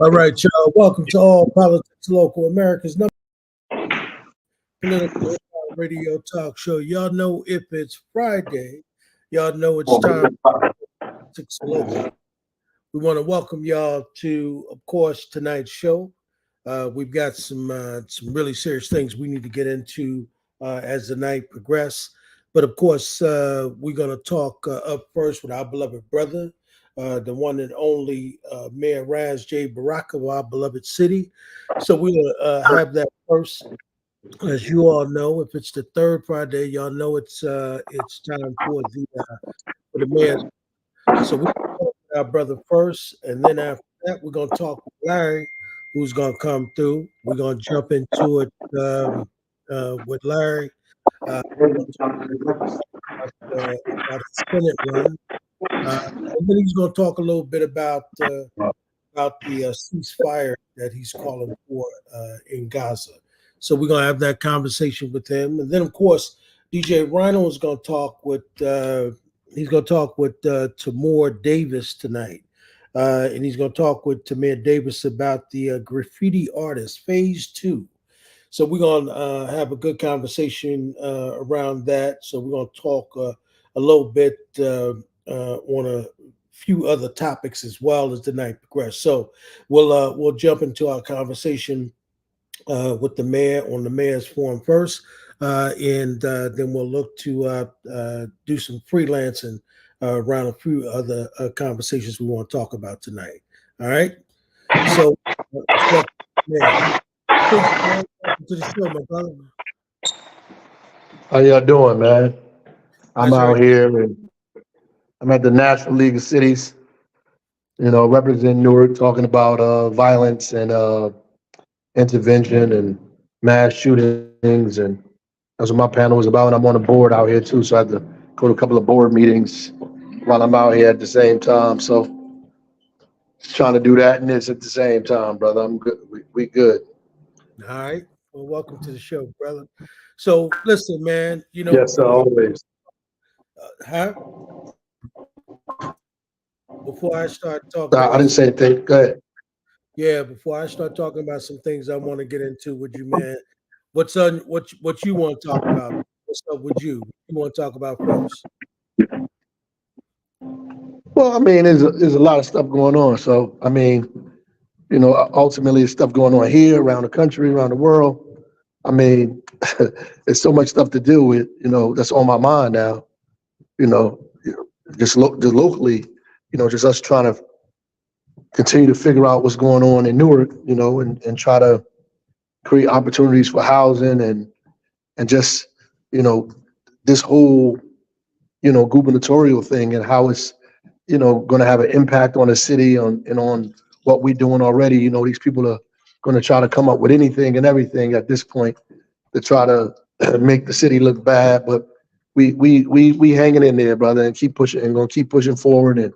All right, y'all. Welcome to All Politics Local, America's number political radio talk show. Y'all know if it's Friday, y'all know it's time for Politics Local. We want to welcome y'all to, of course, tonight's show. We've got some really serious things we need to get into as the night progresses. But of course, we're going to talk up first with our beloved brother, the one and only Mayor Raz J. Baraka of our beloved city. So we'll have that first. As you all know, if it's the third Friday, y'all know it's time for the mayor. So we're going to talk with our brother first, and then after that, we're going to talk with Larry, who's going to come through. We're going to jump into it with Larry. About a Senate run. And then he's going to talk a little bit about the ceasefire that he's calling for in Gaza. So we're going to have that conversation with him. And then, of course, DJ Rhino is going to talk with Timur Davis tonight. And he's going to talk with Timur Davis about the Graffiti Artist Phase 2. So we're going to have a good conversation around that. So we're going to talk a little bit on a few other topics as well as the night progresses. So we'll jump into our conversation with the mayor on the mayor's forum first, and then we'll look to do some freelancing around a few other conversations we want to talk about tonight. All right. So, man, welcome to the show, my brother. How y'all doing, man? I'm That's out right. here and I'm at the National League of Cities, representing Newark, talking about violence and intervention and mass shootings. And that's what my panel was about. And I'm on the board out here too. So I had to go to a couple of board meetings while I'm out here at the same time. So trying to do that and this at the same time, brother. I'm good. We good. All right. Well, welcome to the show, brother. So listen, man, Yes, sir, always. huh? Before I start talking I about didn't say anything. Go ahead. before I start talking about some things I want to get into with you, man, what's on what you want to talk about? What's up with you? What you want to talk about first? Well, I mean, there's a lot of stuff going on. So, I mean, ultimately, there's stuff going on here, around the country, around the world. I mean, there's so much stuff to do with, that's on my mind now. You know, just locally, just us trying to continue to figure out what's going on in Newark, and try to create opportunities for housing and just, this whole, gubernatorial thing and how it's, going to have an impact on the city on what we're doing already. These people are going to try to come up with anything and everything at this point to try to make the city look bad. But we hanging in there, brother, and keep pushing and going to keep pushing forward and,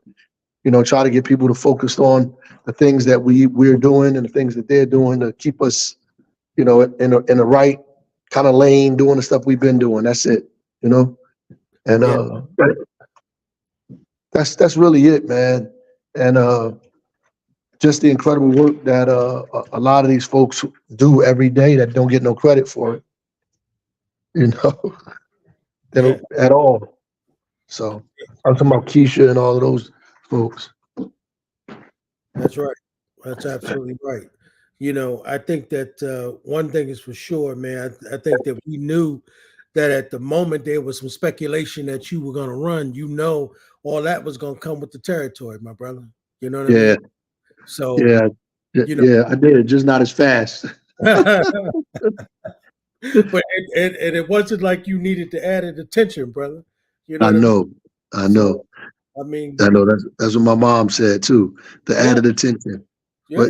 try to get people to focus on the things that we're doing and the things that they're doing to keep us, in the right kind of lane, doing the stuff we've been doing. That's it, and that's really it, man. And just the incredible work that a lot of these folks do every day that don't get no credit for it, at all. So I'm talking about Keisha and all of those folks. That's right. That's absolutely right. I think that one thing is for sure, man. I think that we knew that at the moment there was some speculation that you were going to run, all that was going to come with the territory, my brother. You know what I mean? So, yeah, I did, just not as fast. but it wasn't like you needed to added attention, brother. You know I what know. I mean? So, I mean, I know that's what my mom said too. The added attention, but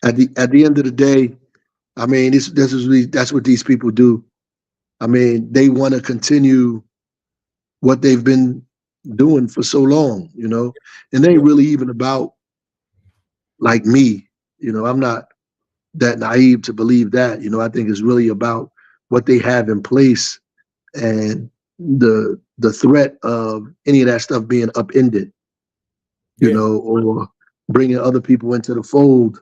at the end of the day, I mean, that's what these people do. I mean, they want to continue what they've been doing for so long, and they ain't really even about like me. I'm not that naive to believe that. I think it's really about what they have in place and the threat of any of that stuff being upended, or bringing other people into the fold.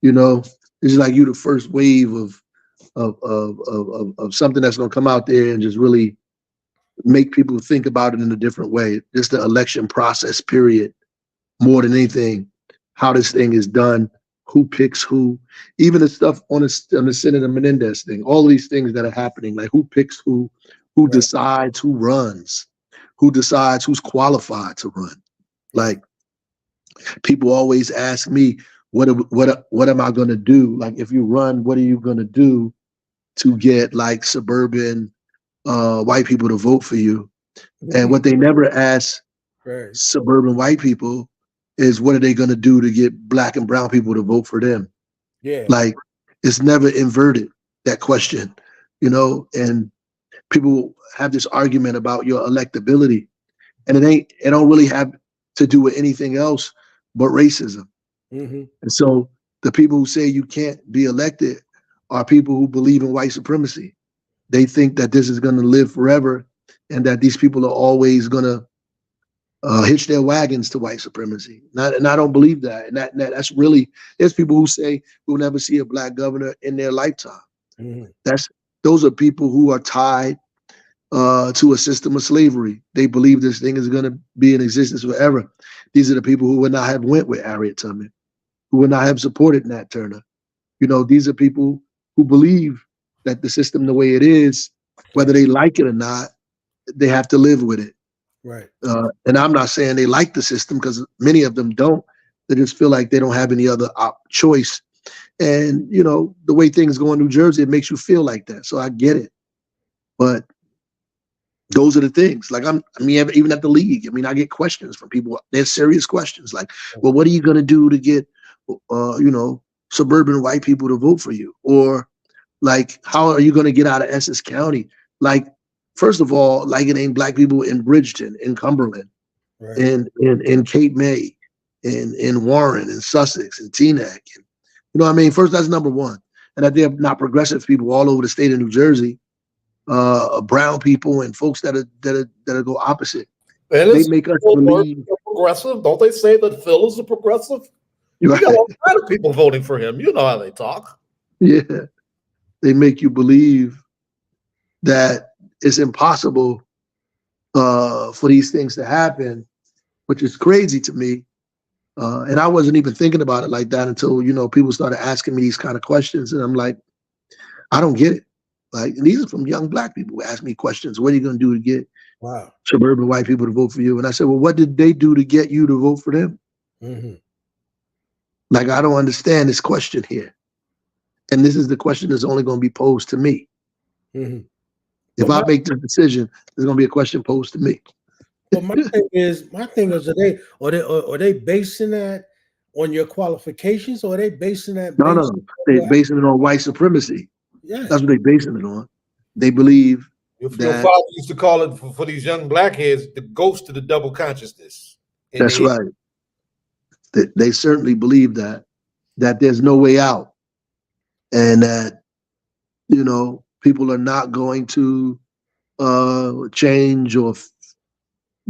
You know, it's like you the first wave of something that's going to come out there and just really make people think about it in a different way. Just the election process, period, more than anything, how this thing is done, who picks who, even the stuff on the Senator Menendez thing, all these things that are happening, like who picks who decides who runs, who decides who's qualified to run. Like, people always ask me, what am I going to do? Like, if you run, what are you going to do to get like suburban white people to vote for you? And what they never ask suburban white people is, what are they going to do to get black and brown people to vote for them? Yeah. Like, it's never inverted, that question, you know, and people have this argument about your electability, and it don't really have to do with anything else but racism. And so the people who say you can't be elected are people who believe in white supremacy. They think that this is going to live forever, and that these people are always going to hitch their wagons to white supremacy. And I don't believe that. And that's really, there's people who say we'll never see a black governor in their lifetime. Those are people who are tied to a system of slavery. They believe this thing is going to be in existence forever. These are the people who would not have went with Harriet Tubman, who would not have supported Nat Turner. You know, these are people who believe that the system, the way it is, whether they like it or not, they have to live with it. Right. And I'm not saying they like the system, because many of them don't. They just feel like they don't have any other choice. And, you know, the way things go in New Jersey, it makes you feel like that. So I get it. But those are the things. Like, even at the league, I mean, I get questions from people. They're serious questions. Like, well, what are you going to do to get, you know, suburban white people to vote for you? Or like, how are you going to get out of Essex County? Like, first of all, like, it ain't black people in Bridgeton, in Cumberland, in Cape May, in Warren, in Sussex, in Teaneck. And, you know what I mean? First, that's number one. And that they're not progressive people all over the state of New Jersey, brown people and folks that go opposite. They make us believe progressive. Don't they say that Phil is a progressive? You got all kinds of people voting for him. You know how they talk. Yeah, they make you believe that it's impossible for these things to happen, which is crazy to me. And I wasn't even thinking about it like that until, you know, people started asking me these kind of questions, and I'm like, I don't get it. Like, and these are from young black people who ask me questions. What are you going to do to get suburban white people to vote for you? And I said, well, what did they do to get you to vote for them? Like, I don't understand this question here. And this is the question that's only going to be posed to me. If I make the decision, there's going to be a question posed to me. But my thing is, are they basing that on your qualifications, or are they basing that? No. They're basing it on white supremacy. Yeah, that's what they're basing it on. They believe if your father used to call it for these young blackheads, the ghost of the double consciousness. That's right. They certainly believe that there's no way out, and that, you know, people are not going to change or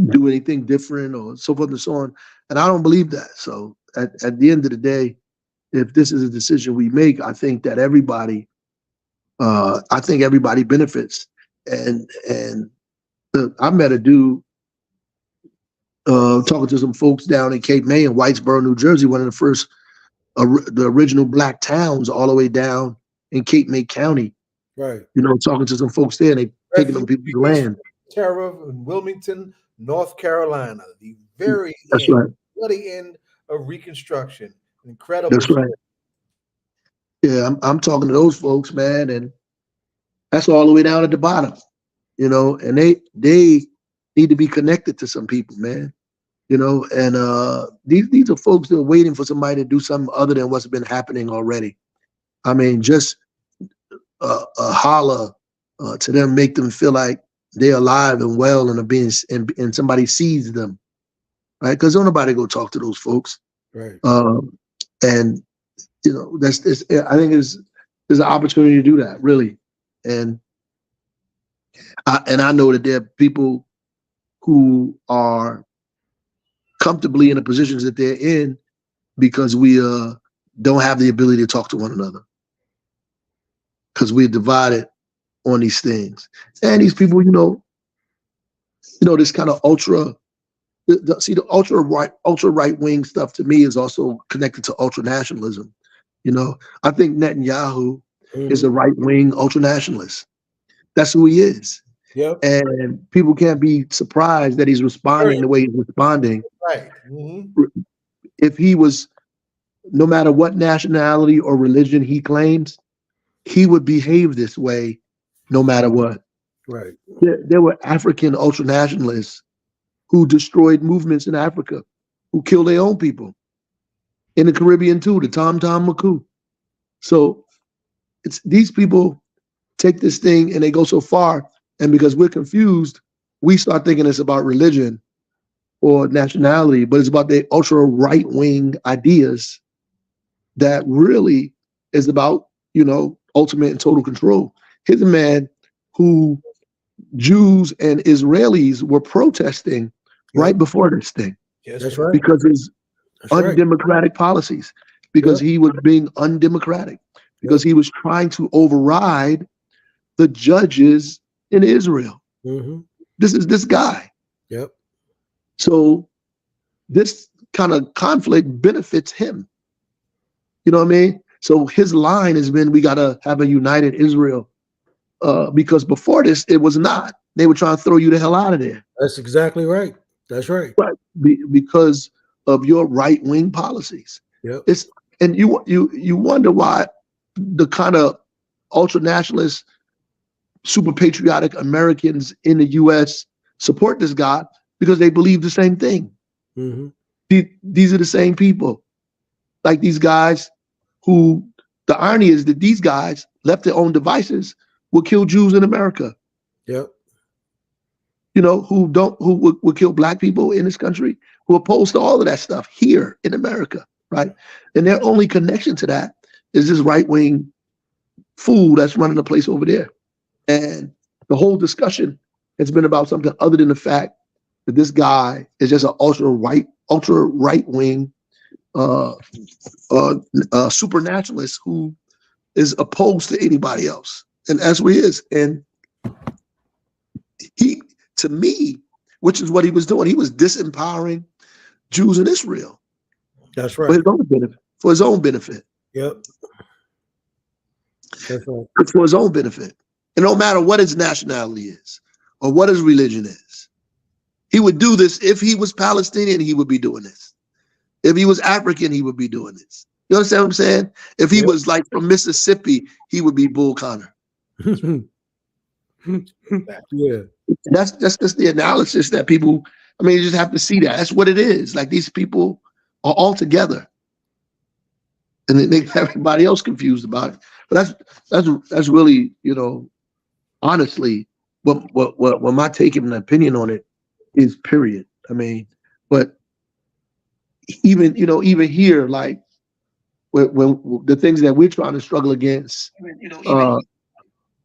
do anything different or so forth and so on. And I don't believe that. So at the end of the day, if this is a decision we make, I think that everybody benefits. And I met a dude talking to some folks down in Cape May in Whitesboro, New Jersey, one of the first, the original black towns, all the way down in Cape May County. Right. You know, talking to some folks there, and they taking them people's land. Terror in Wilmington, North Carolina, the very bloody end of Reconstruction. Incredible. That's right. Yeah, I'm talking to those folks, man, and that's all the way down at the bottom, you know, and they need to be connected to some people, man, you know, and these are folks that are waiting for somebody to do something other than what's been happening already. I mean, just a holler to them, make them feel like they're alive and well and are being, and somebody sees them, right? Because don't nobody go talk to those folks, right? And you know, I think there's an opportunity to do that, really, and I know that there are people who are comfortably in the positions that they're in because we don't have the ability to talk to one another, because we're divided on these things. And these people, this kind of the ultra right wing stuff to me is also connected to ultra nationalism. I think Netanyahu is a right wing ultra nationalist. That's who he is. Yep. And people can't be surprised that he's responding the way he's responding. Right. If he was, no matter what nationality or religion he claims, he would behave this way no matter what. Right. There were African ultra nationalists who destroyed movements in Africa, who killed their own people. In the Caribbean too, the Tom Maku. So it's these people take this thing and they go so far, and because we're confused, we start thinking it's about religion or nationality, but it's about the ultra right wing ideas that really is about, ultimate and total control. Here's a man who Jews and Israelis were protesting right before this thing. Yes, That's right. Because his undemocratic policies, because he was being undemocratic, because he was trying to override the judges in Israel. This is this guy. Yep. So this kind of conflict benefits him. You know what I mean? So his line has been, we got to have a united Israel. Because before this, it was not. They were trying to throw you the hell out of there. That's exactly right. That's right. Right. Because of your right wing policies. Yep. And you wonder why the kind of ultra nationalist, super patriotic Americans in the U.S. support this guy, because they believe the same thing. These are the same people, like these guys who, the irony is that these guys left their own devices will kill Jews in America. Yep. Who would kill black people in this country, who are opposed to all of that stuff here in America, right? And their only connection to that is this right-wing fool that's running the place over there. And the whole discussion has been about something other than the fact that this guy is just an ultra right-wing super nationalist who is opposed to anybody else. And that's what he is. And he, to me, which is what he was doing, he was disempowering Jews in Israel. That's right. For his own benefit. Yep. That's right. For his own benefit. And no matter what his nationality is or what his religion is, he would do this. If he was Palestinian, he would be doing this. If he was African, he would be doing this. You understand what I'm saying? If he was like from Mississippi, he would be Bull Connor. Yeah. That's just the analysis that people, you just have to see that. That's what it is. Like, these people are all together. And they make everybody else confused about it. But that's really, honestly, what my take and opinion on it is, period. But even here, like, when the things that we're trying to struggle against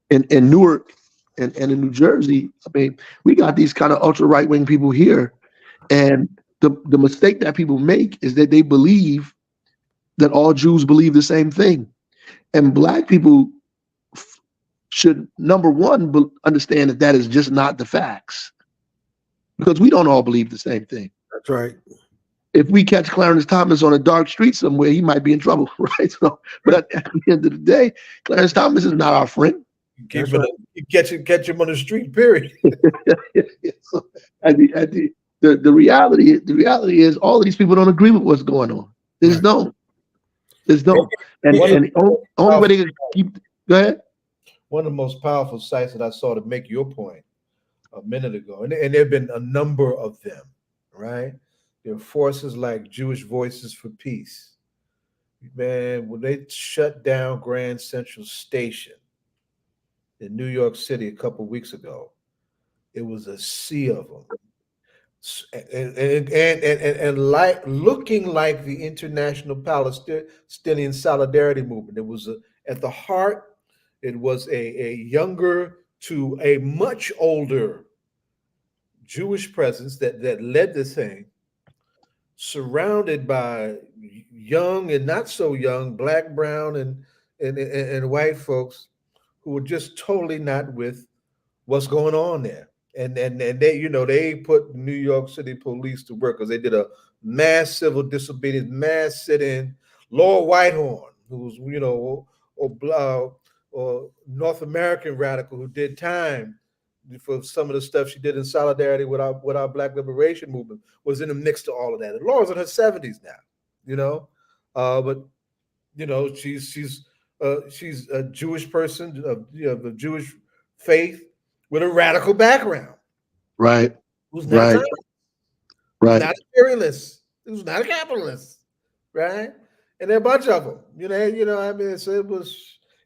in Newark and in New Jersey, we got these kind of ultra right-wing people here. And the mistake that people make is that they believe that all Jews believe the same thing. And black people should, number one, understand that is just not the facts. Because we don't all believe the same thing. That's right. If we catch Clarence Thomas on a dark street somewhere, he might be in trouble, right? So, but at the end of the day, Clarence Thomas is not our friend. You catch him on the street, period. So, the reality is, all of these people don't agree with what's going on. They just don't. And only way they can keep. Go ahead. One of the most powerful sites that I saw to make your point a minute ago, and there have been a number of them, right? There are forces like Jewish Voices for Peace. Man, when they shut down Grand Central Station in New York City a couple of weeks ago, it was a sea of them. And like looking like the International Palestinian Solidarity Movement. It was at the heart, it was a younger to a much older Jewish presence that led the thing surrounded by young and not so young, black, brown, and white folks who were just totally not with what's going on there. And they, they put New York City police to work because they did a mass civil disobedience, mass sit-in. Lord Whitehorn, who's or North American radical who did time for some of the stuff she did in solidarity with our Black liberation movement, was in the mix to all of that. And Laura's in her 70s now, but she's a Jewish person of the Jewish faith with a radical background. Right. Who's not Right. Right. not imperialist, who's not a capitalist, right? And there are a bunch of them. I mean, so it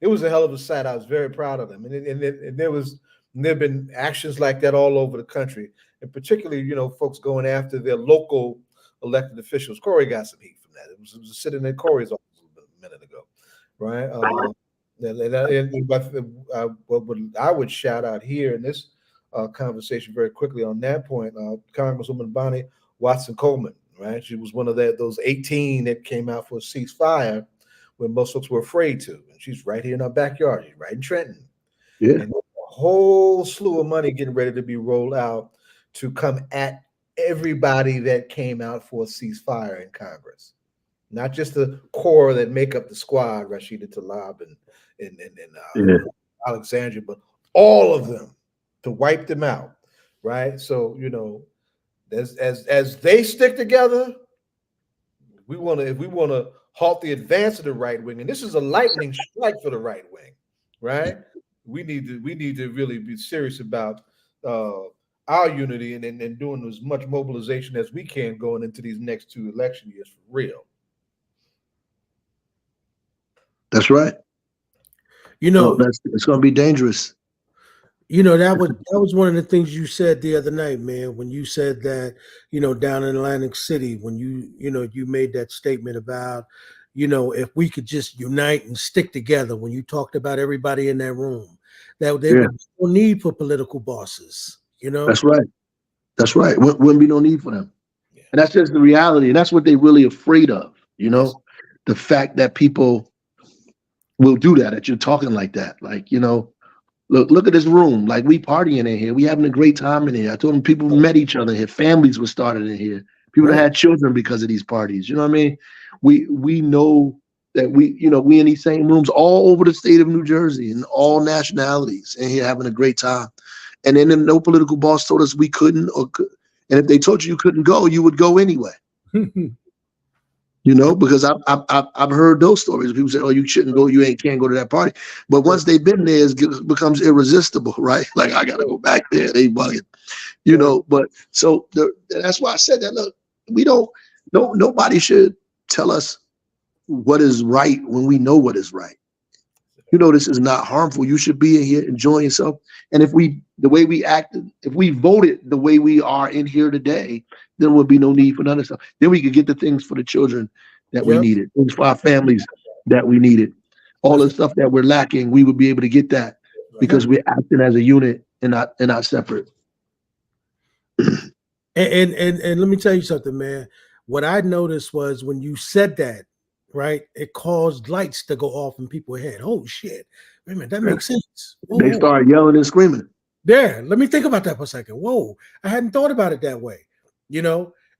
was a hell of a sight. I was very proud of them, and there've been actions like that all over the country, and particularly folks going after their local elected officials. Corey got some heat from that. It was sitting in Corey's office a minute ago, right? What I would shout out here in this conversation very quickly on that point, Congresswoman Bonnie Watson Coleman, right? She was one of those 18 that came out for a ceasefire when most folks were afraid to. And she's right here in our backyard. She's right in Trenton. Yeah. And a whole slew of money getting ready to be rolled out to come at everybody that came out for a ceasefire in Congress. Not just the core that make up the squad, Rashida Tlaib and Alexandria, but all of them, to wipe them out, right? So as they stick together, if we want to halt the advance of the right wing, and this is a lightning strike for the right wing, right? We need to really be serious about our unity and doing as much mobilization as we can going into these next 2 election years for real. That's right. It's going to be dangerous. That was one of the things you said the other night, man, when you said that, down in Atlantic City, when you made that statement about, if we could just unite and stick together, when you talked about everybody in that room, that there would be no need for political bosses, That's right. That's right. Wouldn't be no need for them. Yeah. And that's just the reality. And that's what they're really afraid of, Yes. The fact that people will do that you're talking like that. Like, look at this room. Like, we partying in here. We having a great time in here. I told them people met each other here. Families were started in here. People that had children because of these parties. You know what I mean? We know that we in these same rooms all over the state of New Jersey and all nationalities in here having a great time. And then no political boss told us we couldn't, and if they told you couldn't go, you would go anyway. Because I've heard those stories. People say, "Oh, you shouldn't go. Can't go to that party." But once they've been there, it becomes irresistible, right? Like, I gotta go back there. They bugging, But so that's why I said that. Look, nobody should tell us what is right when we know what is right. This is not harmful. You should be in here enjoying yourself. And if the way we acted, if we voted the way we are in here today, then there would be no need for none of stuff. Then we could get the things for the children that we needed, things for our families that we needed. All the stuff that we're lacking, we would be able to get that because we're acting as a unit and not separate. And let me tell you something, man. What I noticed was when you said that, right, it caused lights to go off in people's head. Oh shit! Wait a minute, that makes sense. Whoa, they started yelling and screaming. There, let me think about that for a second. Whoa, I hadn't thought about it that way.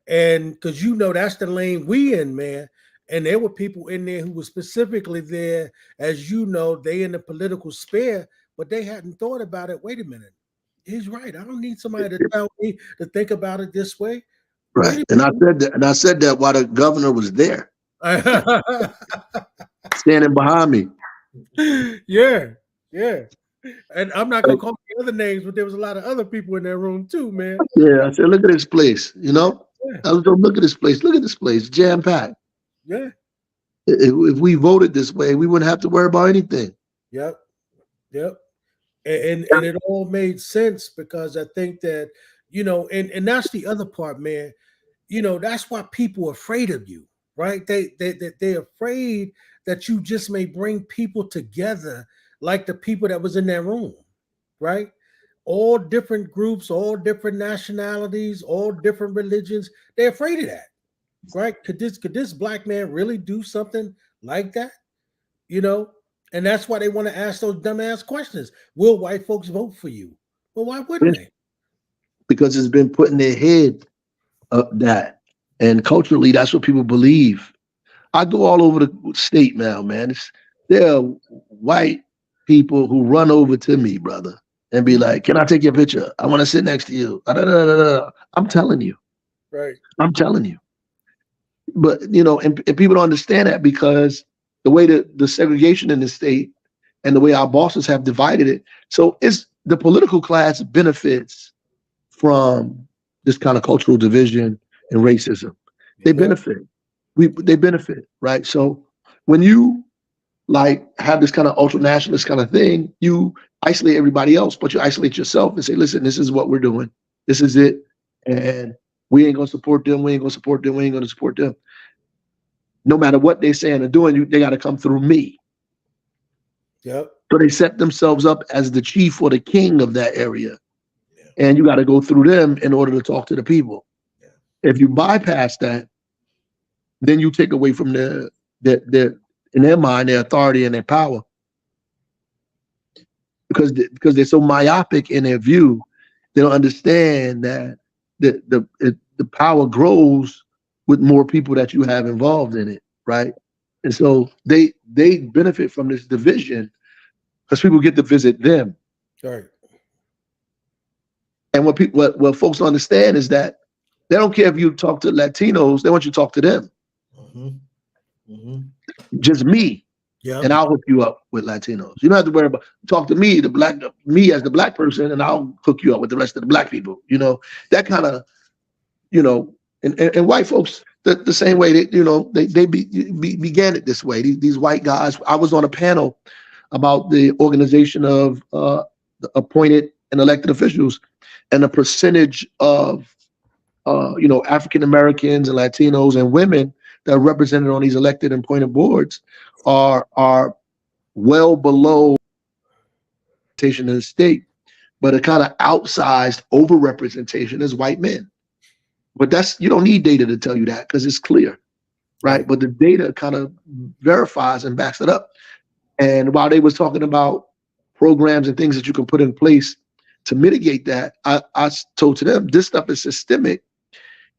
And because that's the lane we in, man. And there were people in there who were specifically there, as they in the political sphere, but they hadn't thought about it. Wait a minute, he's right. I don't need somebody to tell me to think about it this way. Right. And I said that while the governor was there. Standing behind me. Yeah. And I'm not gonna call the other names, but there was a lot of other people in that room too, man. Yeah, I said, look at this place, I was going, look at this place, jam packed. Yeah. If we voted this way, we wouldn't have to worry about anything. Yep. And it all made sense because I think that, and that's the other part, man. That's why people are afraid of you. Right? They're afraid that you just may bring people together like the people that was in that room, right? All different groups, all different nationalities, all different religions. They're afraid of that. right? Could this black man really do something like that? You know, and that's why they want to ask those dumbass questions. Will white folks vote for you? Well, why wouldn't they? Because it's been put in their head that, and culturally, that's what people believe. I go all over the state now, man. There are white people who run over to me, brother, and be like, "Can I take your picture? I want to sit next to you." I'm telling you, Right. I'm telling you. But and people don't understand that because the way that the segregation in the state and the way our bosses have divided it. So it's the political class benefits from this kind of cultural division and racism. They benefit. They benefit, right? So when you like have this kind of ultra nationalist kind of thing, you isolate everybody else, but you isolate yourself and say, listen, this is what we're doing. This is it. And we ain't gonna support them, we ain't gonna support them, we ain't gonna support them. No matter what they're saying or doing, they gotta come through me. Yep. So they set themselves up as the chief or the king of that area. And you got to go through them in order to talk to the people. If you bypass that, then you take away from their in their mind, their authority and their power. Because they're so myopic in their view, they don't understand that the power grows with more people that you have involved in it, right? And so they benefit from this division because people get to visit them. Right. And what folks don't understand is that they don't care if you talk to Latinos, they want you to talk to them. Just me. Yeah. And I'll hook you up with Latinos. You don't have to worry about talk to me, me as the black person, and I'll hook you up with the rest of the black people. That kind of, and white folks the same way they began it this way. These white guys. I was on a panel about the organization of the appointed and elected officials and the percentage of African Americans and Latinos and women that are represented on these elected and appointed boards are well below representation in the state, but a kind of outsized overrepresentation is white men. But you don't need data to tell you that because it's clear, right? But the data kind of verifies and backs it up. And while they was talking about programs and things that you can put in place to mitigate that, I told to them, this stuff is systemic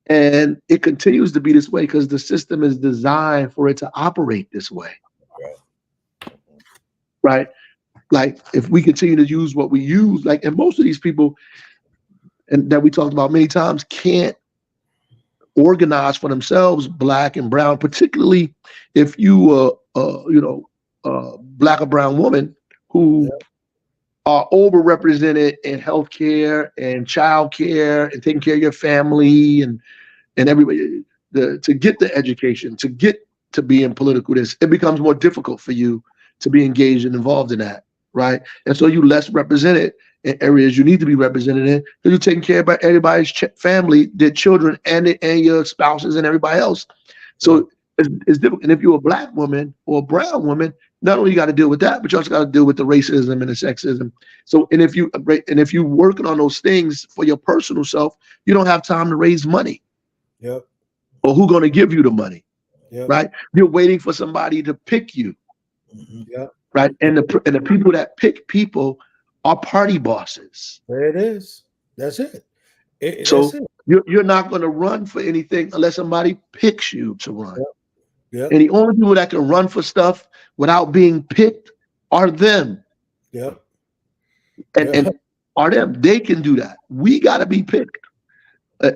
and it continues to be this way because the system is designed for it to operate this way. Right? Like if we continue to use what we use, like, and most of these people and that we talked about many times can't organize for themselves, black and brown, particularly if you black or brown woman who are overrepresented in healthcare and childcare and taking care of your family and everybody to get the education, to get to be in political this, it becomes more difficult for you to be engaged and involved in that, right? And so you less represented in areas you need to be represented in because you're taking care of everybody's family, their children, and your spouses and everybody else. So it's difficult. And if you're a black woman or a brown woman, not only you got to deal with that, but you also got to deal with the racism and the sexism. So, and if you're working on those things for your personal self, you don't have time to raise money. Yep. Or who's going to give you the money? Yep. Right? You're waiting for somebody to pick you. Yep. Right? And the people that pick people are party bosses. There it is. That's it. That's it. You're not going to run for anything unless somebody picks you to run. Yep. Yep. And the only people that can run for stuff without being picked are them. Yep. And are them. They can do that. We got to be picked.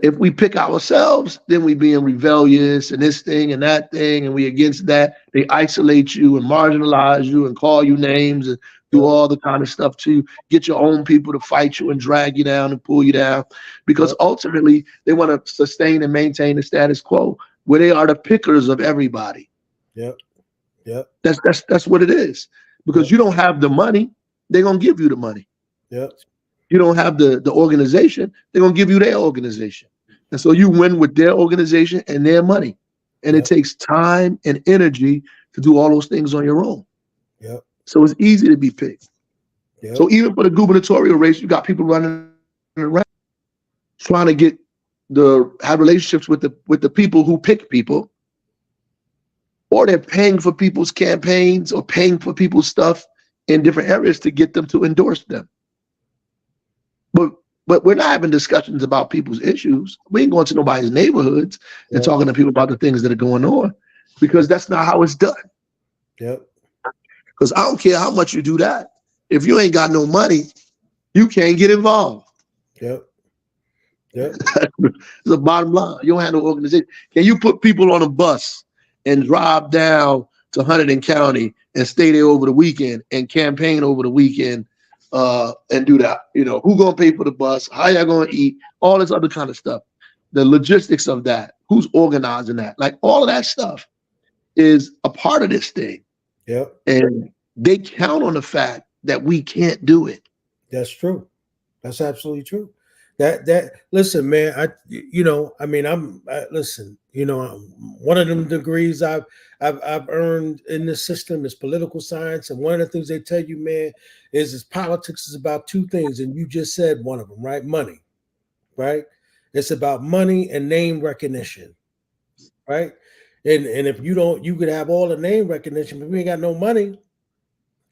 If we pick ourselves, then we being rebellious and this thing and that thing, and we against that. They isolate you and marginalize you and call you names and do all the kind of stuff to you. Get your own people to fight you and drag you down and pull you down, because ultimately they want to sustain and maintain the status quo where they are the pickers of everybody. Yep. Yep. That's what it is. Because you don't have the money, they're gonna give you the money. Yep. You don't have the organization, they're gonna give you their organization. And so you win with their organization and their money. And it takes time and energy to do all those things on your own. Yep. So it's easy to be picked. Yep. So even for the gubernatorial race, you got people running around trying to get have relationships with the people who pick people, or they're paying for people's campaigns or paying for people's stuff in different areas to get them to endorse them. But we're not having discussions about people's issues. We ain't going to nobody's neighborhoods and talking to people about the things that are going on, because that's not how it's done. Yep. Because I don't care how much you do that. If you ain't got no money, you can't get involved. Yep. Yep. It's the bottom line. You don't have no organization. Can you put people on a bus and drive down to Hunterdon County and stay there over the weekend and campaign over the weekend and do that? You know, who gonna pay for the bus? How y'all gonna eat? All this other kind of stuff. The logistics of that. Who's organizing that? Like all of that stuff is a part of this thing. Yep. And they count on the fact that we can't do it. That's true. That's absolutely true. That listen, man. Listen. You know, one of them degrees I've earned in this system is political science, and one of the things they tell you, man, is politics is about two things, and you just said one of them, right? Money, right? It's about money and name recognition, right? And if you don't, you could have all the name recognition, but we ain't got no money.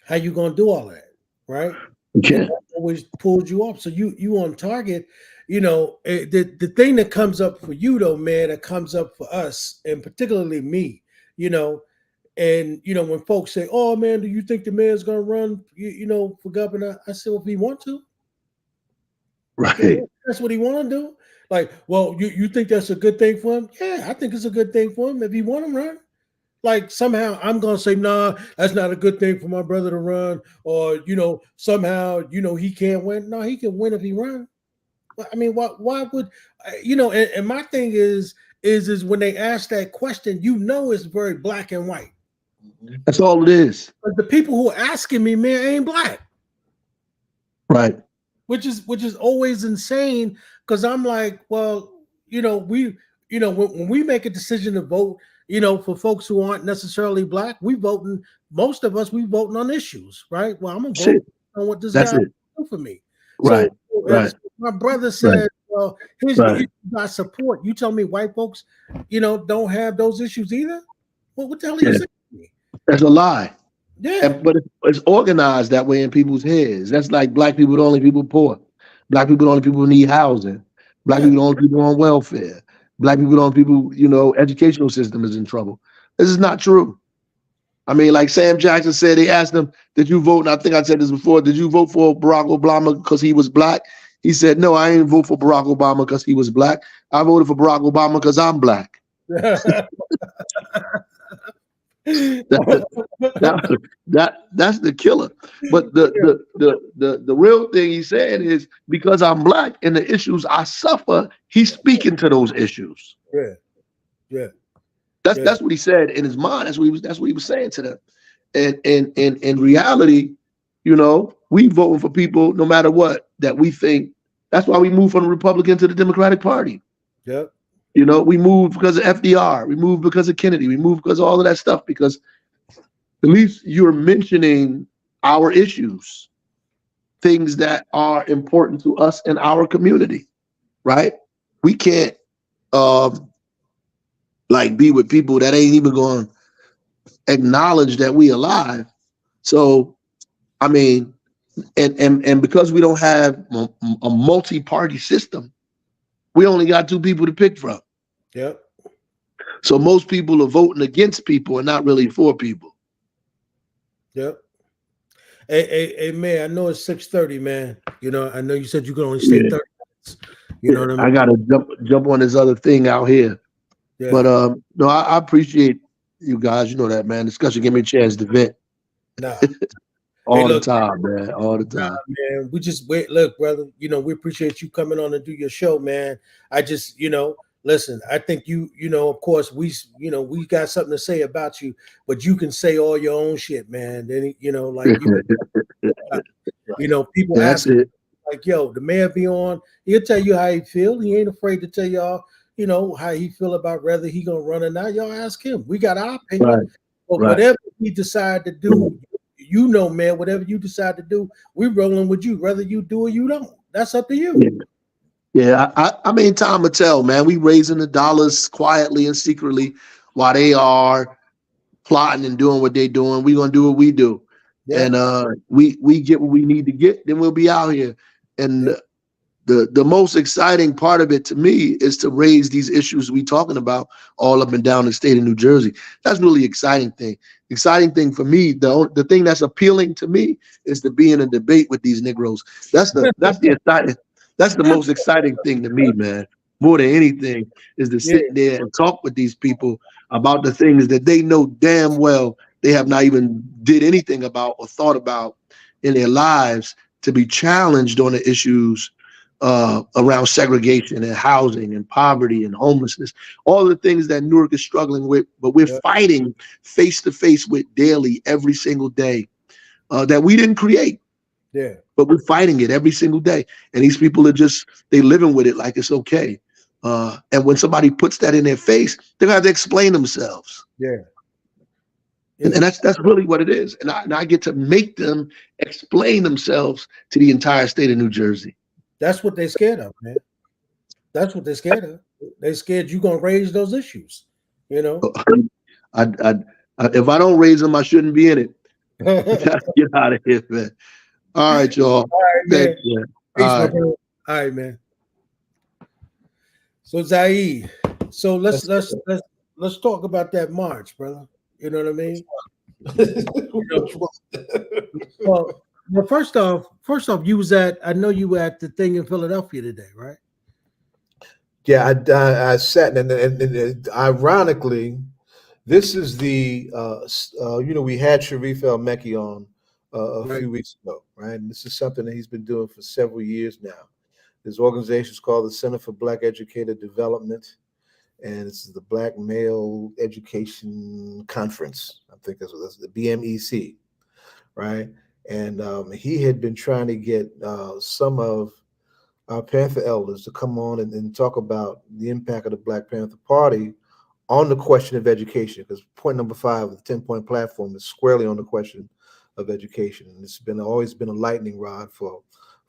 How you gonna do all that, right? Okay. Always pulls you up. So you on target. You know, the thing that comes up for you though, man, that comes up for us, and particularly me, you know, and you know, when folks say, "Oh man, do you think the mayor's gonna run, you know, for governor?" I said, "Well, if he want to, Right. that's what he want to do." Like, well, you think that's a good thing for him? Yeah, I think it's a good thing for him if he want to run. Like somehow I'm gonna say, nah, that's not a good thing for my brother to run, or you know, somehow you know he can't win. No, he can win if he runs. I mean, why would you know? And my thing is when they ask that question, you know, it's very black and white. That's all it is. But the people who are asking me, man, ain't black, Right. which is always insane. Because I'm like, well, you know, when we make a decision to vote, you know, for folks who aren't necessarily black, most of us voting on issues, right? Well, I'm gonna vote on what this guy do for me. Right. So Right. my brother said, well, here's Right. you got support. You tell me white folks, you know, don't have those issues either? Well, what the hell are you saying to me? That's a lie. Yeah. But it's organized that way in people's heads. That's like black people, the only people poor. Black people, the only people who need housing. Black people, the only people on welfare. Black people, the only people, you know, educational system is in trouble. This is not true. I mean, like Sam Jackson said, they asked him, did you vote? And I think I said this before, did you vote for Barack Obama because he was black? He said, no, I ain't vote for Barack Obama because he was black. I voted for Barack Obama because I'm black. That's the killer. But the real thing he's saying is because I'm black and the issues I suffer, he's speaking to those issues. Yeah. That's what he said in his mind. That's what he was saying to them. And in reality, you know, we voting for people no matter what that we think. That's why we moved from the Republican to the Democratic Party. Yep. You know, we moved because of FDR. We moved because of Kennedy. We moved because of all of that stuff, because at least you're mentioning our issues, things that are important to us and our community, right? We can't like be with people that ain't even going to acknowledge that we alive. So, I mean, and because we don't have a multi-party system, we only got two people to pick from. Yep. So most people are voting against people and not really for people. Yep. Hey, man, I know it's 6:30, man. You know, I know you said you could only stay 30 minutes. You know what I mean? I gotta jump on this other thing out here. Yeah. But no, I appreciate you guys. You know that, man. Discussion give me a chance to vent. Nah. All the time, man. All the time. Man, we just wait. Look, brother, you know, we appreciate you coming on and do your show, man. I just, you know, listen, I think you know, of course, we got something to say about you, but you can say all your own shit, man. Then, you know, like, you know, people ask me, like, yo, the mayor be on, he'll tell you how he feel. He ain't afraid to tell y'all, you know, how he feel about whether he gonna run or not. Y'all ask him. We got our opinion. Right. But whatever he decide to do, you know, man, whatever you decide to do, we rolling with you, whether you do or you don't. That's up to you. Yeah, I mean, time will tell, man. We raising the dollars quietly and secretly while they are plotting and doing what they're doing. We gonna do what we do, Yeah, and we get what we need to get. Then we'll be out here. And yeah, the most exciting part of it to me is to raise these issues we talking about all up and down the state of New Jersey. That's really exciting thing. Exciting thing for me, the thing that's appealing to me is to be in a debate with these Negroes. That's the exciting, that's the most exciting thing to me, man. More than anything is to yeah, sit there and talk with these people about the things that they know damn well they have not even did anything about or thought about in their lives, to be challenged on the issues around segregation and housing and poverty and homelessness, all the things that Newark is struggling with, but we're yeah, fighting face to face with daily, every single day, that we didn't create, yeah. but we're fighting it every single day. And these people are just, they living with it like it's okay. And when somebody puts that in their face, they're gonna have to explain themselves. Yeah. And that's really what it is. And I get to make them explain themselves to the entire state of New Jersey. That's what they're scared of, man. That's what they're scared of. They're scared you're gonna raise those issues. You know. I, I, if I don't raise them, I shouldn't be in it. All Get out of here, man. All right, y'all. right, man. Thanks, man. Peace, All my right. brother. All right, man. So Zaid, so let's talk about that march, brother. You know what I mean? Which one? Well, first off, you was at. I know you were at the thing in Philadelphia today, right? Yeah, I sat and ironically, this is the we had Sharif El Mekki on a Right. few weeks ago, right? And this is something that he's been doing for several years now. His organization is called the Center for Black Educator Development, and this is the Black Male Education Conference. I think that's the BMEC, right? And he had been trying to get some of our Panther elders to come on and talk about the impact of the Black Panther Party on the question of education, because point number 5 of the 10-point platform is squarely on the question of education, and it's always been a lightning rod for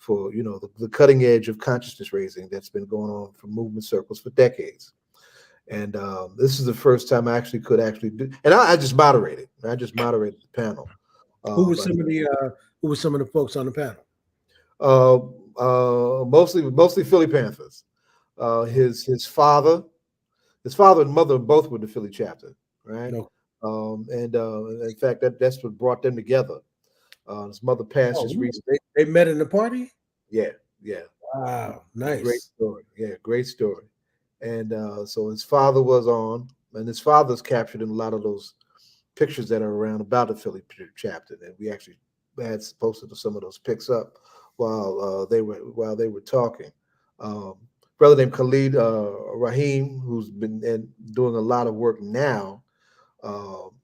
the cutting edge of consciousness raising that's been going on for movement circles for decades. And this is the first time I could do, and I just moderated. I just moderated the panel. Who was some of the folks on the panel? Mostly Philly Panthers. His father and mother both were the Philly chapter, right? No. And in fact, that's what brought them together. His mother passed just recently. They met in the party. Yeah. Wow, nice. Great story. Yeah, great story. And so his father was on, and his father's captured in a lot of those pictures that are around about the Philly chapter. And we actually had posted some of those pics up while they were talking. Brother named Khalid Rahim, who's been doing a lot of work now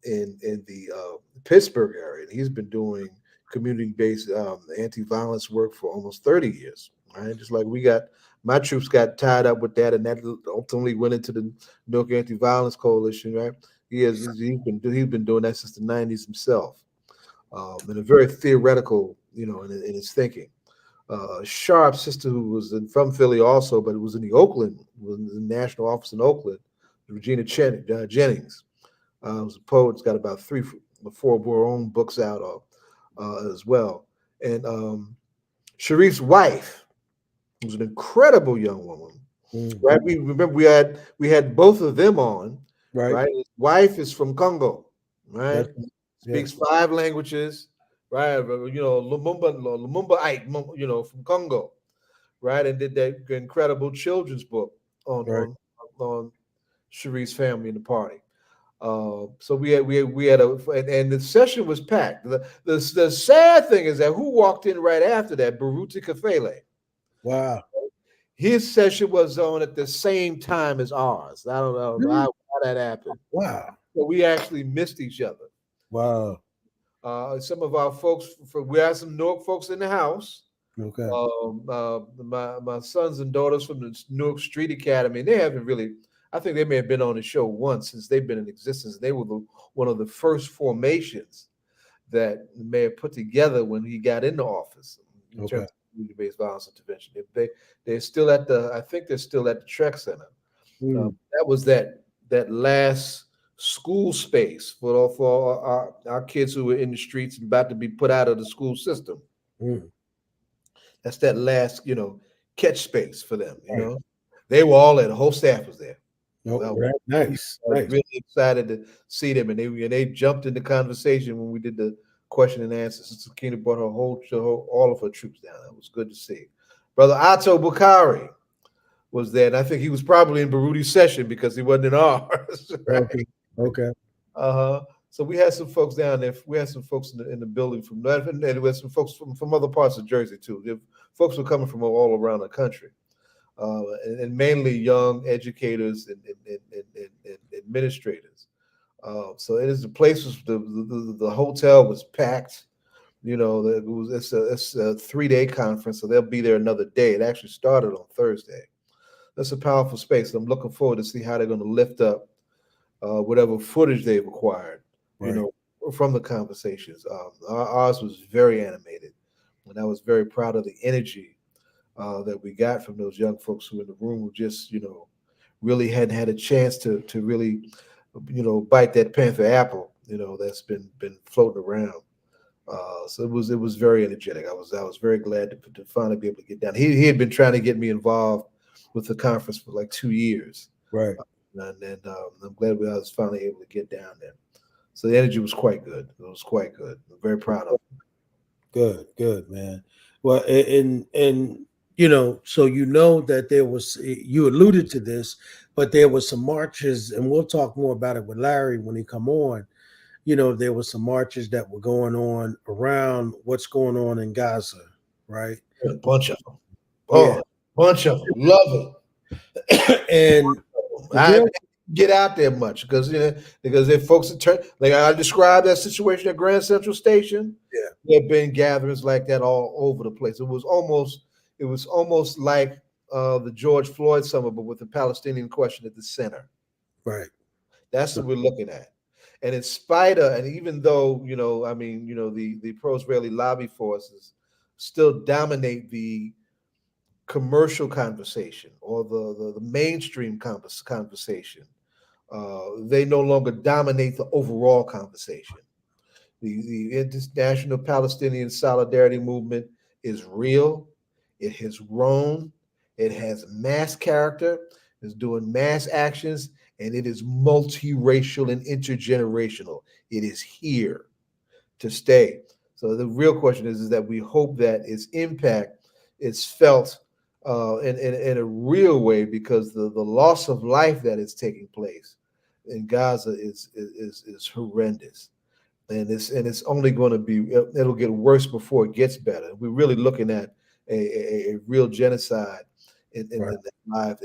in the Pittsburgh area. He's been doing community-based anti-violence work for almost 30 years. Right, just like my troops got tied up with that, and that ultimately went into the Newark Anti-Violence Coalition. Right, he's been doing that since the 90s himself, and a very theoretical, in his thinking. Sharp's sister, who was from Philly also, but it was in was in the national office in Oakland, Regina Jennings, was a poet. Has got about 3 or 4 of her own books out as well. And Sharif's wife was an incredible young woman, right? We remember we had both of them on, right? His wife is from Congo, right? Speaks 5 languages. Right, Lumumbaite, from Congo, right, and did that incredible children's book on Sharif's family and the party. So we had and the session was packed. The sad thing is that who walked in right after that? Baruti Kafele. Wow. His session was on at the same time as ours. I don't know how that happened. Wow. So we actually missed each other. Wow. Some of our folks, we have some Newark folks in the house. Okay. My sons and daughters from the Newark Street Academy, they haven't really, I think they may have been on the show once since they've been in existence. They were one of the first formations that the mayor put together when he got into office in terms of community-based violence intervention. They're still at the, I think they're still at the Trek Center. That was that last school space for our kids who were in the streets and about to be put out of the school system. That's that last, catch space for them. They were all there. The whole staff was there. Nice. Really excited to see them, and they jumped in the conversation when we did the question and answer. Sister Kina brought all of her troops down. That was good to see. Brother Ato Bukhari was there, and I think he was probably in Baruti's session because he wasn't in ours. Right? Okay. So we had some folks down there. We had some folks in the building from that, and we had some folks from other parts of Jersey too. Folks were coming from all around the country. And mainly young educators and administrators. So it is the place was the hotel was packed. It's a 3-day conference, so they'll be there another day. It actually started on Thursday. That's a powerful space. I'm looking forward to see how they're going to lift up whatever footage they've acquired, from the conversations. Ours was very animated, and I was very proud of the energy that we got from those young folks who in the room who just, really hadn't had a chance to really, bite that Panther apple, that's been floating around. So it was very energetic. I was very glad to finally be able to get down. He had been trying to get me involved with the conference for like 2 years. Right. And I'm glad I was finally able to get down there. So the energy was quite good. It was quite good. I'm very proud of it. Good, man. Well, and so that there was, you alluded to this, but there was some marches, and we'll talk more about it with Larry when he come on. There was some marches that were going on around what's going on in Gaza, right? A bunch of them. A bunch of them. Love it. And I didn't get out there much because if folks like I described that situation at Grand Central Station, there have been gatherings like that all over the place. It was almost like the George Floyd summer, but with the Palestinian question at the center. Right. That's what we're looking at. And in spite of, and even though, the pro-Israeli lobby forces still dominate the commercial conversation or the mainstream conversation, they no longer dominate the overall conversation. The International Palestinian Solidarity Movement is real. It has grown. It has mass character. It's doing mass actions, and it is multiracial and intergenerational. It is here to stay. So the real question is that we hope that its impact is felt in a real way, because the loss of life that is taking place in Gaza is horrendous. And it's only going to be, it'll get worse before it gets better. We're really looking at a real genocide in live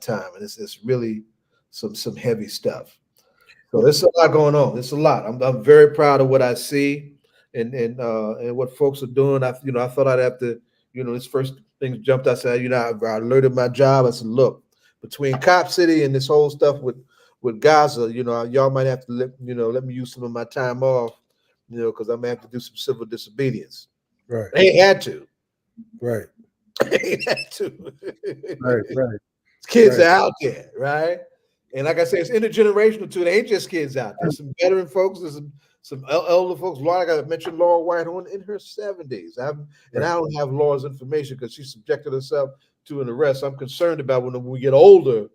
time, and it's really some heavy stuff. So there's a lot going on. There's a lot. I'm very proud of what I see and what folks are doing. I thought I'd have to, this first thing jumped. I said, I alerted my job. I said, look, between Cop City and this whole stuff with Gaza, y'all might have to let me use some of my time off, because I'm gonna have to do some civil disobedience. Right. They had to. Right. They had to. Right. Kids are out there, right? And like I said, it's intergenerational too. They ain't just kids out there. Some veteran folks, there's some elder folks. Like I mentioned, Laura Whitehorn in her 70s. I don't have Laura's information because she subjected herself to an arrest. I'm concerned about when we get older,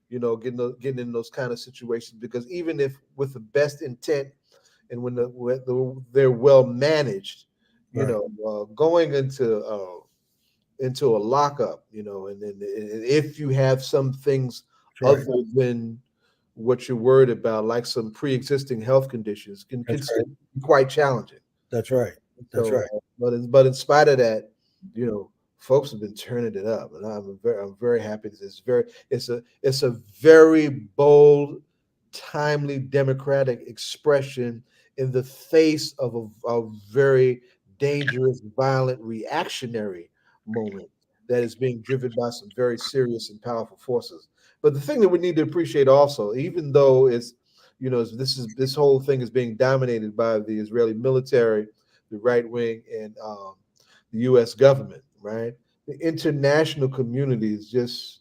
getting in those kind of situations, because even if with the best intent and when they're well managed, going into a lockup, and if you have some things other than what you're worried about, like some pre-existing health conditions, can be quite challenging. That's right. But in spite of that, folks have been turning it up, and I'm very happy. It's a very bold, timely democratic expression in the face of a very dangerous, violent, reactionary moment that is being driven by some very serious and powerful forces. But the thing that we need to appreciate also, even though this whole thing is being dominated by the Israeli military, the right wing and the U.S. government, right? The international community is just,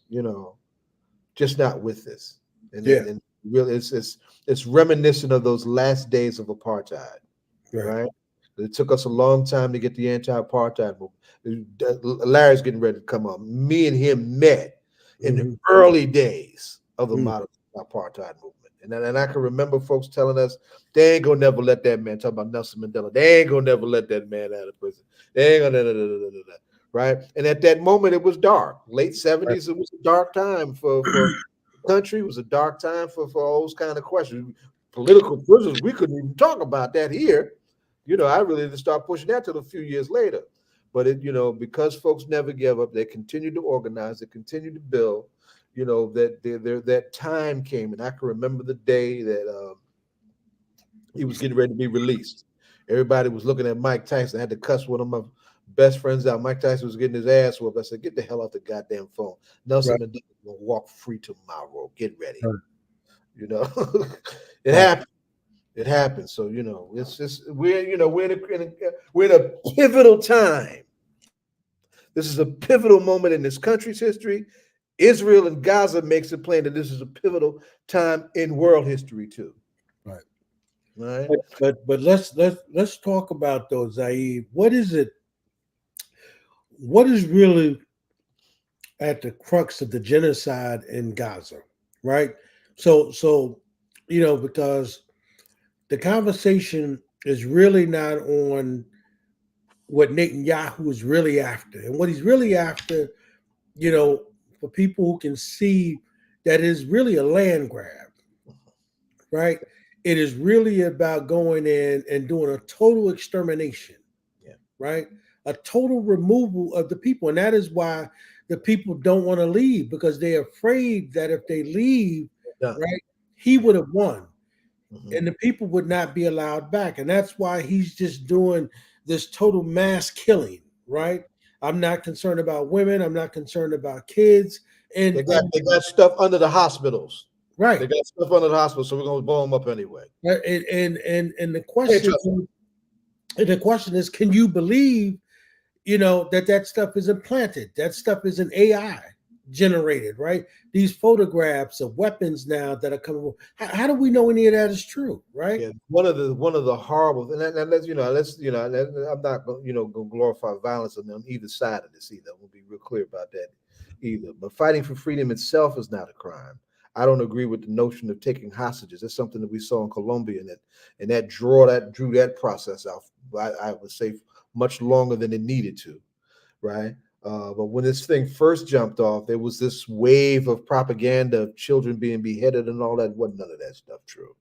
just not with this, and Yeah. and really, it's reminiscent of those last days of apartheid, Right. right? It took us a long time to get the anti-apartheid movement. Larry's getting ready to come on. Me and him met in the early days of the modern apartheid movement. And I can remember folks telling us they ain't gonna never let that man, talk about Nelson Mandela, they ain't gonna never let that man out of prison. They ain't gonna right. And at that moment it was dark. Late 70s, it was a dark time for the country. It was a dark time for all those kind of questions. Political prisoners, we couldn't even talk about that here. I really didn't start pushing that till a few years later. But because folks never give up, they continued to organize, they continued to build. That time came, and I can remember the day that he was getting ready to be released. Everybody was looking at Mike Tyson. I had to cuss one of my best friends out. Mike Tyson was getting his ass whooped. I said, "Get the hell off the goddamn phone." Nelson Mandela will walk free tomorrow. Get ready. It happened. It happened. So it's just we're in a pivotal time. This is a pivotal moment in this country's history. Israel and Gaza makes it plain that this is a pivotal time in world history too. Right. Right. But let's talk about those, Zaid. What is it? What is really at the crux of the genocide in Gaza? Right. So because the conversation is really not on what Netanyahu is really after. And what he's really after, for people who can see that is really a land grab, right? It is really about going in and doing a total extermination, right? A total removal of the people. And that is why the people don't want to leave, because they're afraid that if they leave, right, he would have won. And the people would not be allowed back. And that's why he's just doing this total mass killing, right? I'm not concerned about women. I'm not concerned about kids. And they got stuff under the hospitals. Right. They got stuff under the hospital, so we're gonna blow them up anyway. And the question is, can you believe, that stuff is implanted? That stuff is an AI generated, right? These photographs of weapons now that are coming. How do we know any of that is true, right? Yeah, one of the horrible, and I'm not gonna glorify violence on either side of this either. We'll be real clear about that either. But fighting for freedom itself is not a crime. I don't agree with the notion of taking hostages. That's something that we saw in Colombia, and that drew that process out. I would say much longer than it needed to, right? But when this thing first jumped off, there was this wave of propaganda of children being beheaded and all that. Wasn't none of that stuff true.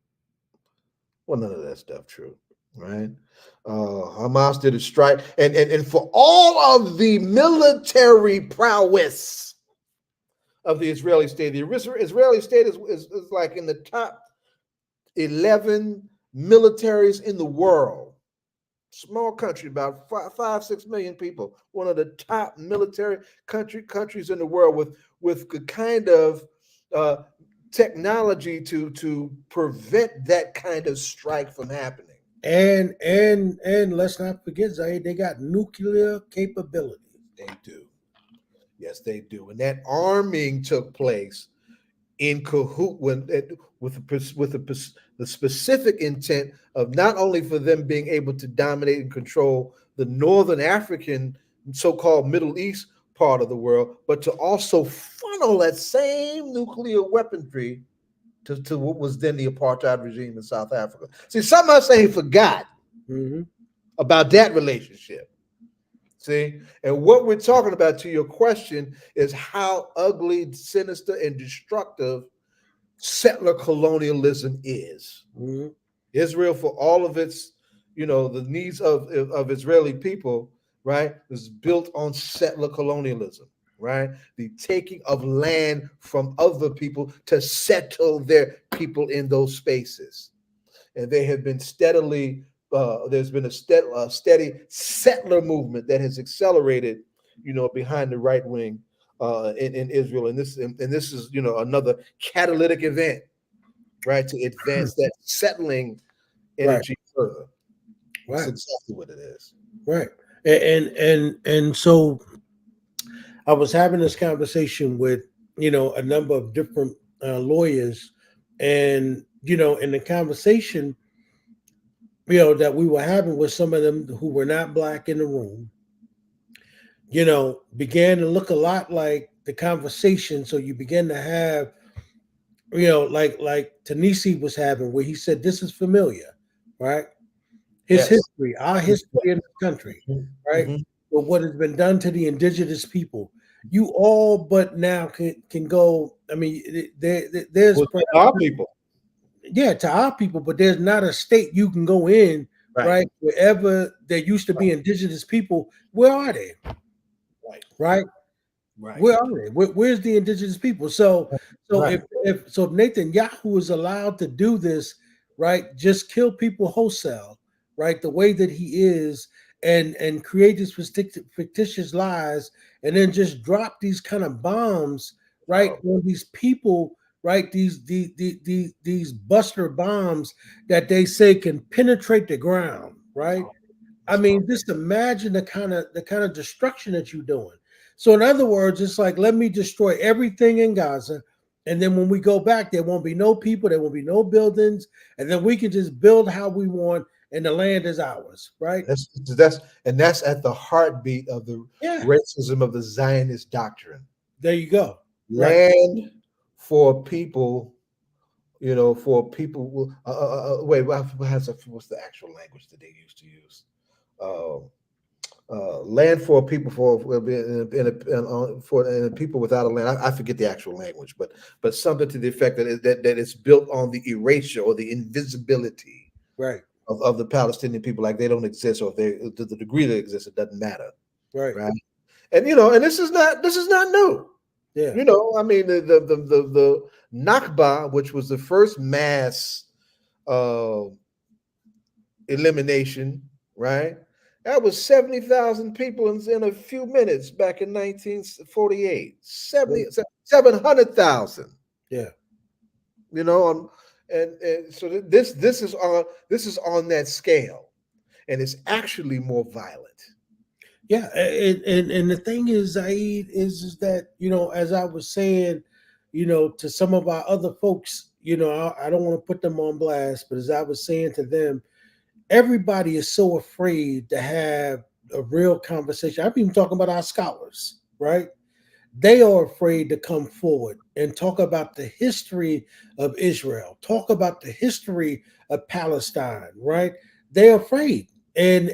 Wasn't none of that stuff true, right? Hamas did a strike, and for all of the military prowess of the Israeli state, the Israeli state is like in the top 11 militaries in the world. Small country, about 5-6 million people. One of the top military countries in the world with the kind of technology to prevent that kind of strike from happening. And let's not forget, Zaid, they got nuclear capability. They do. Yes, they do. And that arming took place in cahoot with the specific intent of not only for them being able to dominate and control the northern African, so-called Middle East part of the world, but to also funnel that same nuclear weaponry to what was then the apartheid regime in South Africa. See, some of us ain't forgot about that relationship. See, and what we're talking about, to your question, is how ugly, sinister, and destructive settler colonialism is. Israel, for all of its, the needs of Israeli people, right, is built on settler colonialism, right? The taking of land from other people to settle their people in those spaces. And they have been steadily there's been a steady settler movement that has accelerated, behind the right wing in Israel, and this is another catalytic event, right, to advance that settling energy further. That's Right. exactly what it is. Right. And so I was having this conversation with, a number of different lawyers, and in the conversation, that we were having with some of them who were not black in the room, began to look a lot like the conversation. So you begin to have, like Tanisi was having, where he said, "This is familiar, right? His Yes. history, our history in this country, right? Mm-hmm. But what has been done to the indigenous people, you all but now can go. I mean, there's Well, our people. yeah, to our people, but there's not a state you can go in, Right. right? Wherever there used to be indigenous people, where are they? Right. Right? Right. Where are they? Where's the indigenous people? So Right. if Netanyahu is allowed to do this, right, just kill people wholesale, right, the way that he is, and create these fictitious lies, and then just drop these kind of bombs, right, on these people, right, these buster bombs that they say can penetrate the ground, right? I mean, just imagine the kind of destruction that you're doing. So, in other words, it's like, let me destroy everything in Gaza, and then when we go back, there won't be no people, there won't be no buildings, and then we can just build how we want, and the land is ours, right? That's at the heartbeat of the Yeah, racism of the Zionist doctrine. there you go. Right, Land for people, for people. Wait, what's the actual language that they used to use? Land for people for people without a land. I forget the actual language, but something to the effect that it's built on the erasure or the invisibility right, of the Palestinian people, like they don't exist, or if they to the degree they exist, it doesn't matter, right. right? And and this is not new. Yeah, I mean the Nakba, which was the first mass uh, elimination, right? That was 70,000 people in a few minutes back in 1948. 700,000. yeah. And so this is on that scale, and it's actually more violent. Yeah, and the thing is, Zaid, is that as I was saying, to some of our other folks, I don't want to put them on blast, but as I was saying to them, everybody is so afraid to have a real conversation. I'm even talking about our scholars, right? They are afraid to come forward and talk about the history of Israel, talk about the history of Palestine, right? They're afraid. And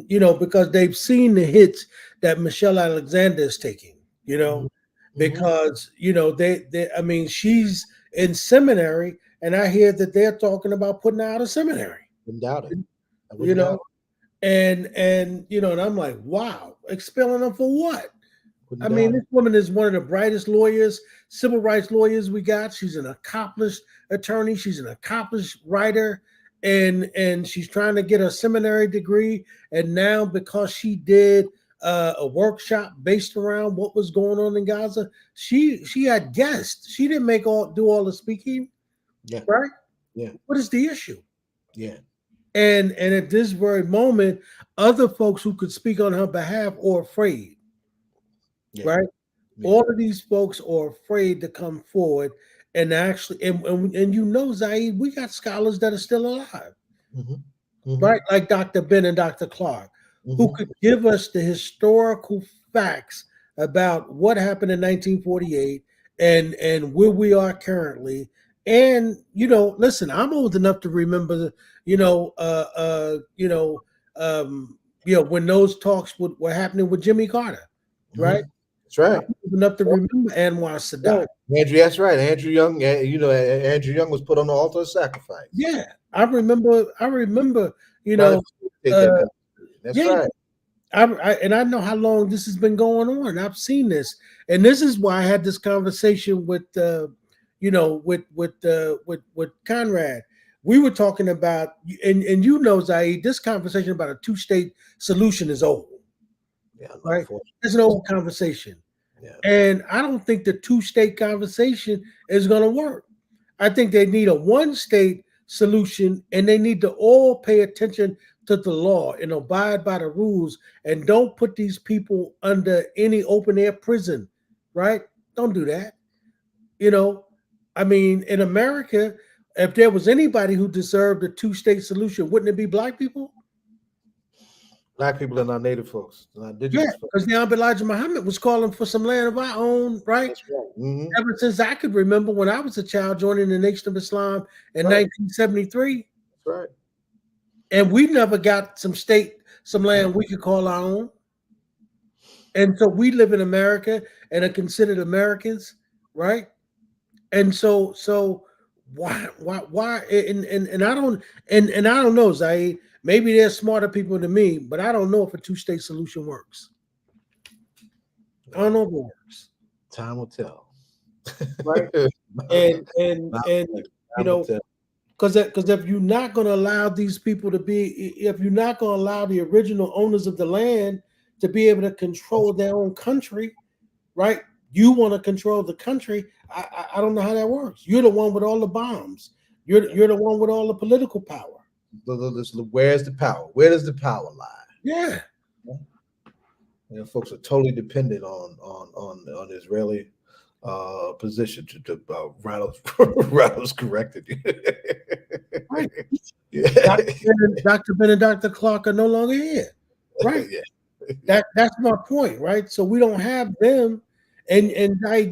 because they've seen the hits that Michelle Alexander is taking, Mhm. because they I mean, she's in seminary, and I hear that they're talking about putting her out of seminary, Wouldn't doubt it. I you wouldn't doubt know, and I'm like, wow, expelling them for what? Wouldn't I mean, doubt this it. woman is one of the brightest lawyers, civil rights lawyers we got. She's an accomplished attorney. She's an accomplished writer, and she's trying to get a seminary degree. And now, because she did a workshop based around what was going on in Gaza, she had guests. She didn't do all the speaking, Yeah, right? yeah, What is the issue? yeah, And at this very moment, other folks who could speak on her behalf are afraid, yeah, right? yeah. All of these folks are afraid to come forward and actually, and Zaid, we got scholars that are still alive, Hmm. Hmm. right? Like Dr. Ben and Dr. Clark, who Hmm. could give us the historical facts about what happened in 1948 and where we are currently. And listen, I'm old enough to remember, you know, uh, uh, you know, um, when those talks were happening with Jimmy Carter, Hmm. right? That's I'm right. old enough to remember Anwar Sadat. Right. Andrew, that's right. Andrew Young, Andrew Young was put on the altar of sacrifice. Yeah, I remember. You Trying to know, take uh, that country. That's yeah, right. and I know how long this has been going on. I've seen this, and this is why I had this conversation with, with Conrad. We were talking about, and Zaid, this conversation about a two-state solution is old, Yeah, right? unfortunately. It's an old conversation, Yeah. and I don't think the two-state conversation is going to work. I think they need a one-state solution, and they need to all pay attention to the law and abide by the rules and don't put these people under any open air prison, right? Don't do that. You know, I mean, in America, if there was anybody who deserved a two-state solution, wouldn't it be black people? Black people are not native folks, not Yeah, indigenous folks. because the Elijah Muhammad was calling for some land of our own, right? That's right. Mhm. Ever since I could remember when I was a child joining the Nation of Islam in Right. 1973. That's right. And we never got some land we could call our own. And so we live in America and are considered Americans, right? And so why and I don't and I don't know, Zaid. Maybe there's smarter people than me, but I don't know if a two-state solution works. I don't know if it works. Time will tell. Right. And you know, because if you're not going to allow these people to be, if you're not going to allow the original owners of the land to be able to control their own country, right? You want to control the country. I don't know how that works. You're the one with all the bombs. You're the one with all the political power. Where's the power? Where does the power lie? Yeah. You know, folks are totally dependent on Israeli position to Rhino's corrected you. Right. Yeah. Dr. Ben and Dr. Clark are no longer here. Right. Yeah. That's my point, right? So we don't have them. And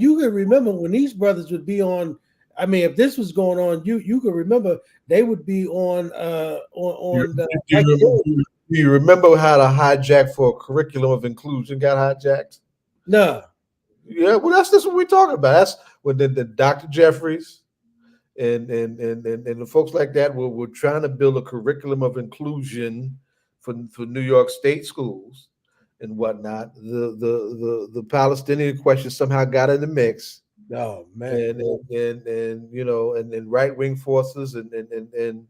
you can remember when these brothers would be on. I mean, if this was going on, you can remember they would be on Do you remember how the hijack for a curriculum of inclusion got hijacked? No. Yeah, well, that's what we're talking about. That's when the Dr. Jeffries and the folks like that were trying to build a curriculum of inclusion for New York State schools and whatnot. The Palestinian question somehow got in the mix. Oh man, and you know, and right wing forces and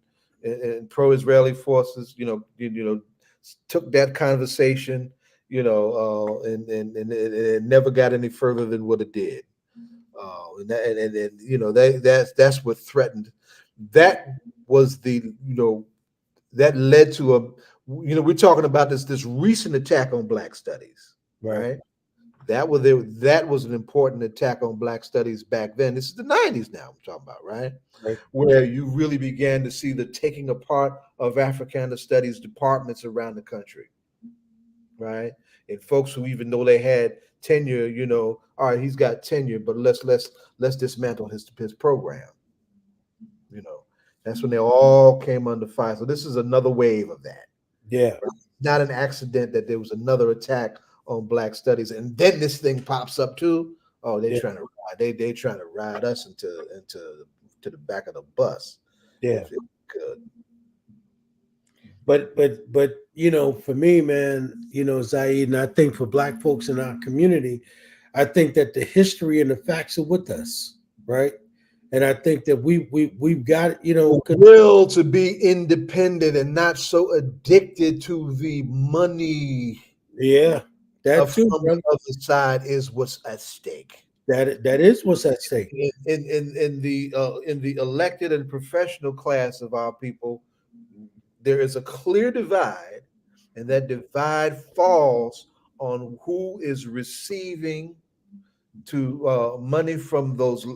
pro-Israeli forces, you know, took that conversation, you know, and it never got any further than what it did. And you know, that's what threatened. That was that led to we're talking about this recent attack on Black studies, right? That was an important attack on Black studies back then. This is the 90s now I'm talking about, right? Where you really began to see the taking apart of Africana studies departments around the country, right? And folks who, even though they had tenure, you know, all right, he's got tenure, but let's dismantle his program. You know, that's when they all came under fire. So this is another wave of that. Yeah. Right? Not an accident that there was another attack on Black studies, and then this thing pops up too. Oh, they're trying to ride. They trying to ride us into the back of the bus. Yeah. Good. But you know, for me, man, you know, Zaid, and I think for Black folks in our community, I think that the history and the facts are with us, right? And I think that we've got, you know, will to be independent and not so addicted to the money. Yeah, that too, from the other side is what's at stake. That is what's at stake. In the elected and professional class of our people, there is a clear divide, and that divide falls on who is receiving money from those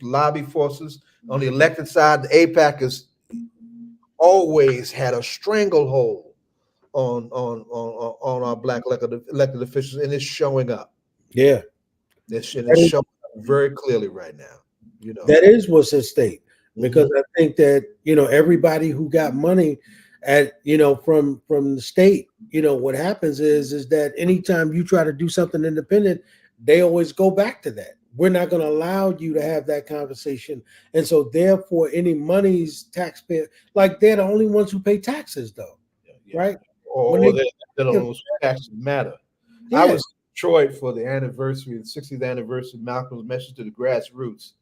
lobby forces. On the elected side, the AIPAC has always had a stranglehold on our Black elected officials, and it's showing up. Yeah, it's showing up very clearly right now. You know, that is what's at stake, because I think that, you know, everybody who got money from the state, you know, what happens is that anytime you try to do something independent, they always go back to that. We're not going to allow you to have that conversation. And so therefore any money's taxpayer, like they're the only ones who pay taxes though. Yeah. Right? Or they don't know taxes matter. Yeah. I was in Detroit for the 60th anniversary of Malcolm's message to the grassroots.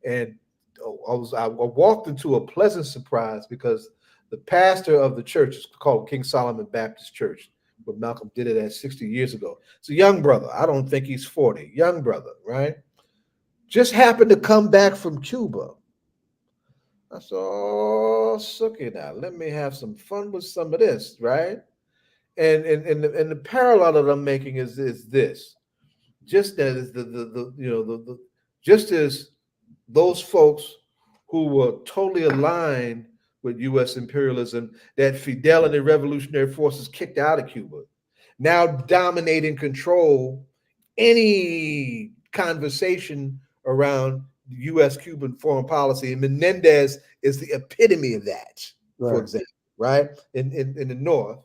And I walked into a pleasant surprise, because the pastor of the church is called King Solomon Baptist Church, but Malcolm did it at 60 years ago. It's a young brother. I don't think he's 40. Young brother, right? Just happened to come back from Cuba. I said, oh, all sookie now. Let me have some fun with some of this, right? And the parallel that I'm making is this: just as just as those folks who were totally aligned with U.S. imperialism, that Fidel and the revolutionary forces kicked out of Cuba, now dominate and control any conversation around U.S.-Cuban foreign policy. And Menendez is the epitome of that, for example, right? In the North,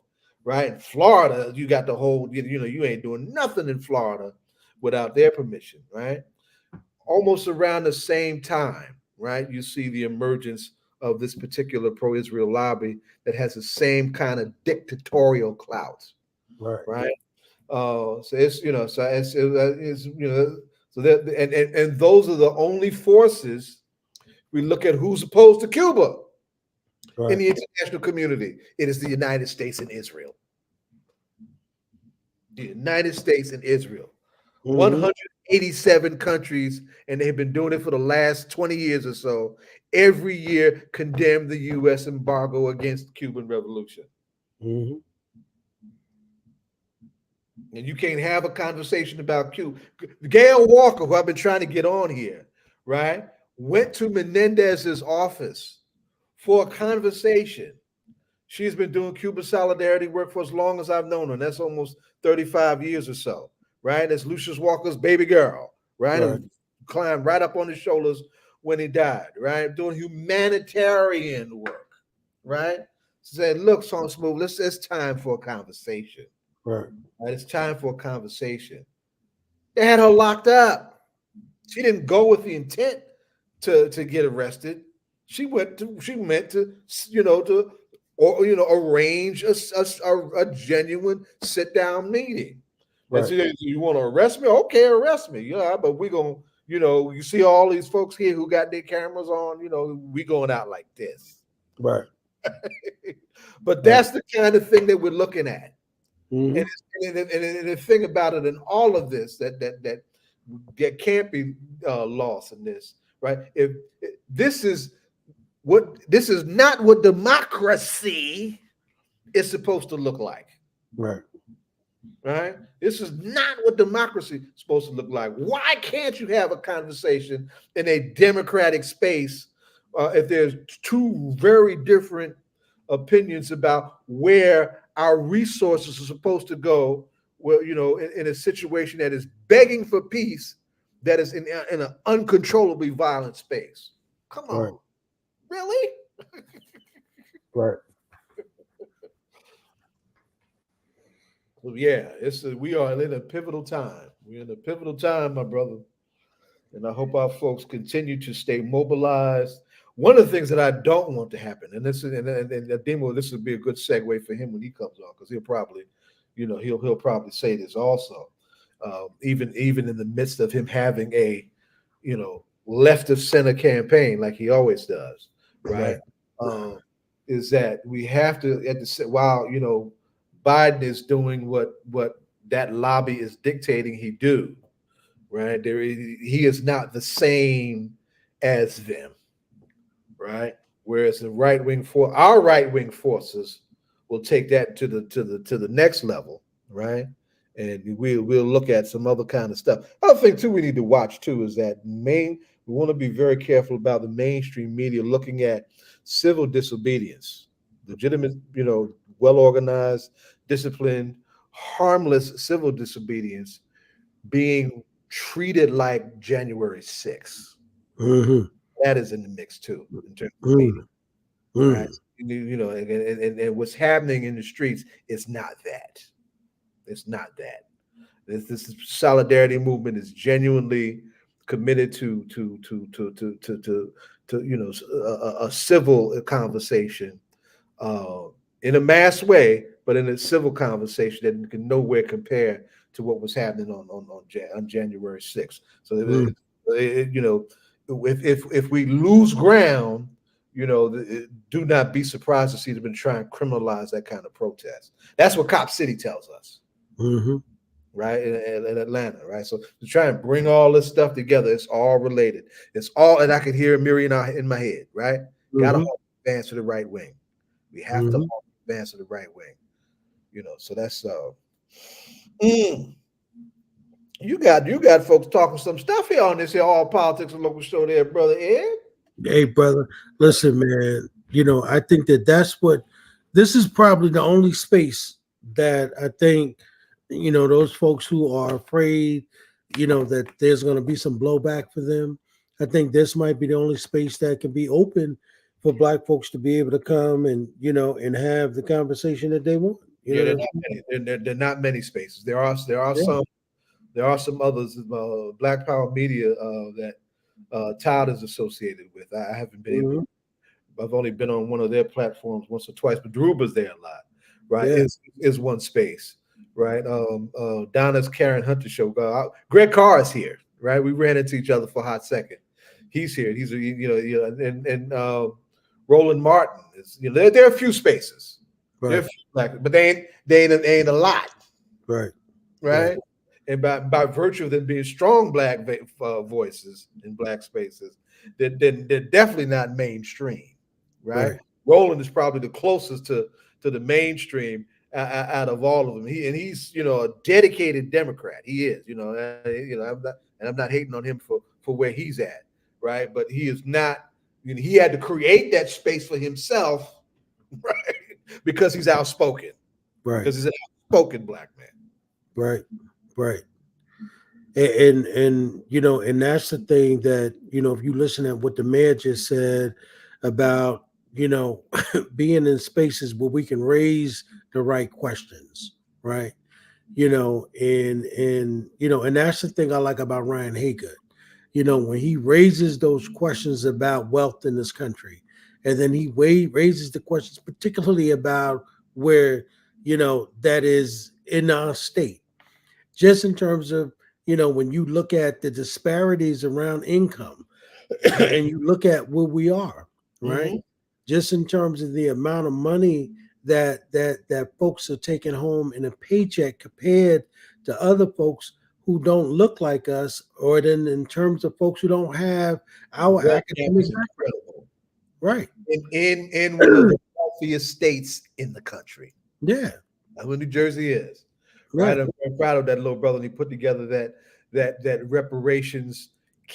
right? In Florida, you got the whole, you ain't doing nothing in Florida without their permission, right? Almost around the same time, right? You see the emergence of this particular pro-Israel lobby that has the same kind of dictatorial clout, right? So it's so that and those are the only forces. We look at who's opposed to Cuba in the international community. It is the United States and Israel. The United States and Israel. 187 countries, and they've been doing it for the last 20 years or so. Every year condemn the U.S. embargo against the Cuban Revolution. And you can't have a conversation about Cuba. Gail Walker, who I've been trying to get on here, right, went to Menendez's office for a conversation. She's been doing Cuban solidarity work for as long as I've known her. That's almost 35 years or so, right? That's Lucius Walker's baby girl, right? Who climbed right up on his shoulders when he died, right? Doing humanitarian work, right? Said, look, Song Smooth, it's time for a conversation. Right, it's time for a conversation. They had her locked up. She didn't go with the intent to get arrested. She meant to arrange a genuine sit-down meeting. And so you want to arrest me? Okay, arrest me. Yeah, but we're gonna, you see all these folks here who got their cameras on, we going out like this. Right. But that's the kind of thing that we're looking at. And the thing about it in all of this that can't be lost in this, right? If this is not what democracy is supposed to look like. Right? This is not what democracy is supposed to look like. Why can't you have a conversation in a democratic space if there's two very different opinions about where our resources are supposed to go? Well, in a situation that is begging for peace, that is in an uncontrollably violent space. Come on. Really? Right. So yeah, we are in a pivotal time. We're in a pivotal time, my brother. And I hope our folks continue to stay mobilized. One of the things that I don't want to happen, and this would be a good segue for him when he comes on, because he'll probably, he'll probably say this also. Even in the midst of him having a, left of center campaign like he always does, right? Is that we have to while Biden is doing what that lobby is dictating he do, right? He is not the same as them, right? Whereas our right wing forces will take that to the next level, right? And we'll look at some other kind of stuff. Other thing too we need to watch too is that we want to be very careful about the mainstream media looking at civil disobedience, legitimate, well organized, disciplined, harmless civil disobedience being treated like January 6th. That is in the mix too, in terms of media. Right? And what's happening in the streets is not that. It's not that. This solidarity movement is genuinely committed to a civil conversation in a mass way, but in a civil conversation that can nowhere compare to what was happening on January 6th. So if we lose ground, do not be surprised to see them try and criminalize that kind of protest. That's what Cop City tells us. Right, in Atlanta, right? So to try and bring all this stuff together, it's all related. It's all, and I can hear a million in my head, right? Gotta advance to the right wing. We have to advance to the right wing. So that's you got folks talking some stuff here on this here All Politics and Local show there, brother Ed. Hey, brother, listen, man. I think that's what this is probably the only space that I think, those folks who are afraid, that there's going to be some blowback for them. I think this might be the only space that can be open for Black folks to be able to come and, and have the conversation that they want. There are not many spaces. There are some others, Black Power Media that Todd is associated with. I haven't been able. I've only been on one of their platforms once or twice, but Druba's there a lot, right? Yeah. Is one space, right? Donna's Karen Hunter show. Greg Carr is here, right? We ran into each other for a hot second. He's here. He's and Roland Martin is. There are a few spaces, right? But they ain't a lot, right? Right. And by virtue of them being strong Black voices in Black spaces, they're definitely not mainstream, right? Roland is probably the closest to the mainstream out of all of them. He's a dedicated Democrat. He is, I'm not hating on him for where he's at, right? But he is not. He had to create that space for himself, right? Because he's outspoken, right? Because he's an outspoken Black man, right? And and that's the thing that if you listen at what the mayor just said about being in spaces where we can raise the right questions, right? And that's the thing I like about Ryan Haygood. When he raises those questions about wealth in this country, and then he raises the questions particularly about where that is in our state. Just in terms of, when you look at the disparities around income and you look at where we are, right? Just in terms of the amount of money that folks are taking home in a paycheck compared to other folks who don't look like us, or then in terms of folks who don't have our academic background. Right. In one of the wealthiest states in the country. Yeah. That's what New Jersey is. Right. I'm proud of that little brother. And he put together that reparations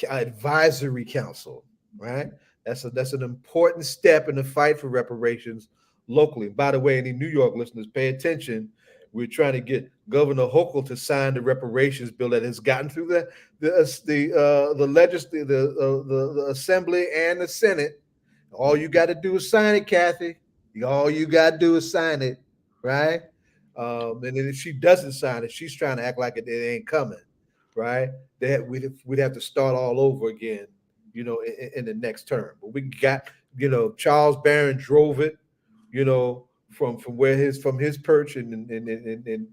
advisory council. Right. That's an important step in the fight for reparations locally. By the way, any New York listeners, pay attention. We're trying to get Governor Hochul to sign the reparations bill that has gotten through the Assembly and the Senate. All you got to do is sign it, Kathy. All you got to do is sign it, right? And then if she doesn't sign it, she's trying to act like it ain't coming, right? We'd have to start all over again, in the next term. But we got, Charles Barron drove it, from his perch in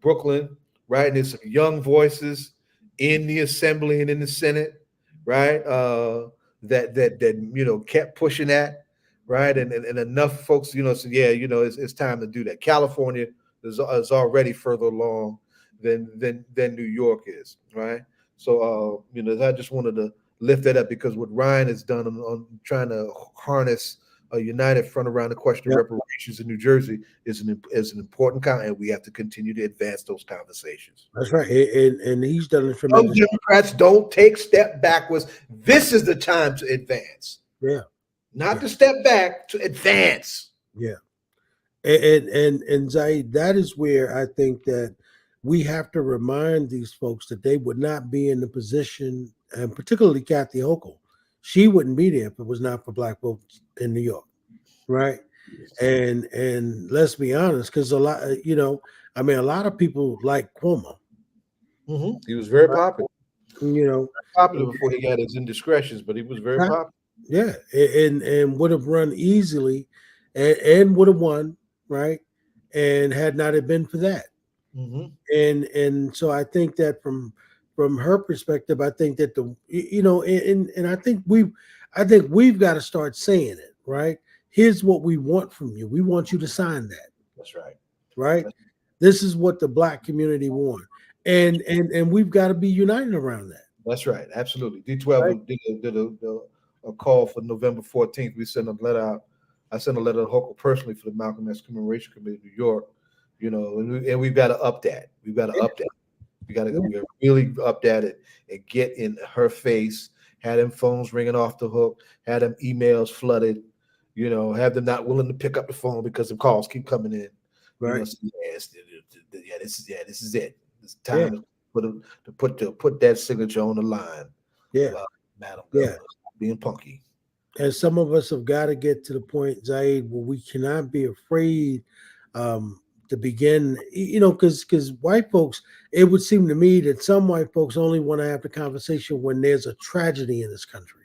Brooklyn, right? And there's some young voices in the Assembly and in the Senate, right? That kept pushing that, right? And enough folks, said, yeah, it's time to do that. California is already further along than New York is, right? So I just wanted to lift that up because what Ryan has done on trying to harness a united front around the question of reparations in New Jersey is an important count, and we have to continue to advance those conversations. That's right, and he's done it tremendous. Some Democrats don't take step backwards. This is the time to advance. Yeah, not to step back, to advance. Yeah, and Zaid, that is where I think that we have to remind these folks that they would not be in the position, and particularly Kathy Hochul. She wouldn't be there if it was not for Black folks in New York, right? And let's be honest, because a lot of people like Cuomo. Mm-hmm. He was very popular. Popular before he got his indiscretions, but he was very popular. Yeah, and would have run easily, and would have won, right? And had not it been for that, and so I think that from her perspective, I think that and I think we've got to start saying it, right? Here's what we want from you. We want you to sign that. That's right. Right. This is what the Black community want, and we've got to be united around that. That's right. Absolutely. D12 did a call for November 14th. We sent a letter out I sent a letter to Hochul personally for the Malcolm X Commemoration Committee in New York. And we've got to up that. We've got to up that. We got to really up that and get in her face. Had them phones ringing off the hook. Had them emails flooded. Have them not willing to pick up the phone because the calls keep coming in. Right. This is it. It's time to put that signature on the line. Yeah. Madam Governor, being punky. And some of us have got to get to the point, Zaid, where we cannot be afraid to begin, because white folks, it would seem to me that some white folks only want to have the conversation when there's a tragedy in this country,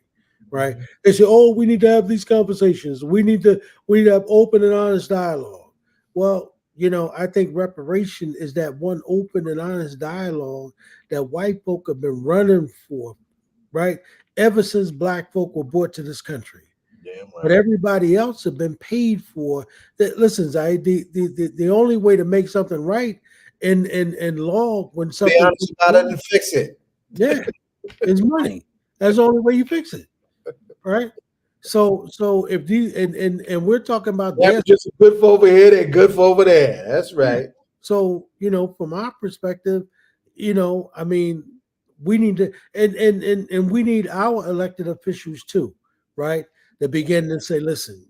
right? Mm-hmm. They say, oh, we need to have these conversations. We need to have open and honest dialogue. Well, I think reparation is that one open and honest dialogue that white folk have been running for, right? Ever since black folk were brought to this country. Damn right. But everybody else have been paid for that. Listen, the only way to make something right in law when something be honest about it and fix it. Yeah, is money. That's the only way you fix it. Right? So if these and we're talking about just good for over here, they're good for over there. That's right. So, from our perspective, I mean, we need to and we need our elected officials too, right? To begin to say, listen,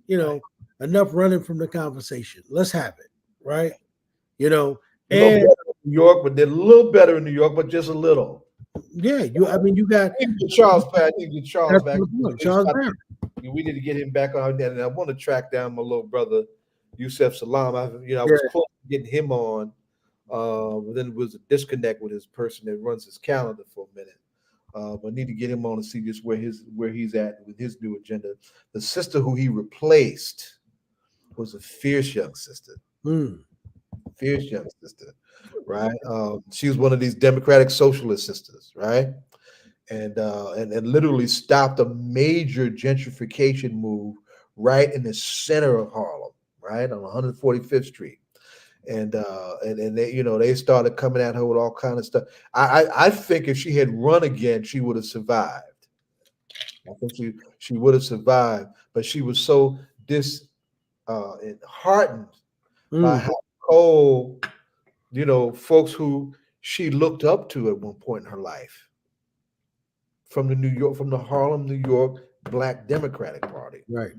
enough running from the conversation. Let's have it, right? And New York, but they're a little better in New York, but just a little. Yeah, you got Charles back. Charles back. Charles Brown. We need to get him back on, and I want to track down my little brother, Yusef Salam. I was close to getting him on. Then it was a disconnect with his person that runs his calendar for a minute. But I need to get him on to see just where he's at with his new agenda. The sister who he replaced was a fierce young sister. Fierce young sister, right? She was one of these democratic socialist sisters, right? And literally stopped a major gentrification move right in the center of Harlem, right on 145th Street. And they they started coming at her with all kind of stuff. I think if she had run again, she would have survived. I think she would have survived, but she was so disheartened by how cold, folks who she looked up to at one point in her life from the Harlem, New York Black Democratic Party, right,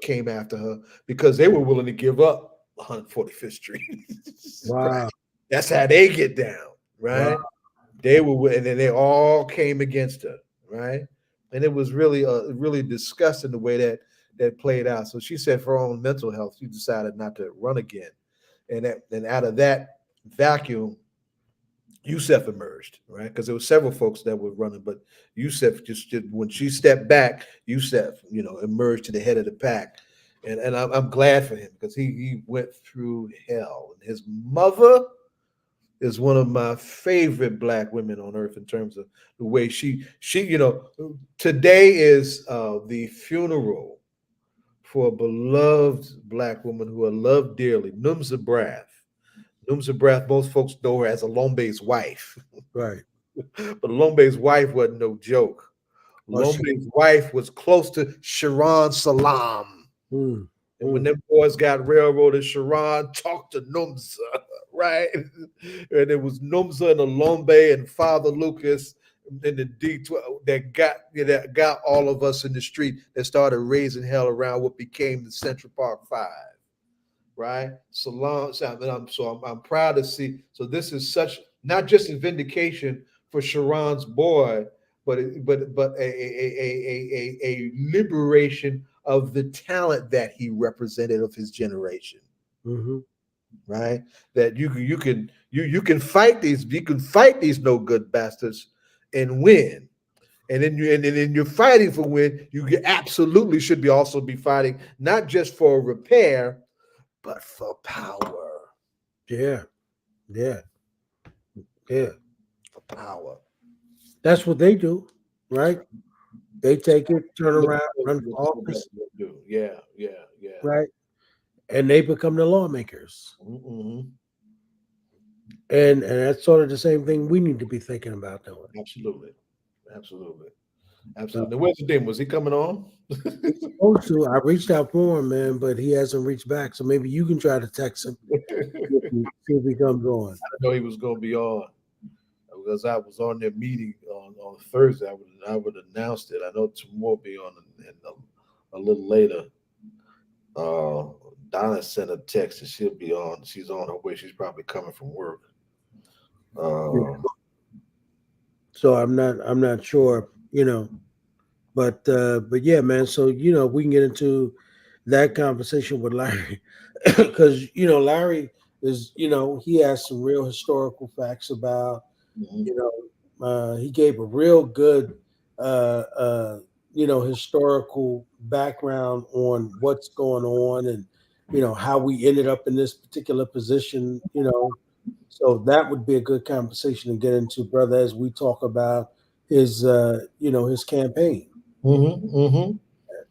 came after her because they were willing to give up 145th Street. Wow. Right? That's how they get down, right? Wow. They were, and then they all came against her, right? And it was really really disgusting the way that played out. So she said for her own mental health, she decided not to run again. And out of that vacuum, Yusef emerged, right? Because there were several folks that were running, but Yusef just when she stepped back, Yusef, emerged to the head of the pack. And I'm glad for him because he went through hell. And his mother is one of my favorite Black women on earth in terms of the way she today is the funeral for a beloved Black woman who I love dearly, Numza Brath. Numza Brath, most folks know her as Alombe's wife. Right. But Alombe's wife wasn't no joke. Alombe's wife was close to Sharon Salam. And when them boys got railroaded, Sharon talked to Numza, right? And it was Numza and Alombe and Father Lucas in the D12 that got all of us in the street that started raising hell around what became the Central Park Five, right? Salam. I'm proud to see. So this is such not just a vindication for Sharon's boy, but a liberation of the talent that he represented of his generation, right? That you can fight these no good bastards and win, and then you're fighting for win. You absolutely should also be fighting not just for repair, but for power. Yeah. For power. That's what they do, right? They take it, turn around, run for office. Yeah. Right. And they become the lawmakers. And that's sort of the same thing we need to be thinking about doing. Absolutely. Absolutely. Where's the Dim? Was he coming on? He's supposed to. I reached out for him, man, but he hasn't reached back. So maybe you can try to text him, see if he comes on. I know he was going to be on because I was on their meeting on Thursday. I would announced it. I know Timur will be on a little later. Donna sent a text and she'll be on. She's on her way. She's probably coming from work. So I'm not sure, but yeah, man. So we can get into that conversation with Larry because Larry is he has some real historical facts about he gave a real good historical background on what's going on and how we ended up in this particular position, so that would be a good conversation to get into, brother, as we talk about his his campaign.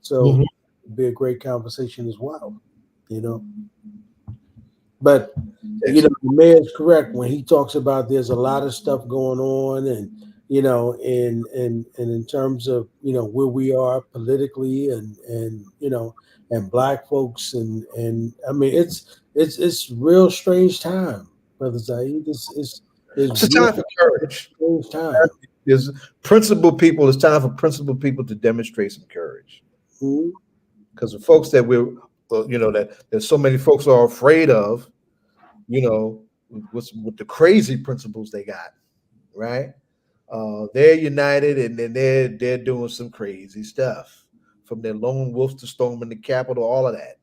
So it'd be a great conversation as well, But the mayor is correct when he talks about there's a lot of stuff going on, and in terms of where we are politically, and black folks, and I mean it's real strange time, brother Zaid. It's a time for courage. Strange time. There's principled people. It's time for principled people to demonstrate some courage. Because the folks that that there's so many folks are afraid of, with the crazy principles they got, right? They're united, and then they're doing some crazy stuff, from their lone wolves to storming the Capitol, all of that.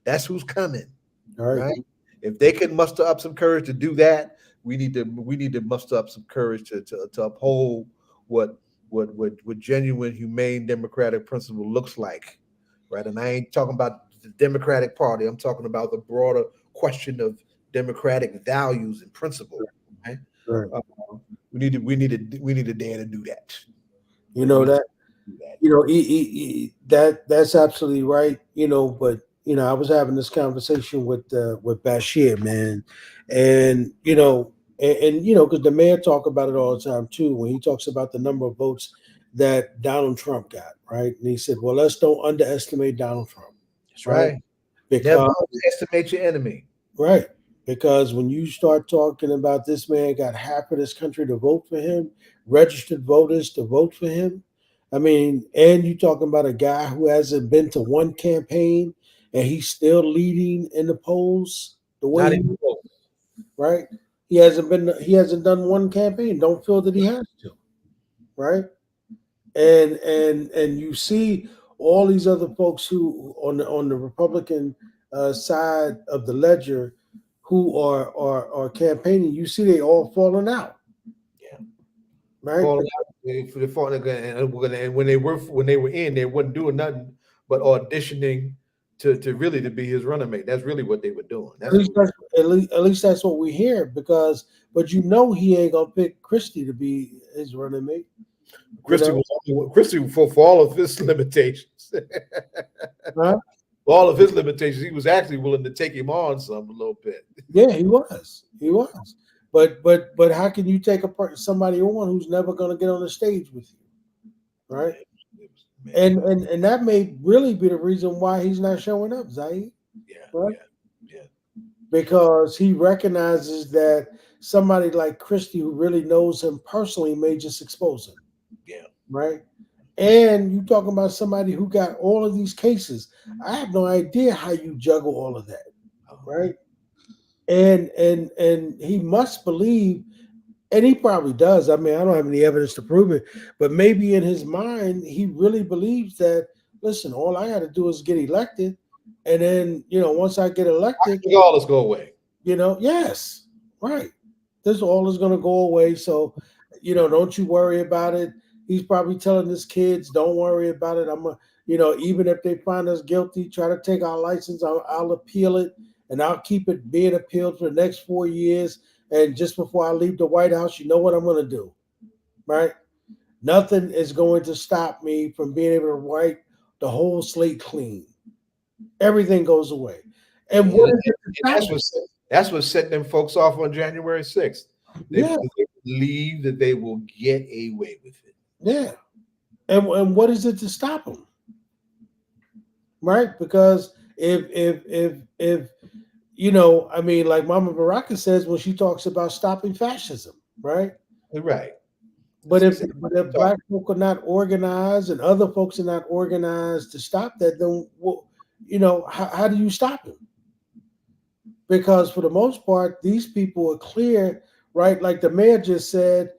That's who's coming, right? If they can muster up some courage to do that, we need to muster up some courage to uphold what genuine, humane, democratic principle looks like, right? And I ain't talking about the Democratic Party. I'm talking about the broader question of democratic values and principles. Right? We need to dare to do that. That's absolutely right. But I was having this conversation with Bashir, man, and because the mayor talk about it all the time too, when he talks about the number of votes that Donald Trump got, right? And he said, well, let's don't underestimate Donald Trump. That's right. Because never underestimate your enemy. Right. Because when you start talking about this man got half of this country to vote for him, registered voters to vote for him, I mean, and you talking about a guy who hasn't been to one campaign and he's still leading in the polls the way he votes, right? He hasn't done one campaign. Don't feel that he has to, right? And you see all these other folks who on the Republican side of the ledger who are campaigning. You see they all falling out. Yeah, right. They're falling, and when they were in, they wasn't doing nothing but auditioning to be his running mate. That's really what they were doing. At least that's what we hear. But he ain't gonna pick Christie to be his running mate. Christie for all of his limitations. Huh? For all of his limitations, he was actually willing to take him on a little bit. Yeah, he was. But how can you take somebody on who's never going to get on the stage with you, right? And that may really be the reason why he's not showing up, Zaid. Yeah, right? Yeah. Because he recognizes that somebody like Christie, who really knows him personally, may just expose him. Yeah. Right. And you talking about somebody who got all of these cases. I have no idea how you juggle all of that. Right. And he must believe, and he probably does. I mean, I don't have any evidence to prove it, but maybe in his mind, he really believes that, listen, all I got to do is get elected. And then, once I get elected, all this go away. Yes, right. This all is going to go away. So, don't you worry about it. He's probably telling his kids, don't worry about it. I'm even if they find us guilty, try to take our license, I'll appeal it, and I'll keep it being appealed for the next 4 years. And just before I leave the White House, you know what I'm going to do, right? Nothing is going to stop me from being able to wipe the whole slate clean. Everything goes away. And that's what set them folks off on January 6th. They believe that they will get away with it. Yeah. And what is it to stop them? Right? Because if I mean, like Mama Baraka says when she talks about stopping fascism, right? Right. But That's if exactly but what if I'm talking black folk are not organized and other folks are not organized to stop that, then how do you stop it? Because for the most part, these people are clear, right? Like the mayor just said,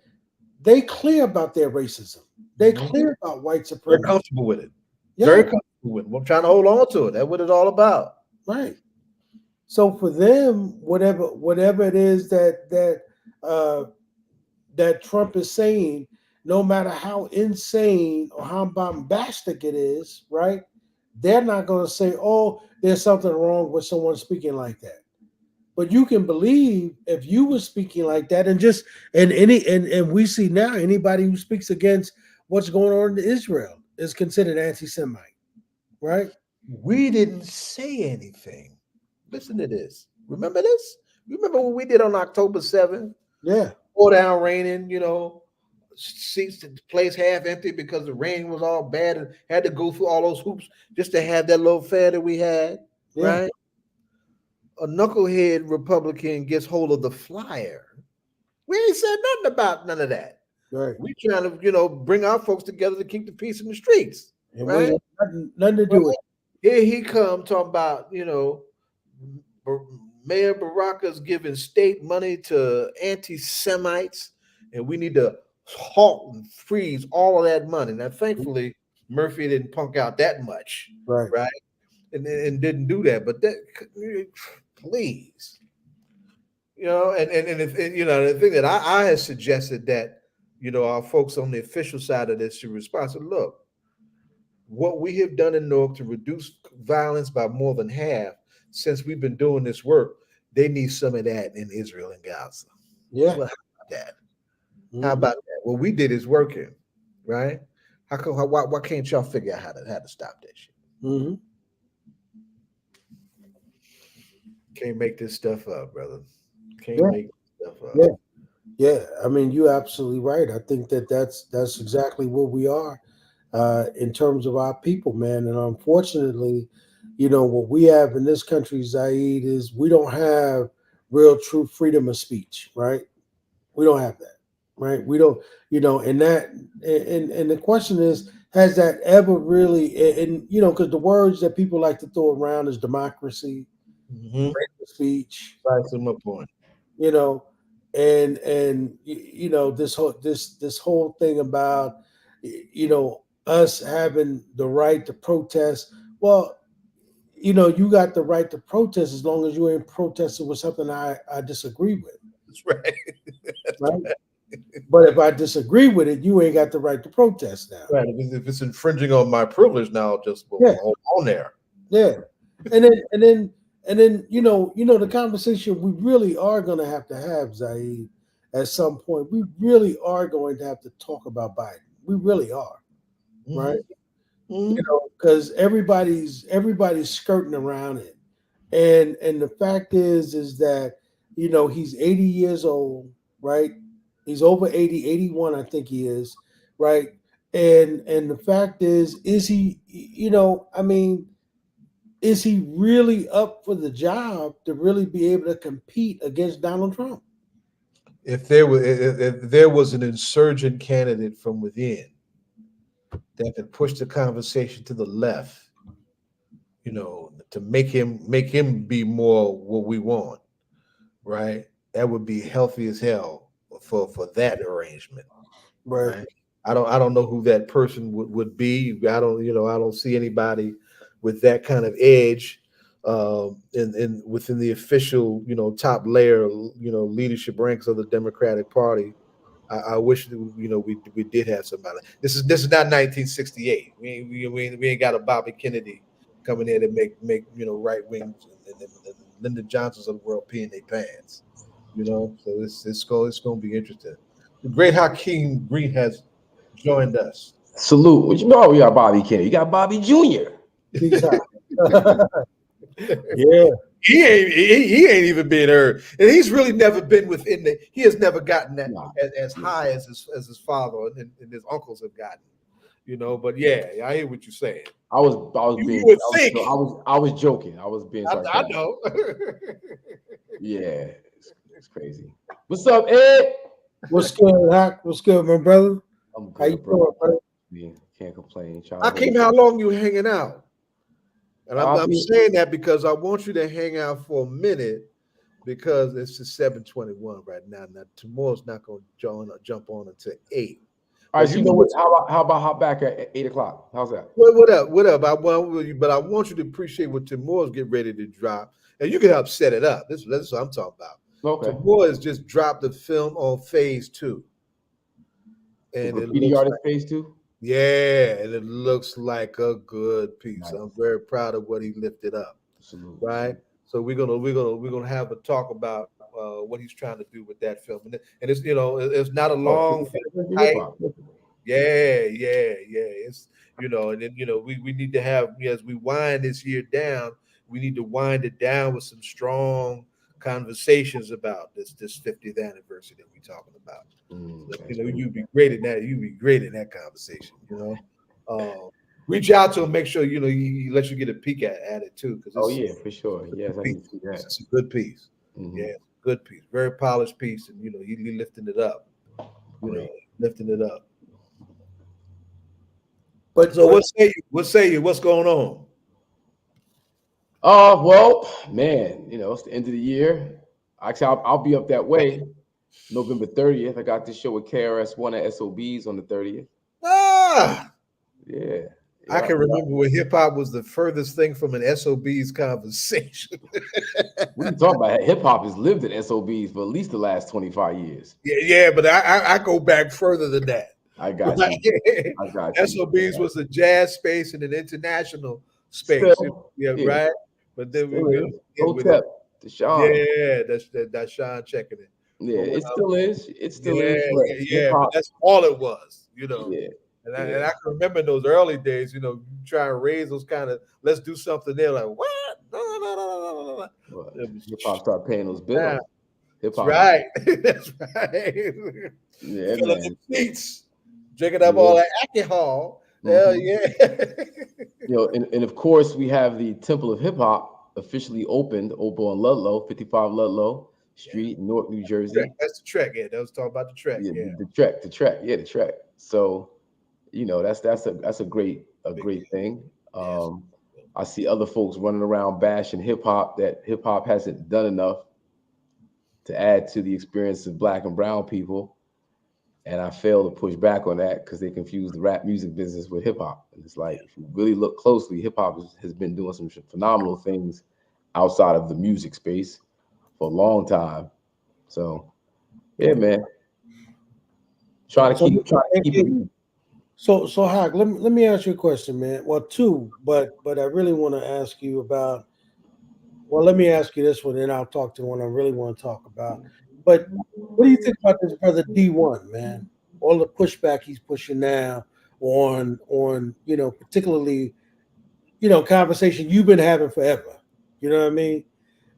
they clear about their racism. They Mhm. clear about white Very supremacy. comfortable with it. Very Yeah, comfortable with it. I'm trying to hold on to it. That's what it's all about. right. So for them, whatever it is uh, that Trump is saying, no matter how insane or how bombastic it is, right? They're not going to say, "Oh, there's something wrong with someone speaking like that." But you can believe if you were speaking like that, and we see now anybody who speaks against what's going on in Israel is considered anti-Semite, right? We didn't say anything. Listen to this. Remember this? Remember what we did on October 7th? Yeah, Pour down raining, seats the place half empty because the rain was all bad and had to go through all those hoops just to have that little fair that we had, yeah, right? A knucklehead Republican gets hold of the flyer. We ain't said nothing about none of that. right. We trying to, bring our folks together to keep the peace in the streets, And we right? ain't nothing to do with Here he come talking about, Mayor Baraka's giving state money to anti-Semites, and we need to halt and freeze all of that money. Now, it. thankfully, Murphy didn't punk out that much, Right. right? And didn't do that. But that, please, the thing that I had suggested that, our folks on the official side of this should respond. So, look, what we have done in Newark to reduce violence by more than half since we've been doing this work, they need some of that in Israel and Gaza. Yeah. Well, how about that? Mhm. How about that? What we did is working, right? Why can't y'all figure out how to stop that shit? Mhm. Can't make this stuff up, brother. Can't Yeah. make this stuff up. Yeah. Yeah. I mean, you're absolutely right. I think that's exactly where we are in terms of our people, man. And unfortunately, what we have in this country, Zaid, is we don't have real true freedom of speech, right? We don't have that, right? We don't, and that, and the question is, has that ever really, and because the words that people like to throw around is democracy, Mm-hmm. freedom of speech, That's my point. you know, and this whole thing about us having the right to protest. Well, you got the right to protest as long as you ain't protesting with something I disagree with, That's right. That's right? right. But if I disagree with it, you ain't got the right to protest now. Right. If it's infringing on my privilege now, just Yeah. hold on there. Yeah, and then the conversation we really are going to have, Zaid, at some point. We really are going to have to talk about Biden. We really are, right? Mm-hmm. Because everybody's skirting around it, and the fact is that he's 80 years old, right? He's over 80, 81, I think he is, right? And the fact is he, I mean, is he really up for the job to really be able to compete against Donald Trump? If there was an insurgent candidate from within that could push the conversation to the left, to make him be more what we want, right? That would be healthy as hell for that arrangement, Right. right? I don't know who that person would be. I don't see anybody with that kind of edge in within the official top layer leadership ranks of the Democratic Party. I wish that, we did have somebody. This is not 1968. We ain't got a Bobby Kennedy coming in and make right wings and Lyndon Johnsons of the world peeing their pants. So it's going to be interesting. The great Hakeem Green has joined us. Salute. What you know? We got Bobby Kennedy. You got Bobby Jr. Peace out. Yeah. He ain't even been heard, and he's really never been within he has never gotten that Nah. as high as his father and his uncles have gotten. But yeah, I hear what you're saying. I was You being would think. I was joking. I was being I sarcastic. know. Yeah, it's crazy. What's up, Ed? What's good, Hack? What's good, my brother? I'm How you good, bro. doing, brother? Yeah, can't complain. Trying to Hakeem, hold. how long you hanging out? And I'll I'm be saying that because I want you to hang out for a minute because it's the 7:21 right now. Now tomorrow's not going to jump on until 8. all right. So you know what? How about hop back at 8 o'clock? How's that? What up? What up? I want you to appreciate what Timur's getting ready to drop, and you can help set it up. This is what I'm talking about. Okay. Timur has just dropped the film on phase 2, The and it graffiti looks artist like, phase 2. yeah, and it looks like a good piece. Nice. I'm very proud of what he lifted up. Absolutely. Right. So we're gonna have a talk about what he's trying to do with that film, and it's it's not a long film. Tight. Yeah. It's and then we need to have, as we wind this year down, we need to wind it down with some strong conversations about this 50th anniversary that we're talking about. You'd be great in that. You'd be great in that conversation. Reach out to him. Make sure he lets you get a peek at it too. Because yeah, for sure. Yes, I need to see that. It's a good piece. Mhm. Yeah, good piece. Very polished piece, and he lifting it up. Lifting it up. But So what say you? What's going on? Well, man, it's the end of the year. Actually, I'll be up that way. November 30th. I got this show with KRS-One at SOBs on the 30th. Ah, Yeah. I can remember when hip hop was the furthest thing from an SOBs conversation. What are you talking about? Hip hop has lived at SOBs for at least the last 25 years. Yeah, but I go back further than that. I got you. I got you. SOBs was a jazz space and an international space. Still, Right. But then we Hotep, yeah, that's Sean checking it. Yeah, it still is. It still is. But that's all it was, Yeah. And I can remember in those early days, you try and raise those kind of, let's do something there, like what? No. Hip hop start paying those bills. Hip hop. Right. That's right. Yeah, filling man. the seats, drinking up all that alcohol. Hell yeah. And of course we have the Temple of Hip Hop officially opened over on Ludlow, 55 Ludlow Street, Newark, New Jersey. That's the Trek. Yeah, that was talking about the Trek. Yeah, the Trek. Yeah, the Trek. So, that's a great thing. I see other folks running around bashing hip hop, that hip hop hasn't done enough to add to the experience of Black and brown people. And I fail to push back on that because they confuse the rap music business with hip hop. And it's like, if you really look closely, hip hop has been doing some phenomenal things outside of the music space for a long time. So, yeah, man. Trying to keep it. So Hack, let me ask you a question, man. Well, two, but I really want to ask you about. Well, let me ask you this one, and I'll talk to one I really want to talk about. But what do you think about this brother D1, man? All the pushback he's pushing now on particularly, conversation you've been having forever. You know what I mean?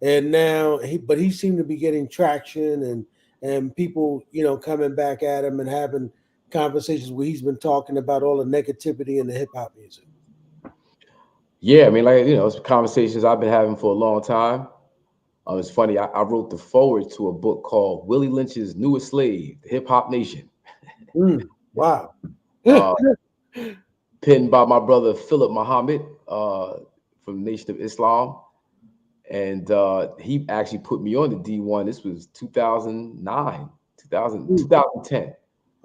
And now he seemed to be getting traction and people, coming back at him and having conversations where he's been talking about all the negativity in the hip hop music. Yeah, I mean, it's conversations I've been having for a long time. It's funny. I wrote the foreword to a book called Willie Lynch's Newest Slave, The Hip Hop Nation. Wow. Penned by my brother Philip Muhammad from the Nation of Islam. And he actually put me on the D1. This was 2009, 2010.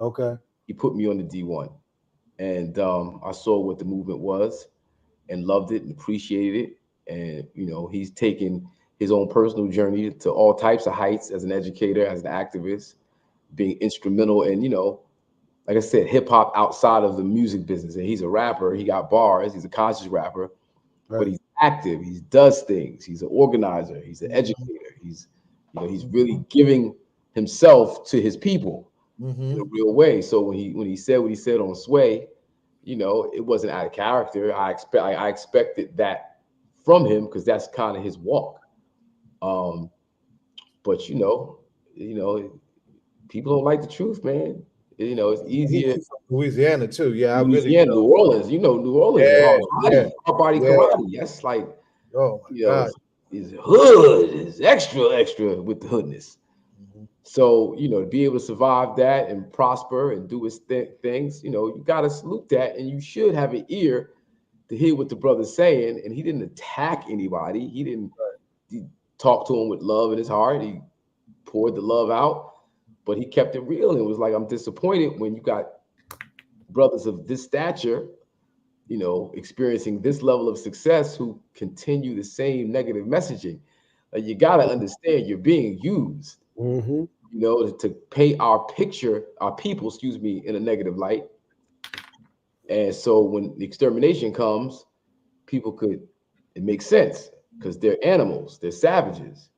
Okay. He put me on the D1. And I saw what the movement was and loved it and appreciated it. And, he's taken his own personal journey to all types of heights as an educator, as an activist, being instrumental in, like I said, hip hop outside of the music business. And he's a rapper. He got bars. He's a conscious rapper, but he's active. He does things. He's an organizer. He's an educator. He's really giving himself to his people in a real way. So when he said what he said on Sway, it wasn't out of character. I expected that from him because that's kind of his walk. But people don't like the truth, man. You know, it's easier. Louisiana too. Yeah, I really. Louisiana, New Orleans. You know, New Orleans is hard body karate. That's like, oh my you know, God, is hood, is extra with the hoodness. Mhm. So, you know, to be able to survive that and prosper and do his things, you know, you got to salute that, and you should have an ear to hear what the brother's saying. And he didn't attack anybody. He didn't he talk to him with love in his heart. He poured the love out, but he kept it real and was like, I'm disappointed when you got brothers of this stature, you know, experiencing this level of success who continue the same negative messaging. Like, you got to understand you're being used, Mm-hmm. you know, to paint our people, excuse me, in a negative light. And so when the extermination comes, it makes sense because they're animals, they're savages.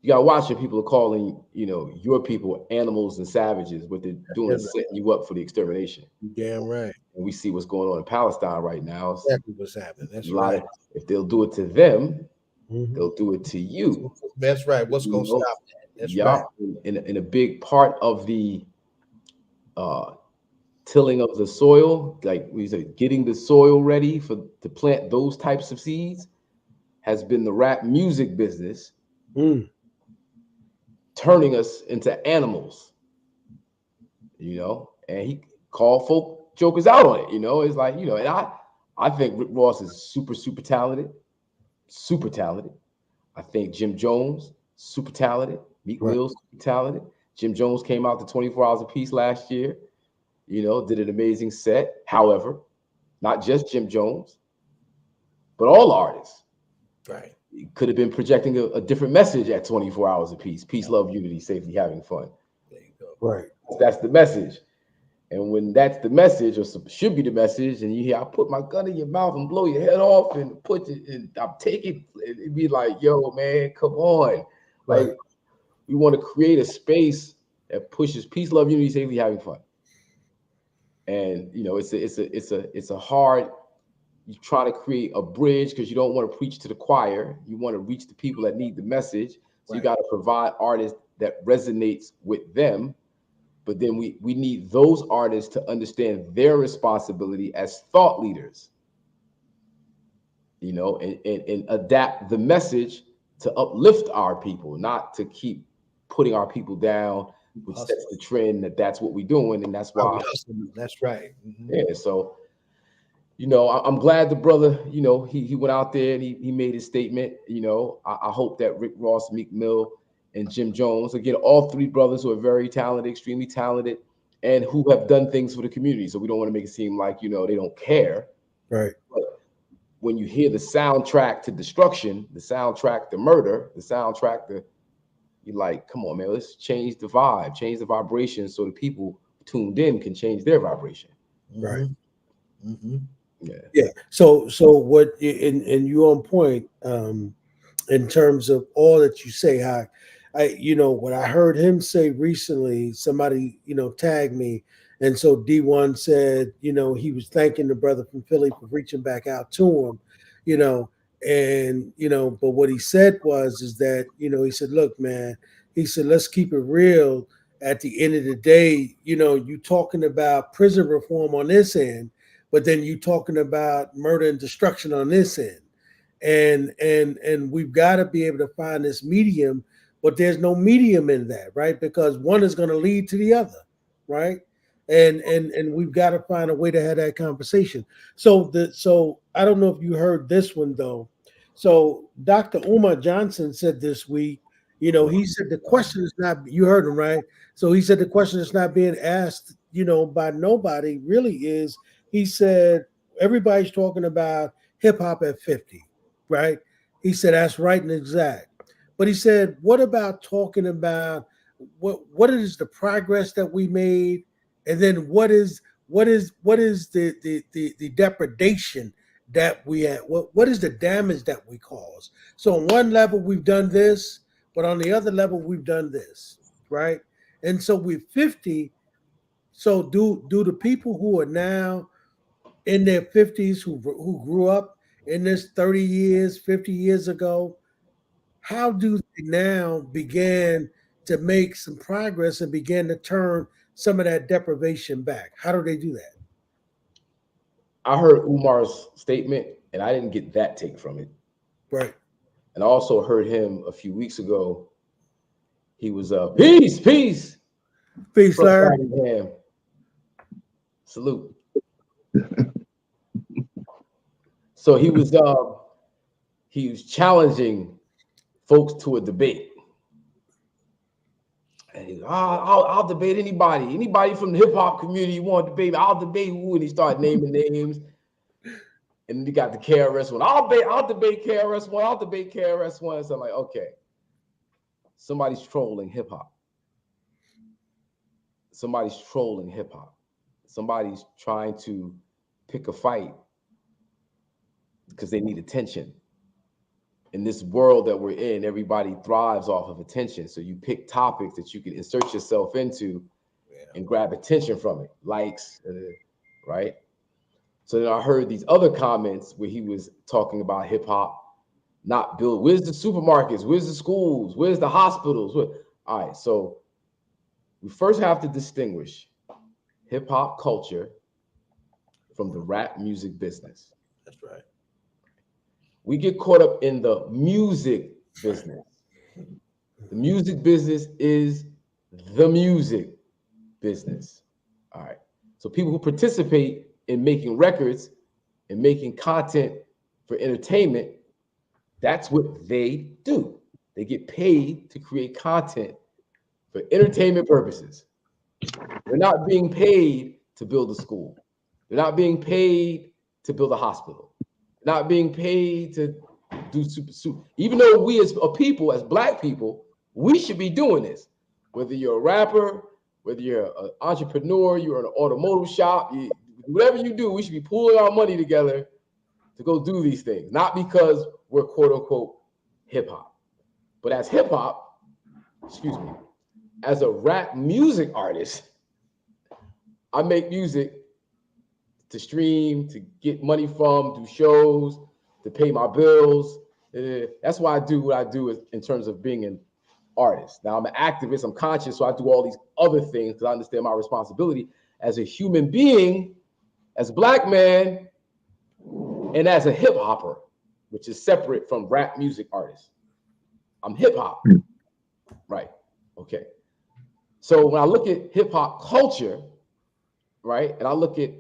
You got to watch when people are calling, you know, your people animals and savages. What they're doing is setting you up for the extermination. Damn right. And we see what's going on in Palestine right now. Exactly what's happening. That's A lot right. if they'll do it to them, Mm-hmm. they'll do it to you. That's right. What's going to stop that? That's right. In a big part of the tilling of the soil, like we said, getting the soil ready to plant those types of seeds, has been the rap music business turning us into animals, you know. And he called folk jokers out on it, you know. It's like, you know, and I think Rick Ross is super talented, super talented. I think Jim Jones, super talented. Meek Mill, super talented. Jim Jones came out to 24 Hours Apiece last year, you know, did an amazing set. However, not just Jim Jones, but all artists. Right. He could have been projecting a different message at 24 Hours Apiece. Peace, love, unity, safely, having fun. There you go. Right. That's the message. And when that's the message, or should be the message, and you hear, I put my gun in your mouth and blow your head off and put it, and I'm taking, it'd be like, yo, man, come on. Like, we want to create a space that pushes peace, love, unity, safely, having fun. And you know, it's a hard, you try to create a bridge because you don't want to preach to the choir. You want to reach the people that need the message. So you got to provide artists that resonates with them. But then we need those artists to understand their responsibility as thought leaders, you know, and adapt the message to uplift our people, not to keep putting our people down, which sets the trend that's what we're doing. And that's why. That's right. Mm-hmm. Yeah. So, you know, I'm glad the brother, you know, he went out there and he made his statement. You know, I hope that Rick Ross, Meek Mill, and Jim Jones, again, all three brothers who are very talented, extremely talented, and who have done things for the community. So we don't want to make it seem like, you know, they don't care. Right. But when you hear the soundtrack to destruction, the soundtrack to murder, the soundtrack to, you're like, come on, man, let's change the vibe, change the vibration so the people tuned in can change their vibration. Right. Mm-hmm. Yeah. So what, and you on point in terms of all that you say. How you know, what I heard him say recently, somebody, you know, tagged me, and so D1 said, you know, he was thanking the brother from Philly for reaching back out to him, you know, and you know, but what he said is that, you know, he said, look, man, he said, let's keep it real. At the end of the day, you know, you talking about prison reform on this end, but then you talking about murder and destruction on this end. And we've got to be able to find this medium, but there's no medium in that, right? Because one is going to lead to the other, right? And we've got to find a way to have that conversation. So I don't know if you heard this one though. So Dr. Umar Johnson said this week, you know, he said the question is not, you heard him, right? So he said the question is not being asked, you know, by nobody really is, he said, everybody's talking about hip hop at 50, right? He said, that's right and exact. But he said, what about talking about what is the progress that we made? And then what is the depredation that we had? What is the damage that we cause? So on one level, we've done this, but on the other level, we've done this, right? And so we're 50. So do the people who are now in their 50s who grew up in this 30 years, 50 years ago, how do they now begin to make some progress and begin to turn some of that deprivation back? How do they do that? I heard Umar's statement, and I didn't get that take from it. Right. And I also heard him a few weeks ago. He was peace, peace. Peace, Larry. Hamm. Salute. So he was challenging folks to a debate. And he, I'll debate anybody from the hip hop community you want to debate me. I'll debate who, and he started naming names. And then you got the KRS One. I'll debate KRS One. I'll debate KRS One. So I'm like, okay, somebody's trolling hip hop. Somebody's trolling hip hop. Somebody's trying to pick a fight because they need attention. In this world that we're in, everybody thrives off of attention. So you pick topics that you can insert yourself into and grab attention from it, likes, right? So then I heard these other comments where he was talking about hip hop not built. Where's the supermarkets? Where's the schools? Where's the hospitals? All right, so we first have to distinguish hip hop culture from the rap music business. That's right. We get caught up in the music business. The music business is the music business. All right. So people who participate in making records and making content for entertainment, that's what they do. They get paid to create content for entertainment purposes. They're not being paid to build a school. They're not being paid to build a hospital. They're not being paid to do super. Even though we as a people, as Black people, we should be doing this. Whether you're a rapper, whether you're an entrepreneur, you're in an automotive shop, whatever you do, we should be pooling our money together to go do these things. Not because we're quote unquote hip hop, but as hip hop, as a rap music artist, I make music to stream, to get money from, do shows, to pay my bills. That's why I do what I do in terms of being an artist. Now I'm an activist, I'm conscious, so I do all these other things because I understand my responsibility as a human being, as a Black man, and as a hip hopper, which is separate from rap music artists. I'm hip hop, right? Okay. So when I look at hip hop culture, right, and I look at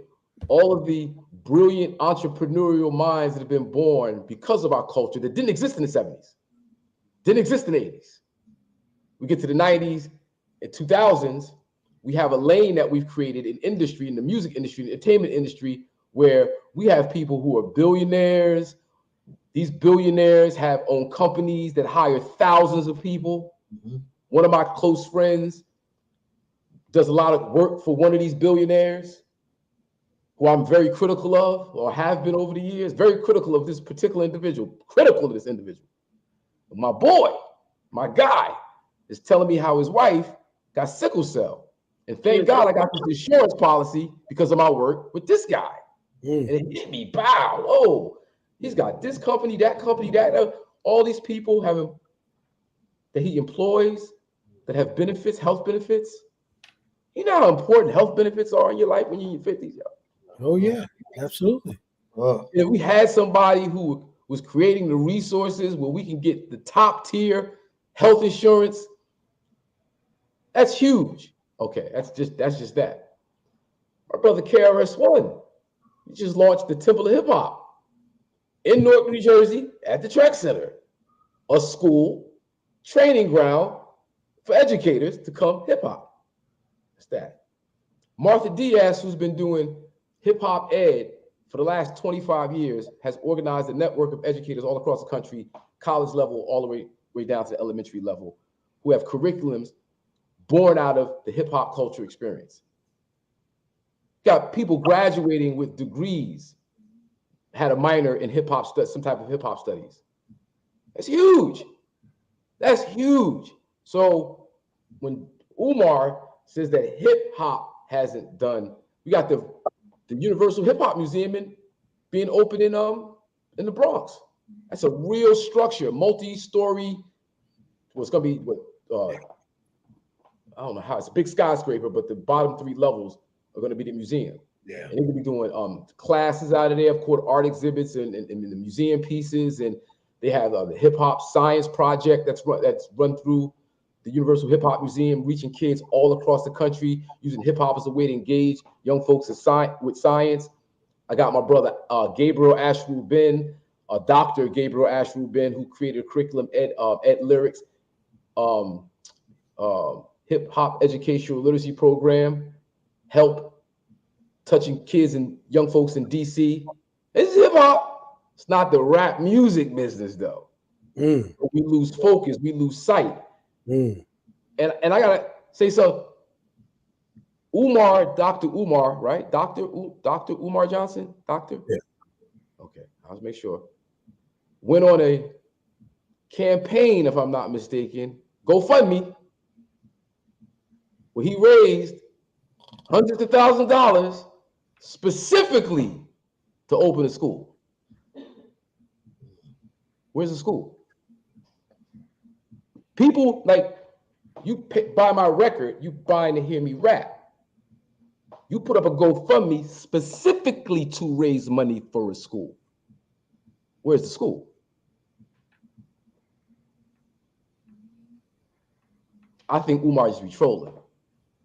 all of the brilliant entrepreneurial minds that have been born because of our culture that didn't exist in the 70s, didn't exist in the 80s. We get to the 90s and 2000s, we have a lane that we've created in industry, in the music industry, the entertainment industry, where we have people who are billionaires. These billionaires have owned companies that hire thousands of people. Mm-hmm. One of my close friends does a lot of work for one of these billionaires who I'm very critical of, or have been over the years, very critical of this particular individual, critical of this individual. But my boy, my guy, is telling me how his wife got sickle cell. And thank God I got this insurance policy because of my work with this guy. And it hit me, bow, whoa. He's got this company, that, all these people that he employs that have benefits, health benefits. You know how important health benefits are in your life when you're in your 50s, yo. Oh, yeah, absolutely. If we had somebody who was creating the resources where we can get the top tier health insurance, that's huge. Okay, that's just that. My brother KRS-One, he just launched the Temple of Hip Hop in Newark, New Jersey, at the Track Center, a school, training ground for educators to come hip hop. That's that. Martha Diaz, who's been doing hip hop ed for the last 25 years, has organized a network of educators all across the country, college level, all the way down to the elementary level, who have curriculums born out of the hip hop culture experience. Got people graduating with degrees, had a minor in hip hop, some type of hip hop studies. That's huge. That's huge. So when Umar says that hip hop hasn't done, we got the Universal Hip Hop Museum being open in the Bronx. That's a real structure, multi-story. What's going to be I don't know how, it's a big skyscraper, but the bottom 3 levels are going to be the museum. Yeah. And they're going to be doing classes out of there, of course, art exhibits and the museum pieces. And they have the hip hop science project that's run through the Universal Hip Hop Museum, reaching kids all across the country, using hip hop as a way to engage young folks with science. I got my brother Gabriel Ashrul Ben, Dr. Gabriel Ashrul Ben, who created a curriculum ed lyrics, hip hop educational literacy program, help touching kids and young folks in DC. It's hip hop. It's not the rap music business though. We lose focus, we lose sight. And I gotta say so. Dr. Umar, right? Dr. Umar Johnson, doctor? Yeah. Okay, I'll make sure. Went on a campaign, if I'm not mistaken, GoFundMe, where he raised hundreds of thousands of dollars specifically to open a school. Where's the school? People like, you buy my record, you buying to hear me rap. You put up a GoFundMe specifically to raise money for a school. Where's the school? I think Umar is trolling.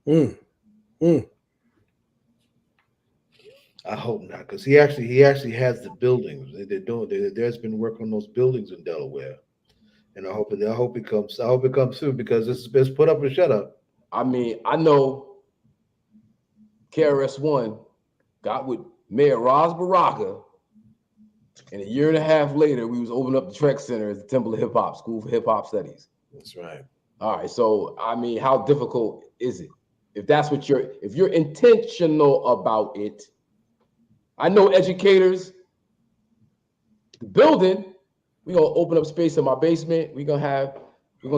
I hope not, because he actually has the buildings. There's been work on those buildings in Delaware, and I hope it comes through, because it's put up or shut up. I mean, I know KRS-One got with Mayor Ras Baraka, and a year and a half later, we was opening up the Trek Center as the Temple of Hip Hop, School for Hip Hop Studies. That's right. All right, so I mean, how difficult is it? If that's what if you're intentional about it, I know educators, the building, we're gonna open up space in my basement. We're gonna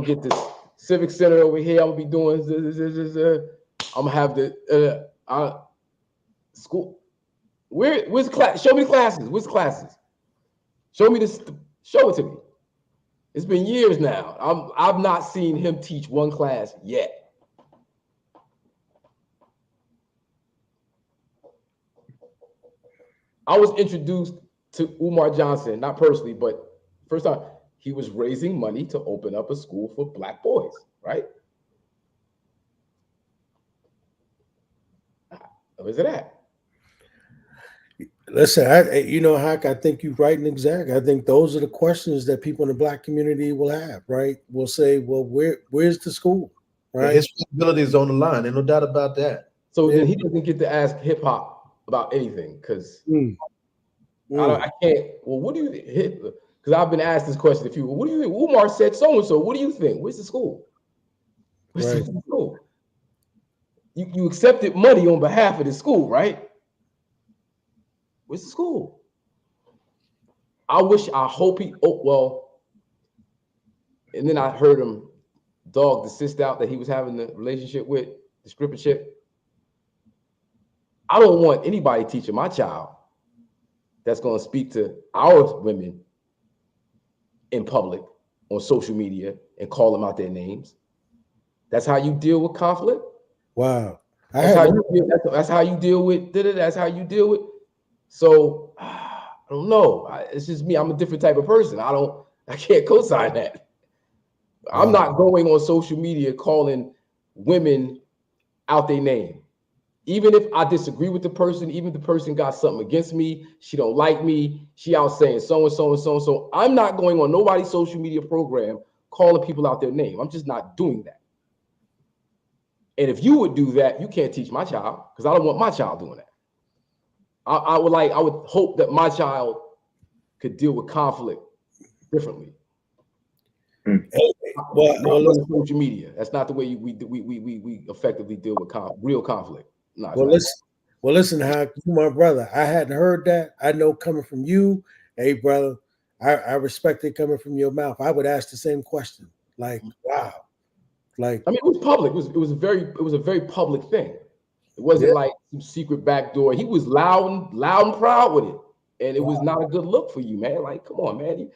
get this civic center over here. I'm gonna be doing I'm gonna have the school. Where's the class? Show me the classes. Where's the classes? Show me this. Show it to me. It's been years now. I've not seen him teach one class yet. I was introduced to Umar Johnson, not personally, but first time he was raising money to open up a school for Black boys, right? Where's it at? Listen, Hack, I think you're right and exact. I think those are the questions that people in the Black community will have, right? Will say, well, where's the school, right? His credibility is on the line. There's no doubt about that. So then he doesn't get to ask hip hop about anything, because I can't. Well, what do you think? Because I've been asked this question a few. What do you think? Umar said so and so. What do you think? Where's the school? Where's the school? You accepted money on behalf of the school, right? Where's the school? I hope he. Oh well. And then I heard him dog the sister out that he was having the relationship with, the stripper chick. I don't want anybody teaching my child that's going to speak to our women in public on social media and call them out their names. That's how you deal with conflict. Wow. That's how you deal with. That's how you deal with. So I don't know. It's just me. I'm a different type of person. I can't co-sign that. Wow. I'm not going on social media calling women out their name. Even if I disagree with the person, even if the person got something against me, she don't like me, she out saying so and so and so and so. I'm not going on nobody's social media program calling people out their name. I'm just not doing that. And if you would do that, you can't teach my child, because I don't want my child doing that. I would hope that my child could deal with conflict differently. Well, social media. That's not the way we effectively deal with real conflict. No, listen, Hack, you my brother. I hadn't heard that. I know coming from you, hey brother, I respect it coming from your mouth. I would ask the same question. Like, wow. Like, I mean, it was public. It was a very public thing. It wasn't like some secret back door. He was loud and proud with it, and it was not a good look for you, man. Like, come on, man.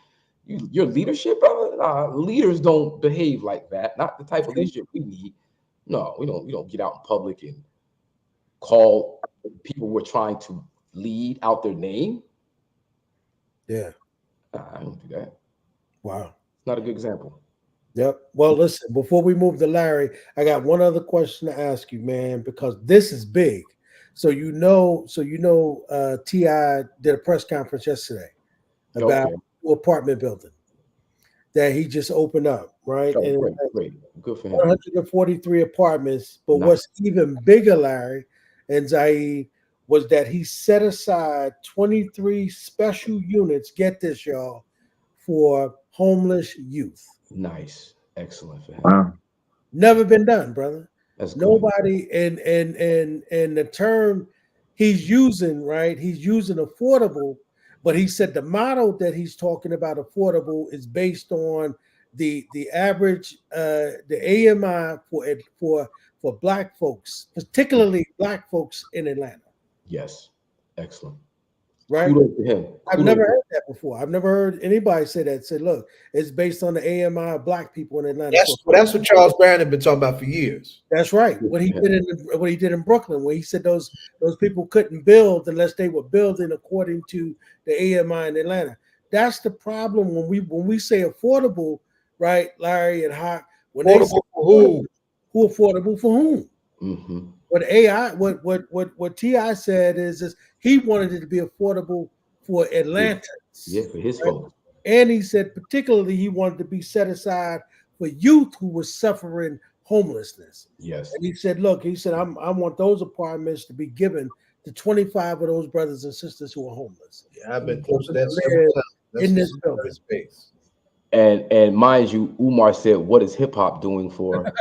Your leadership, brother. Leaders don't behave like that. Not the type of leadership we need. No, we don't get out in public and call people we're trying to lead out their name. Yeah. I don't do that. Wow. It's not a good example. Yep. Well, listen, before we move to Larry, I got one other question to ask you, man, because this is big. T.I. did a press conference yesterday about Okay. the apartment building that he just opened up, right? Oh, And great. Good for him. 143 apartments. But Nice. what's even bigger, Larry and Zaid, was that he set aside 23 special units, get this, y'all, for homeless youth. Nice. Excellent for him. Wow. Never been done, brother. That's good. Nobody, and the term he's using, right? He's using affordable, but he said the model that he's talking about affordable is based on the average the AMI for black folks, particularly black folks in Atlanta. Yes. Excellent. Right? Kudos to him. I've Kudos. never heard that before. I've never heard anybody say that. Say, look, it's based on the AMI of black people in Atlanta. That's what Charles Barron had been talking about for years. That's right. What he did in Brooklyn, where he said those people couldn't build unless they were building according to the AMI in Atlanta. That's the problem when we say affordable, right, Larry and Hawk? When Affordable they say for who? Who affordable for whom? Mm-hmm. What T.I. said is he wanted it to be affordable for Atlantans. Yeah, for his right? folks. And he said particularly he wanted to be set aside for youth who was suffering homelessness. Yes. And he said, look, I want those apartments to be given to 25 of those brothers and sisters who are homeless. Yeah, I've been close to that several times. That's in this a building. space. And mind you, Umar said, "What is hip hop doing for?"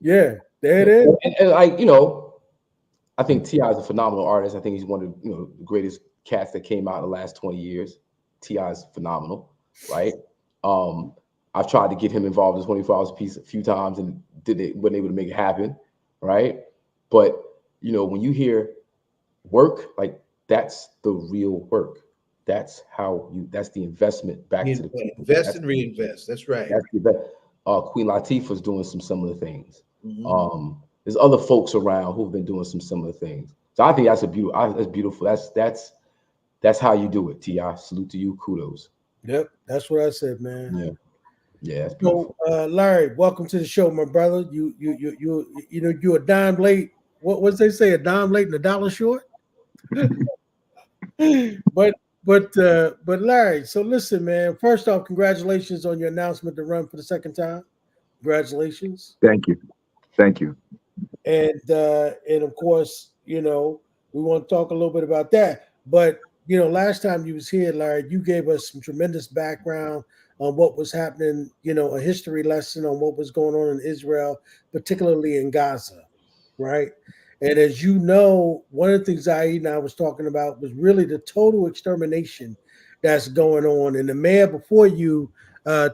Yeah, there it is. And I think T.I. is a phenomenal artist. I think he's one of the greatest cats that came out in the last 20 years. T.I. is phenomenal, right? I've tried to get him involved in 24 Hours Piece a few times and wasn't able to make it happen, right? But when you hear work, like that's the real work. That's the investment back to the people. Invest and reinvest. That's right. That's the Queen Latifah's doing some similar things. Mm-hmm. There's other folks around who've been doing some similar things. So I think that's beautiful. That's how you do it. T.I. Salute to you. Kudos. Yep, that's what I said, man. Yeah, that's beautiful. So, Larry, welcome to the show, my brother. You're a dime late. What they say? A dime late and a dollar short. But Larry, so listen, man. First off, congratulations on your announcement to run for the second time. Congratulations. Thank you. And of course, we want to talk a little bit about that. But last time you was here, Larry, you gave us some tremendous background on what was happening. A history lesson on what was going on in Israel, particularly in Gaza, right? And as you know, one of the things Zaid and I was talking about was really the total extermination that's going on. And the mayor before you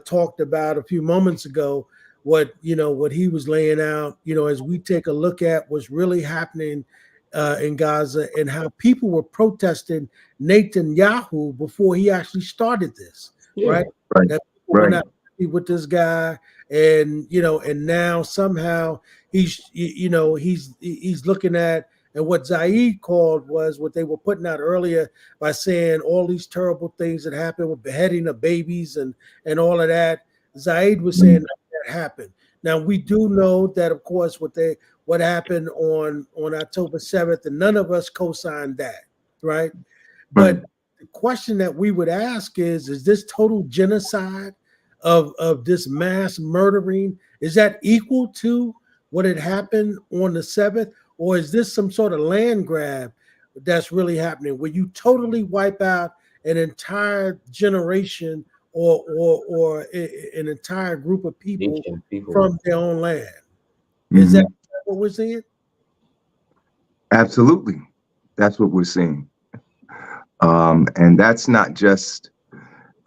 talked about a few moments ago what he was laying out, as we take a look at what's really happening in Gaza and how people were protesting Netanyahu before he actually started this, right? That people were not happy with this guy, and and now somehow he's looking at, and what Zaid called was what they were putting out earlier by saying all these terrible things that happened with beheading of babies and all of that. Zaid was saying that happened. Now we do know that, of course, what happened on October 7th, and none of us co-signed that, right? But the question that we would ask is this total genocide of this mass murdering, is that equal to what had happened on the 7th, or is this some sort of land grab that's really happening where you totally wipe out an entire generation or an entire group of people from their own land? Is that what we're seeing? Absolutely. That's what we're seeing. And that's not just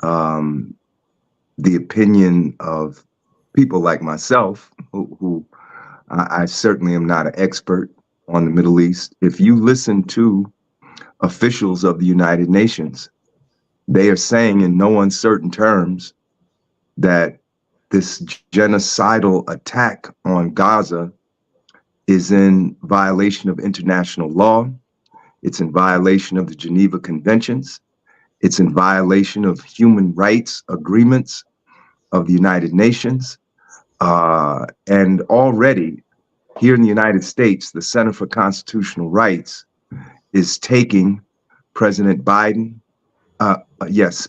the opinion of people like myself, who I certainly am not an expert on the Middle East. If you listen to officials of the United Nations, they are saying in no uncertain terms that this genocidal attack on Gaza is in violation of international law. It's in violation of the Geneva Conventions. It's in violation of human rights agreements of the United Nations. And already here in the United States, the Center for Constitutional Rights is taking President Biden,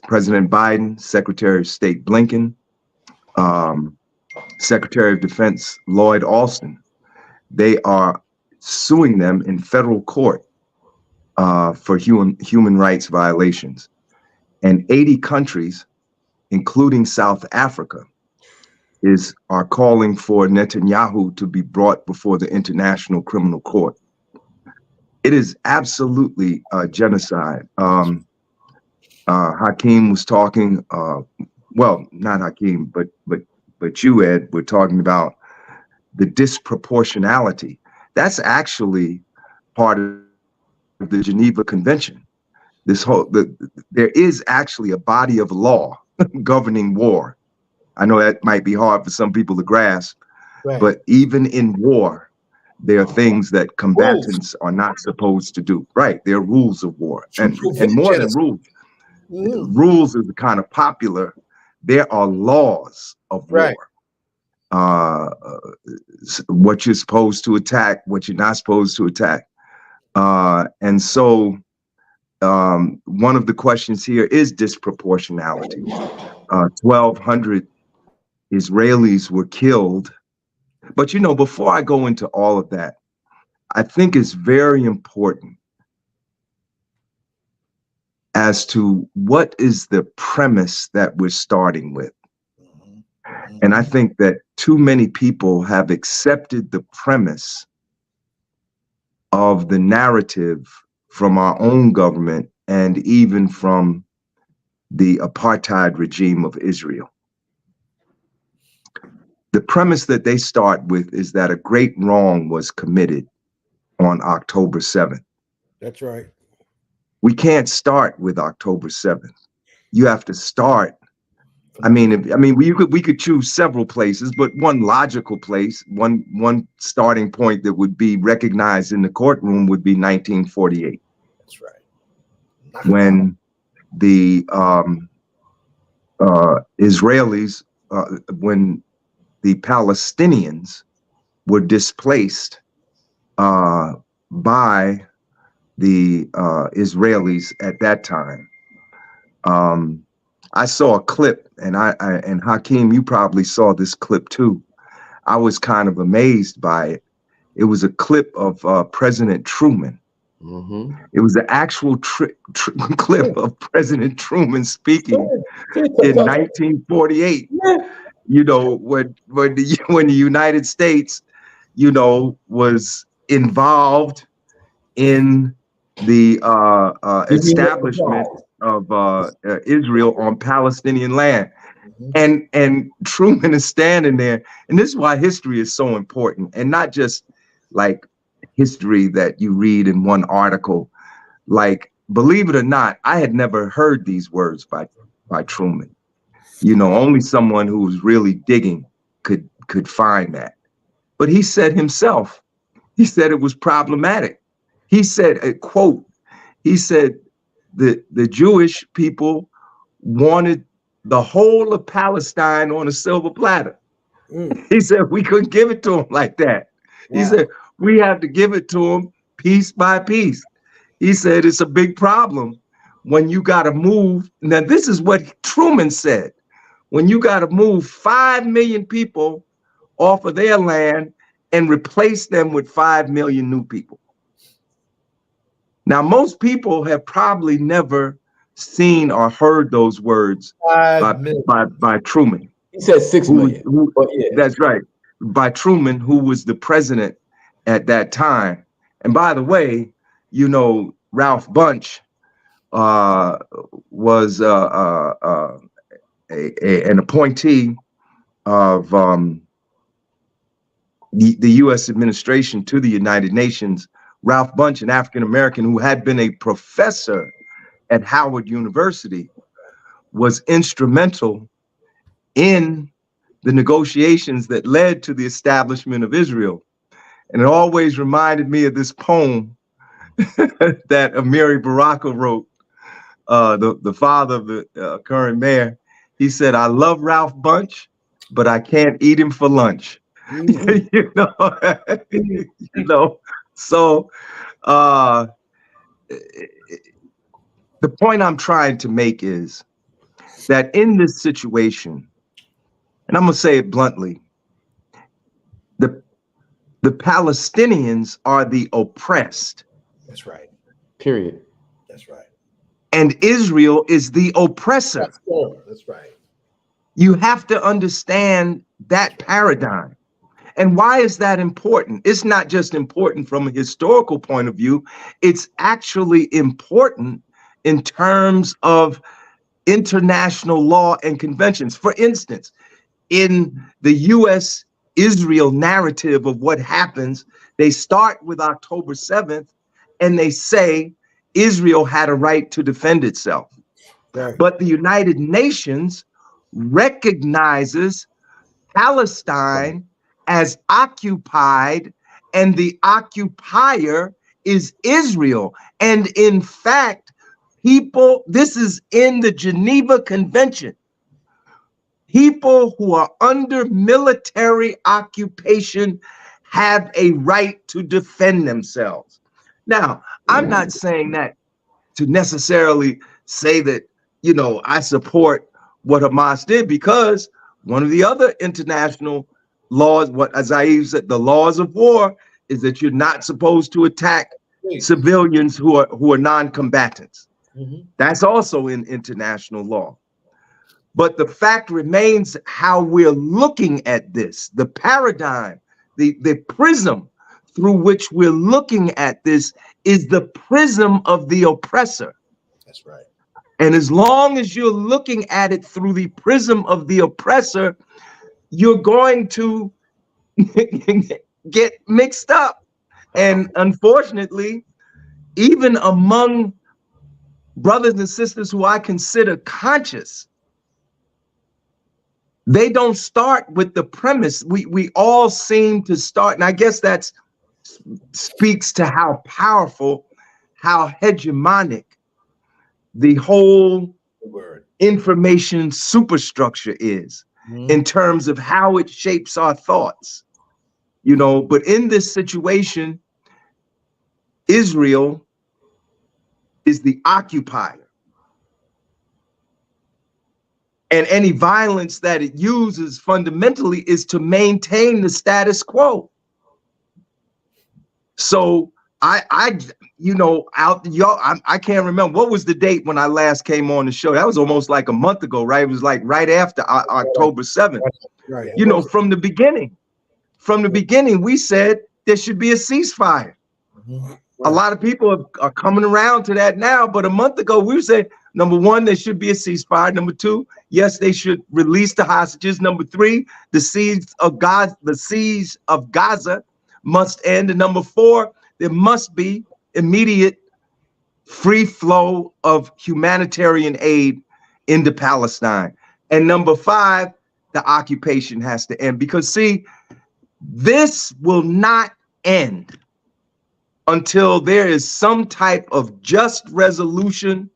President Biden, Secretary of State Blinken, Secretary of Defense Lloyd Austin. They are suing them in federal court for human rights violations. And 80 countries, including South Africa, are calling for Netanyahu to be brought before the International Criminal Court. It is absolutely genocide. Hakeem was talking, well, not Hakeem, but you, Ed, were talking about the disproportionality. That's actually part of the Geneva Convention. There is actually a body of law governing war. I know that might be hard for some people to grasp, Right. but even in war, there are things that combatants are not supposed to do. Right, there are rules of war, and more than rules. Rules is kind of popular. There are laws of war. What you're supposed to attack, what you're not supposed to attack. And so one of the questions here is disproportionality. 1,200 Israelis were killed. But, you know, before I go into all of that, I think it's very important as to what is the premise that we're starting with. And I think that too many people have accepted the premise of the narrative from our own government and even from the apartheid regime of Israel. The premise that they start with is that a great wrong was committed on October 7th. That's right. We can't start with October 7th. You have to start. We could choose several places, but one logical place, one starting point that would be recognized in the courtroom would be 1948. That's right. When the Israelis, when the Palestinians were displaced by the Israelis at that time. I saw a clip, and and Hakeem, you probably saw this clip too. I was kind of amazed by it. It was a clip of President Truman. It was the actual clip of President Truman speaking in 1948. You know, when the United States, you know, was involved in the establishment of Israel on Palestinian land. And Truman is standing there. And this is why history is so important, and not just like history that you read in one article. Like, believe it or not, I had never heard these words by Truman. You know, only someone who was really digging could find that. But he said himself, he said it was problematic. He said, a quote, he said the Jewish people wanted the whole of Palestine on a silver platter. He said we couldn't give it to them like that. Wow. He said we have to give it to them piece by piece. He said it's a big problem when you got to move. Now, this is what Truman said. When you got to move 5 million people off of their land and replace them with 5 million new people. Now, most people have probably never seen or heard those words by Truman. He said 6 million. Yeah. That's right. By Truman, who was the president at that time. And by the way, you know, Ralph Bunche was an appointee of the U.S. administration to the United Nations. Ralph Bunche, an African-American who had been a professor at Howard University, was instrumental in the negotiations that led to the establishment of Israel. And it always reminded me of this poem that Amiri Baraka wrote, the father of the current mayor. He said, "I love Ralph Bunche, but I can't eat him for lunch." Mhm. You know. So the point I'm trying to make is that in this situation, and I'm gonna say it bluntly, the Palestinians are the oppressed. That's right. Period. That's right. And Israel is the oppressor. That's right. You have to understand that paradigm. And why is that important? It's not just important from a historical point of view, it's actually important in terms of international law and conventions. For instance, in the US Israel narrative of what happens, they start with October 7th and they say Israel had a right to defend itself. Right. But the United Nations recognizes Palestine as occupied, and the occupier is Israel. And in fact, this is in the Geneva Convention. People who are under military occupation have a right to defend themselves. Now, I'm not saying that to necessarily say that, I support what Hamas did, because one of the other international laws, what Azaïv said, the laws of war, is that you're not supposed to attack civilians who are non-combatants. Mhm. That's also in international law. But the fact remains how we're looking at this, the paradigm, the prism through which we're looking at this is the prism of the oppressor. That's right. And as long as you're looking at it through the prism of the oppressor, you're going to get mixed up. And unfortunately, even among brothers and sisters who I consider conscious, they don't start with the premise. We all seem to start, and I guess that speaks to how powerful, how hegemonic the whole information superstructure is in terms of how it shapes our thoughts. But in this situation, Israel is the occupier. And any violence that it uses fundamentally is to maintain the status quo. So I can't remember what was the date when I last came on the show. That was almost like a month ago, right? It was like right after October 7th. Right. From the beginning, we said there should be a ceasefire. Mhm. A lot of people are coming around to that now, but a month ago we said, number one, there should be a ceasefire. Number two, yes, they should release the hostages. Number three, the siege of Gaza must end. And number four, there must be immediate free flow of humanitarian aid into Palestine. And number five, the occupation has to end. Because see, this will not end until there is some type of just resolution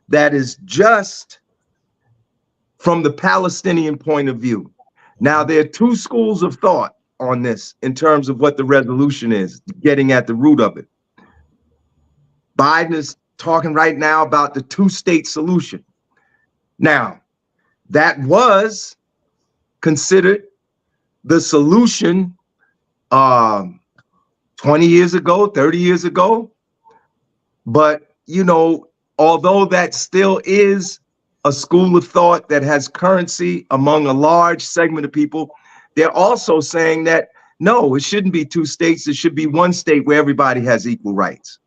that is just from the Palestinian point of view. Now, there are two schools of thought on this in terms of what the resolution is, getting at the root of it. Biden is talking right now about the two-state solution. Now, that was considered the solution 20 years ago, 30 years ago. But, although that still is a school of thought that has currency among a large segment of people, they're also saying that, no, it shouldn't be two states. It should be one state where everybody has equal rights.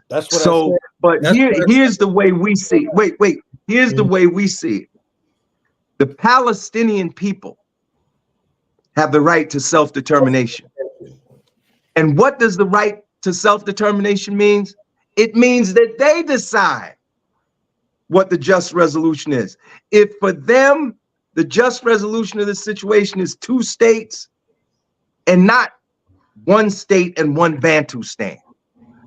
That's what I So, said. but here's the way we see it. Wait. Here's the way we see it. The Palestinian people have the right to self-determination. And what does the right to self-determination means? It means that they decide what the just resolution is. If for them the just resolution of this situation is 2 states and not 1 state and 1 Bantustan.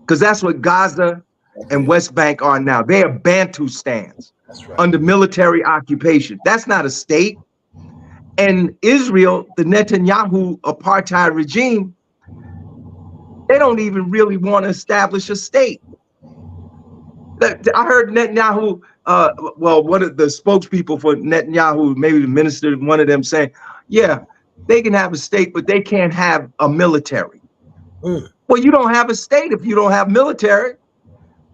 Because that's what Gaza and West Bank are now. They are Bantustans under military occupation. That's not a state. And Israel, the Netanyahu apartheid regime, they don't even really want to establish a state. I heard Netanyahu, well, one of the spokespeople for Netanyahu, maybe the minister, one of them saying, yeah, they can have a state, but they can't have a military. Well, you don't have a state if you don't have military,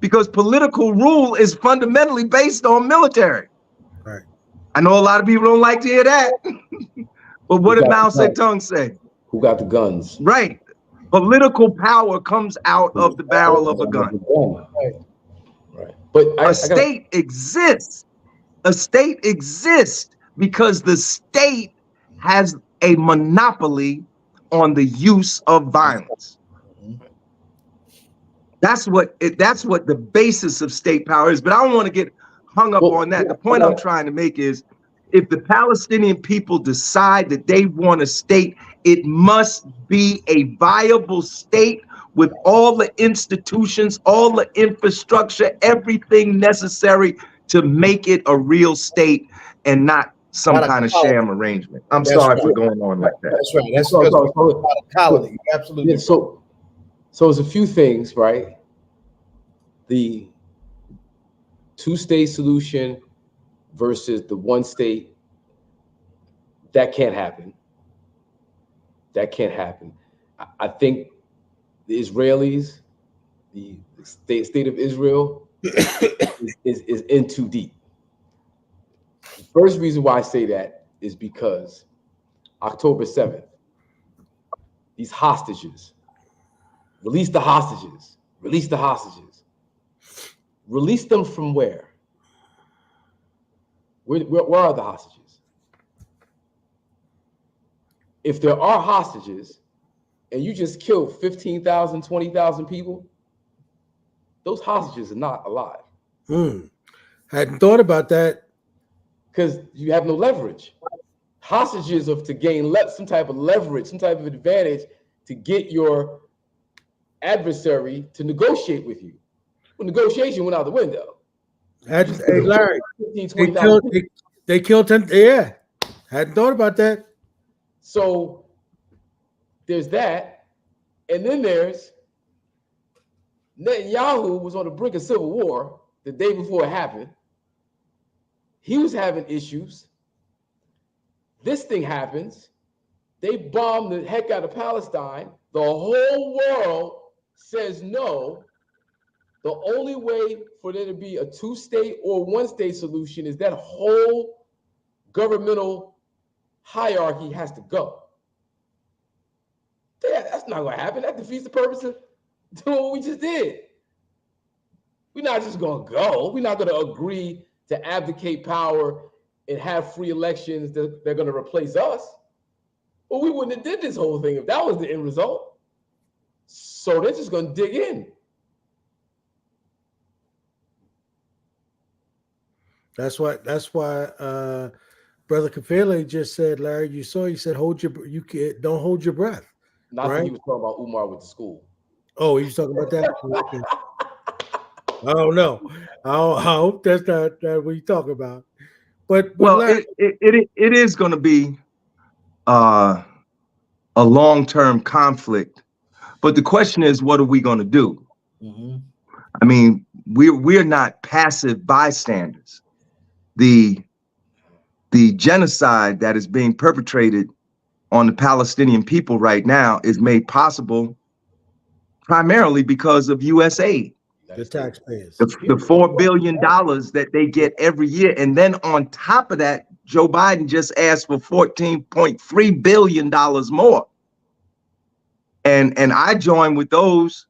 because political rule is fundamentally based on military. Right. I know a lot of people don't like to hear that, but what did Mao Zedong say? Who got the guns? Right. Political power comes out of the barrel of a gun. Right. But a state exists. A state exists because the state has a monopoly on the use of violence. That's what the basis of state power is. But I don't want to get hung up on that. The point I'm trying to make is, if the Palestinian people decide that they want a state, it must be a viable state with all the institutions, all the infrastructure, everything necessary to make it a real state and not some kind of sham arrangement. I'm sorry for going on like that. That's right. That's not a colony. Absolutely. Yeah, so there's a few things, right? The 2-state solution versus the 1 state, that can't happen. That can't happen. I think the Israelis, the state of Israel is in too deep. The first reason why I say that is because October 7th, these hostages, release the hostages, release the hostages. Release them from where? Where are the hostages? If there are hostages and you just killed 15,000, 20,000 people, those hostages are not alive. Hadn't thought about that. Because you have no leverage. Hostages are to gain some type of leverage, some type of advantage to get your adversary to negotiate with you. Well, negotiation went out the window. Hey, Larry, 15, they killed 10. Yeah, hadn't thought about that. So there's that. And then there's Netanyahu was on the brink of civil war the day before it happened. He was having issues. This thing happens. They bomb the heck out of Palestine. The whole world says no. The only way for there to be a 2-state or 1-state solution is that whole governmental hierarchy has to go. That's not going to happen. That defeats the purpose of doing what we just did. We're not just going to go. We're not going to agree to abdicate power and have free elections that they're going to replace us. Well, we wouldn't have did this whole thing if that was the end result. So they're just going to dig in. That's why Brother Kafele just said, Larry, you saw, he said, don't hold your breath. Not that he was talking about Umar with the school. Oh, he was talking about that? Okay. I don't know. I hope that's not what you talk about. But well, Larry, it is going to be a long-term conflict. But the question is, what are we going to do? I mean, we're not passive bystanders. The genocide that is being perpetrated on the Palestinian people right now is made possible primarily because of U.S. aid. The taxpayers. The $4 billion that they get every year. And then on top of that, Joe Biden just asked for $14.3 billion more. And I join with those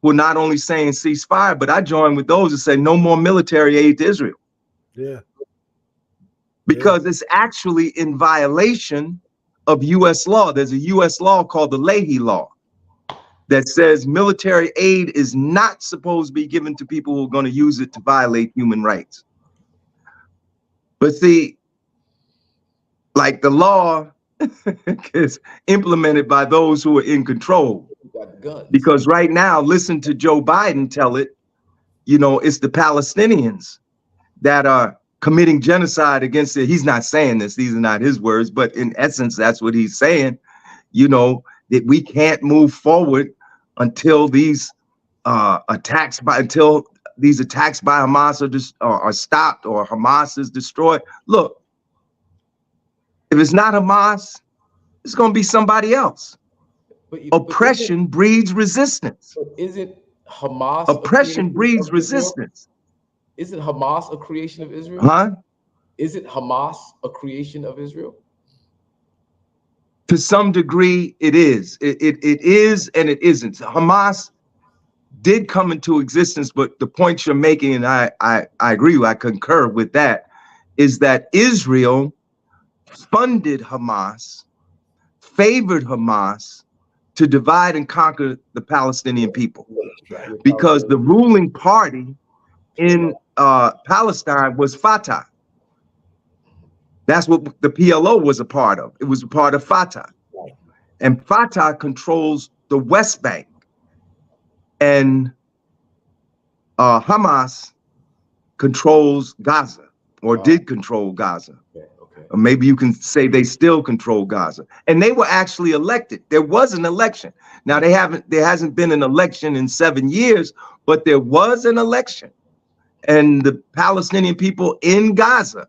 who are not only saying ceasefire, but I join with those that say no more military aid to Israel. Yeah. Because it's actually in violation of U.S. law. There's a U.S. law called the Leahy Law that says military aid is not supposed to be given to people who are going to use it to violate human rights. But see, like the law is implemented by those who are in control. Got the guns. Because right now, listen to Joe Biden tell it, it's the Palestinians that are committing genocide against it. He's not saying this, these are not his words, but in essence, that's what he's saying, that we can't move forward until these attacks by Hamas are stopped or Hamas is destroyed. Look, if it's not Hamas, it's going to be somebody else. Oppression breeds resistance. Isn't Hamas Oppression breeds resistance. Isn't Hamas a creation of Israel? Huh? Isn't Hamas a creation of Israel? To some degree, it is. It is and it isn't. Hamas did come into existence, but the point you're making, and I agree, I concur with that, is that Israel funded Hamas, favored Hamas to divide and conquer the Palestinian people, because the ruling party in Palestine was Fatah. That's what the PLO was a part of. It was a part of Fatah. And Fatah controls the West Bank. And Hamas controls Gaza, or did control Gaza. Or maybe you can say they still control Gaza. And they were actually elected. There was an election. Now there hasn't been an election in 7 years, but there was an election. And the Palestinian people in Gaza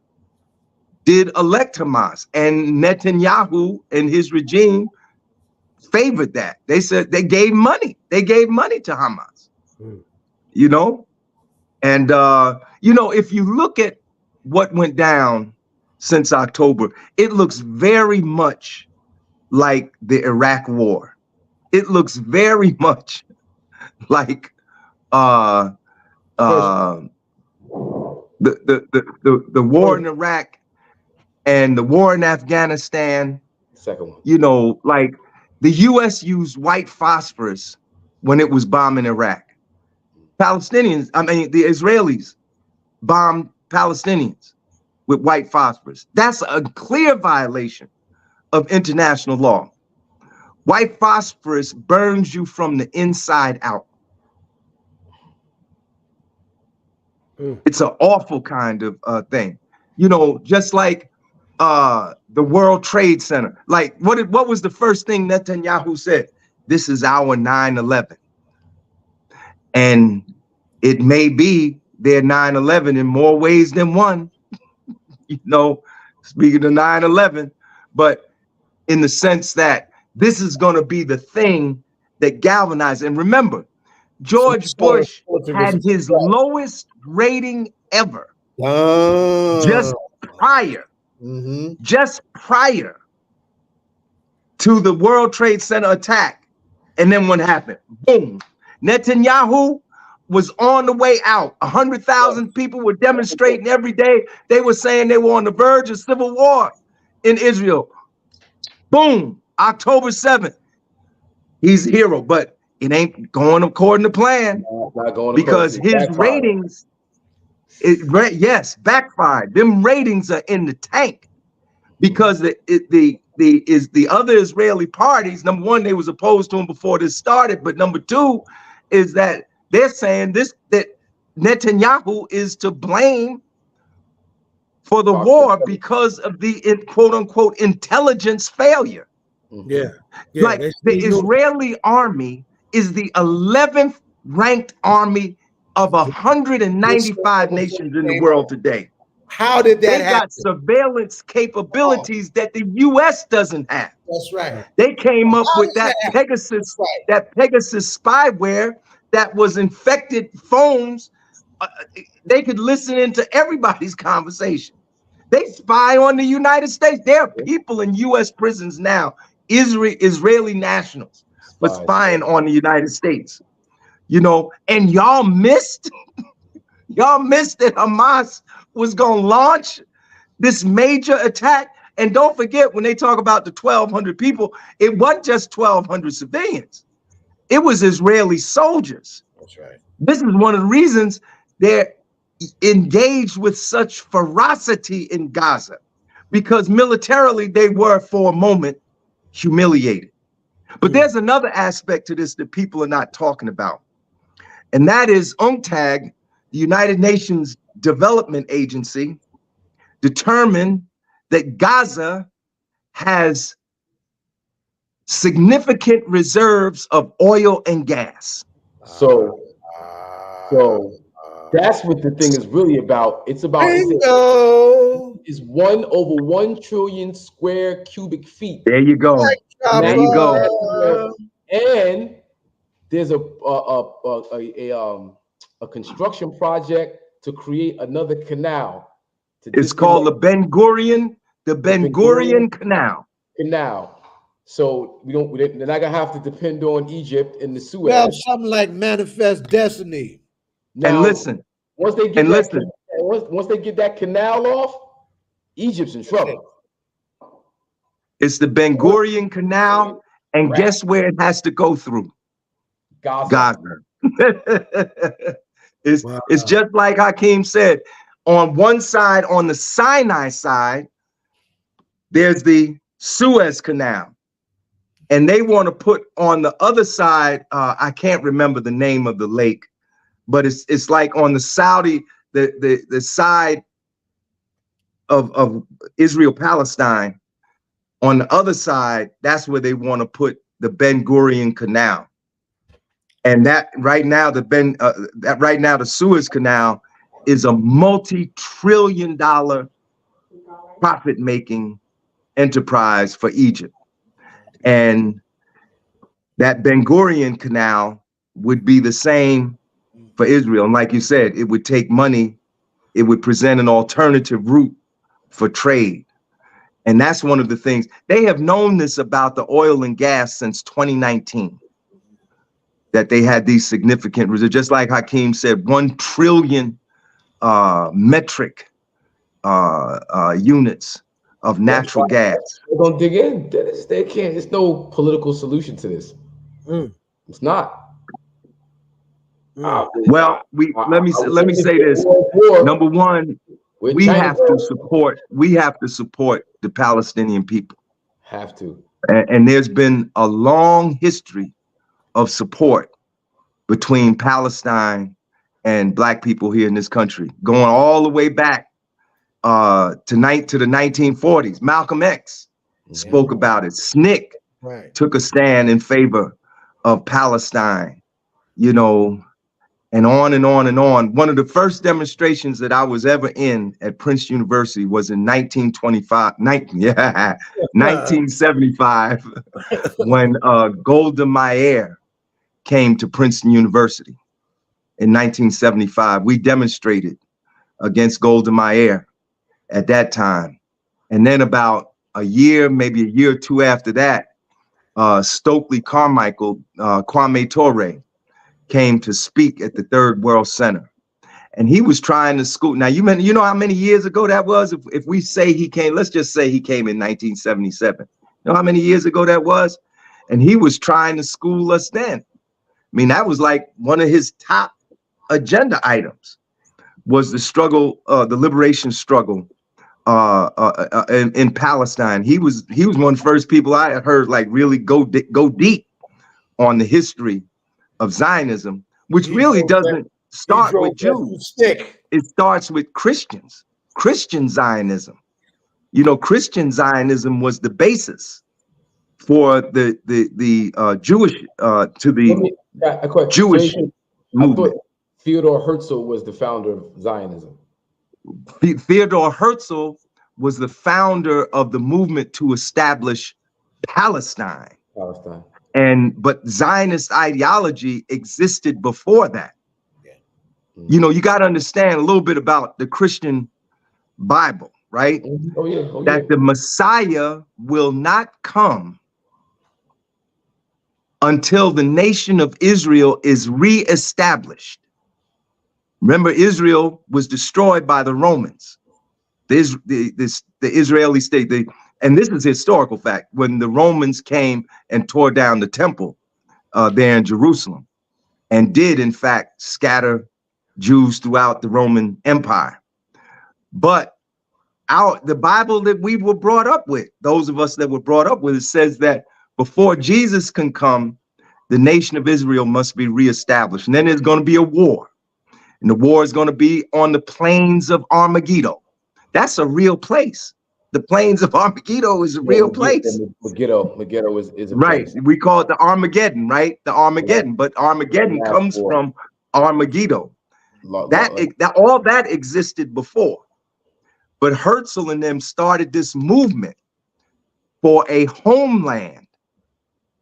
did elect Hamas, and Netanyahu and his regime favored that. They said they gave money. They gave money to Hamas, and if you look at what went down since October, it looks very much like the Iraq War. It looks very much like the war in Iraq and the war in Afghanistan. Second one. Like the U.S. used white phosphorus when it was bombing Iraq. The Israelis bombed Palestinians with white phosphorus. That's a clear violation of international law. White phosphorus burns you from the inside out. It's an awful kind of thing. Just like the World Trade Center. Like, what was the first thing Netanyahu said? This is our 9/11. And it may be their 9/11 in more ways than one, speaking of 9/11, but in the sense that this is going to be the thing that galvanized. And remember, George Bush had his lowest rating ever just prior to the World Trade Center attack. And then what happened? Boom. Netanyahu was on the way out. 100,000 people were demonstrating every day. They were saying they were on the verge of civil war in Israel. Boom. October 7th. He's a hero, but it ain't going according to plan, because his ratings, backfired. Them ratings are in the tank because the other Israeli parties, number one, they was opposed to him before this started, but number two is that they're saying that Netanyahu is to blame for the war because of the quote unquote intelligence failure. Like the Israeli army is the 11th ranked army of 195 nations in the world today. How did that happen? They got surveillance capabilities that the U.S. doesn't have. That's right. They came up with that Pegasus, that Pegasus spyware that was infected phones. They could listen into everybody's conversation. They spy on the United States. There are people in U.S. prisons now, Israeli nationals, but spying on the United States. And y'all missed that Hamas was going to launch this major attack. And don't forget, when they talk about the 1,200 people, it wasn't just 1,200 civilians. It was Israeli soldiers. That's right. This is one of the reasons they're engaged with such ferocity in Gaza, because militarily they were for a moment humiliated. But there's another aspect to this that people are not talking about. And that is UNCTAD, the United Nations Development Agency, determined that Gaza has significant reserves of oil and gas. So that's what the thing is really about. It's about is 1/1 trillion square cubic feet. There you go. There you go. And there's a construction project to create another canal. It's called the Ben Gurion Canal. So they're not gonna have to depend on Egypt and the Suez. Well, something like Manifest Destiny. Now, and listen, once they get once they get that canal off, Egypt's in trouble. it's the Ben Gurion Canal, and guess where it has to go through? Gaza. It's just like Hakeem said. On one side, on the Sinai side, there's the Suez Canal, and they want to put on the other side. I can't remember the name of the lake, but it's like on the Saudi, the side of Israel Palestine. On the other side, that's where they want to put the Ben Gurion Canal, and that right now the Suez Canal is a multi-trillion-dollar profit-making enterprise for Egypt. And that Ben Gurion Canal would be the same for Israel. And like you said, it would take money. It would present an alternative route for trade. And that's one of the things. They have known this about the oil and gas since 2019, that they had these significant reserves. Just like Hakeem said, 1 trillion metric units of natural gas. They're gonna dig in. They can't. There's no political solution to this. It's not. Well, let me say this. Number one, we have to support the Palestinian people. Have to. And there's been a long history of support between Palestine and Black people here in this country, going all the way back to the 1940s. Malcolm X spoke about it. SNCC took a stand in favor of Palestine, and on and on and on. One of the first demonstrations that I was ever in at Princeton University was in 1975, when Golda Meir came to Princeton University. In 1975, we demonstrated against Golda Meir at that time. And then about a year, maybe a year or two after that, Stokely Carmichael, Kwame Ture, came to speak at the Third World Center. And he was trying to school. Now, you know how many years ago that was? If we say he came, let's just say he came in 1977. You know how many years ago that was? And he was trying to school us then. I mean, that was like one of his top agenda items, was the struggle, the liberation struggle in Palestine. He was one of the first people I heard like really go deep on the history of Zionism, which really doesn't start with Jews. It starts with Christians, Christian Zionism. Christian Zionism was the basis for the Jewish Jewish movement. Theodore Herzl was the founder of Zionism. Theodore Herzl was the founder of the movement to establish Palestine. But Zionist ideology existed before that. You got to understand a little bit about the Christian Bible, right? That the Messiah will not come until the nation of Israel is reestablished. Remember, Israel was destroyed by the Romans, the Israeli state. And this is a historical fact. When the Romans came and tore down the temple there in Jerusalem, and did in fact scatter Jews throughout the Roman Empire. But the Bible that we were brought up with, those of us that were brought up with, it says that before Jesus can come, the nation of Israel must be reestablished. And then there's going to be a war. And the war is going to be on the plains of Armageddon. That's a real place. The plains of Armageddon is a real place. Megiddo is a Right. place. We call it the Armageddon, right? The Armageddon. But Armageddon comes from Armageddon. All that existed before. But Herzl and them started this movement for a homeland.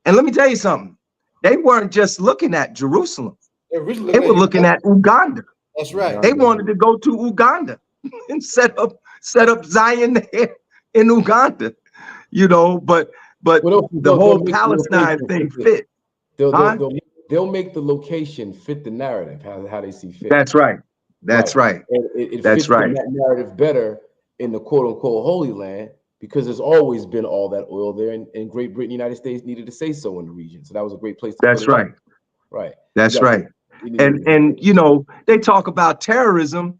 And let me tell you something. They weren't just looking at Jerusalem. They were looking at Uganda. That's right. They wanted to go to Uganda and set up Zion there in Uganda, you know, but the whole Palestine thing fit. They'll make the location fit the narrative, how they see fit. That's right. That's right. And it fits that narrative better in the quote unquote Holy Land, because there's always been all that oil there, and Great Britain, United States needed to say so in the region. So that was a great place to That's put it right. up. Right. That's right. And you know, they talk about terrorism,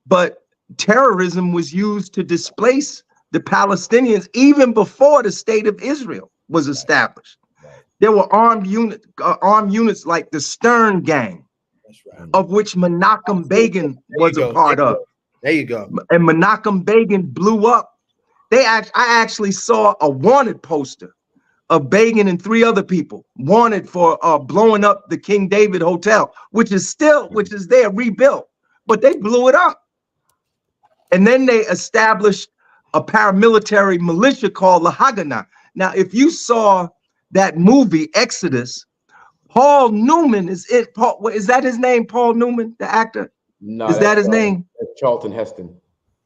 but terrorism was used to displace the Palestinians even before the state of Israel was established. Right. There were armed units like the Stern Gang, of which Menachem Begin was a part of. There you go. And Menachem Begin blew up. I actually saw a wanted poster of Begin and 3 other people wanted for blowing up the King David Hotel, which is there rebuilt, but they blew it up. And then they established a paramilitary militia called the Haganah. Now, if you saw that movie Exodus, Paul Newman is it. Is that his name? Paul Newman, the actor? No, is that his name? That's Charlton Heston.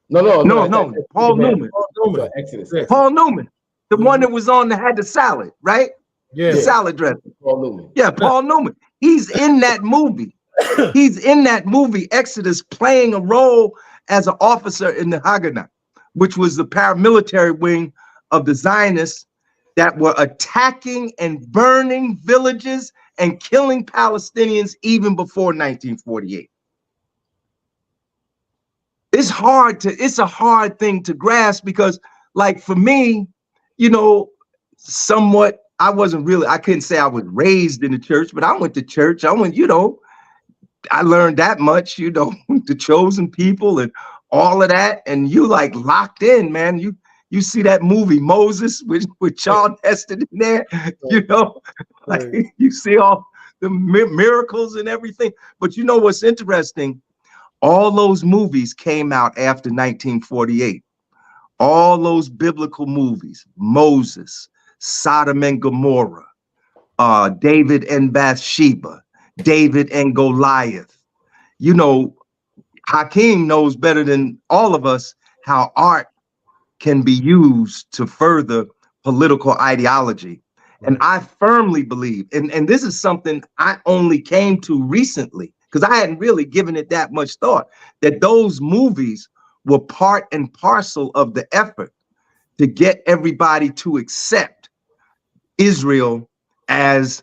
No. Paul Newman. Exodus. Paul Newman, the one that was had the salad, right? Yeah. The salad dressing. Paul Newman. Yeah, Paul Newman. He's in that movie. He's in that movie Exodus, playing a role as an officer in the Haganah, which was the paramilitary wing of the Zionists that were attacking and burning villages and killing Palestinians even before 1948. It's a hard thing to grasp because, like, for me, you know, somewhat, I couldn't say I was raised in the church, but I went to church. I learned that much, the chosen people and all of that. And you like locked in, man. You see that movie Moses with Charlton Heston in there, like you see all the miracles and everything. But you know what's interesting? All those movies came out after 1948. All those biblical movies, Moses, Sodom and Gomorrah, David and Bathsheba, David and Goliath. You know, Hakeem knows better than all of us how art can be used to further political ideology. And I firmly believe, and this is something I only came to recently, because I hadn't really given it that much thought, that those movies were part and parcel of the effort to get everybody to accept Israel as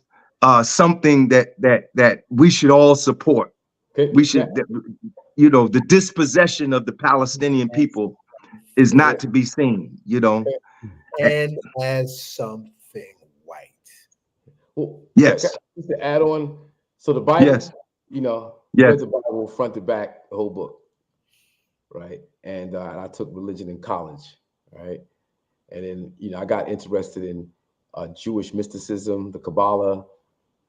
something that we should all support. Okay. We should, the dispossession of the Palestinian people is not to be seen, And as something white. Well, yes. Just to add on, so the Bible, yes. Read the Bible front to back, the whole book, right? And I took religion in college, right? And then, I got interested in Jewish mysticism, the Kabbalah,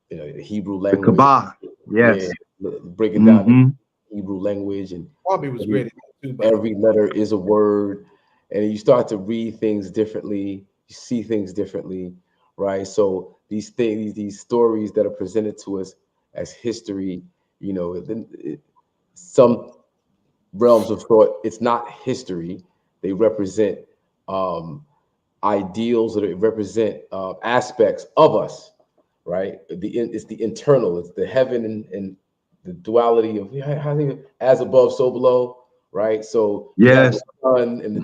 the Hebrew language. The Kabbalah, yes. Yeah, breaking down the Hebrew language, and Bobby was great too. Every letter is a word, and you start to read things differently, you see things differently, right? So these things, these stories that are presented to us as history, some realms of thought, it's not history. They represent ideals, or they represent aspects of us, right? It's the internal, it's the heaven and the duality of as above, so below, right? So yes, you have the sun and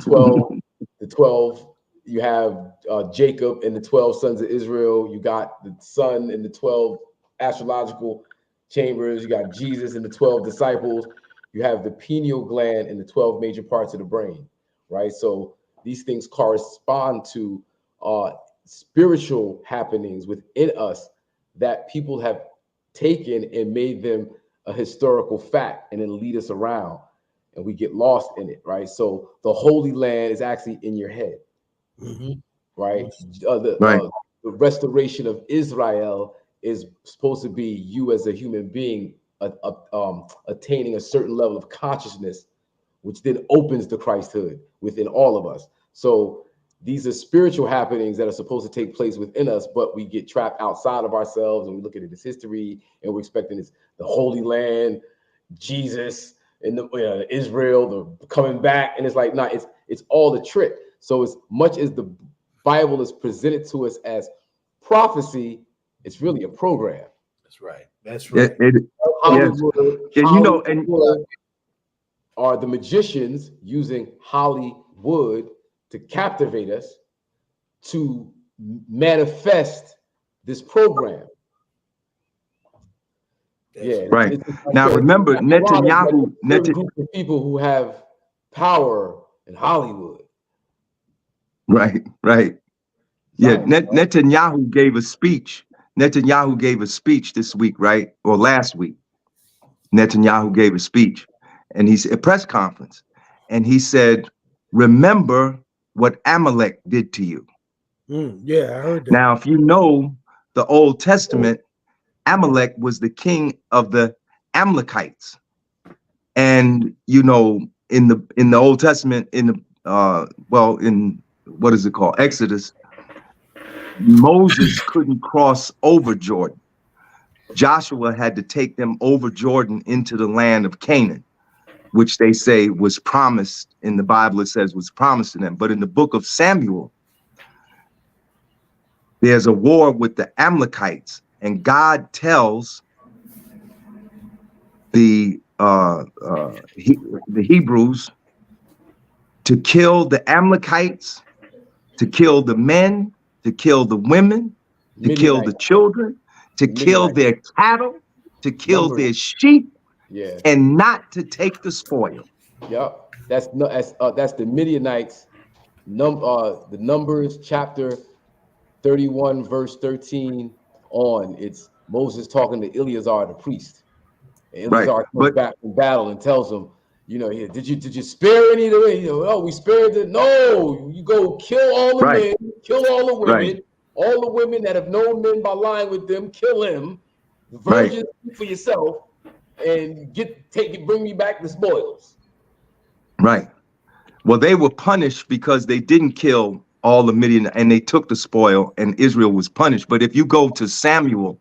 the 12, you have Jacob and the 12 sons of Israel. You got the sun and the 12 astrological chambers. You got Jesus and the 12 disciples. You have the pineal gland and the 12 major parts of the brain, right? So these things correspond to spiritual happenings within us that people have taken and made them a historical fact and then lead us around, and we get lost in it, right? So the Holy Land is actually in your head, right? The restoration of Israel is supposed to be you as a human being attaining a certain level of consciousness, which then opens the Christhood within all of us. So these are spiritual happenings that are supposed to take place within us, but we get trapped outside of ourselves, and we look at it as history, and we're expecting it's the Holy Land, Jesus, and the Israel, the coming back, and it's like, nah, it's all a trick. So as much as the Bible is presented to us as prophecy, it's really a program. That's right. That's right. Hollywood are the magicians using Hollywood to captivate us, to manifest this program. Right. Now remember, Netanyahu, a group of people who have power in Hollywood. Right. Yeah, Netanyahu gave a speech. Netanyahu gave a speech this week, right? Or last week. Netanyahu gave a speech, and he's a press conference, and he said, "Remember what Amalek did to you." Yeah, I heard that. Now, if you know the Old Testament, Amalek was the king of the Amalekites, and you know, in the Old Testament, in what is it called, Exodus, Moses couldn't cross over Jordan. Joshua had to take them over Jordan into the land of Canaan, which they say was promised in the Bible. It says was promised to them. But in the book of Samuel, there's a war with the Amalekites, and God tells the Hebrews to kill the Amalekites, to kill the men, to kill the women, to kill the children, to kill their cattle, to kill their sheep, and not to take the spoil. Yep, that's the Midianites. The Numbers chapter 31, verse 13 on. It's Moses talking to Eleazar the priest. And Eleazar comes back from battle and tells him, you know, did you spare any of the? You know, we spared it. No, you go kill all the men, kill all the women, all the women that have known men by lying with them, kill them. The virgins for yourself, and bring me back the spoils. Right. Well, they were punished because they didn't kill all the Midian, and they took the spoil, and Israel was punished. But if you go to Samuel,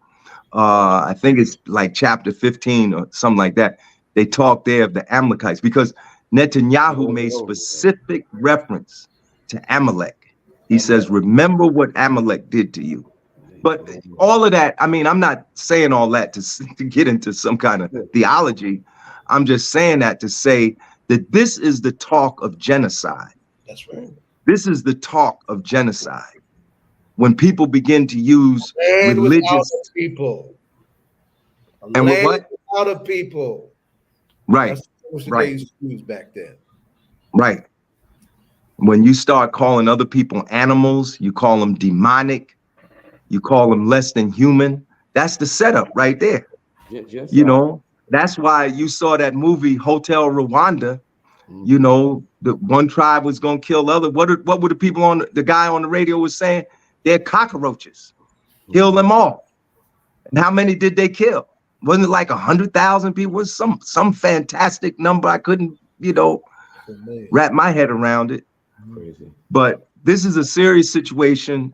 I think it's like chapter 15 or something like that, they talk there of the Amalekites, because Netanyahu made specific reference to Amalek. He says, remember what Amalek did to you. But all of that, I mean, I'm not saying all that to get into some kind of theology. I'm just saying that to say that this is the talk of genocide. That's right. This is the talk of genocide. When people begin to use religious people, and what out of people, right, that's what they used to use back then. Right. When you start calling other people animals, you call them demonic, you call them less than human. That's the setup right there. You know, that's why you saw that movie Hotel Rwanda. You know, the one tribe was going to kill the other. What were the people the guy on the radio was saying? They're cockroaches. Kill them all. And how many did they kill? Wasn't it like 100,000 people? Was some fantastic number? I couldn't, you know, wrap my head around it. Crazy. But this is a serious situation.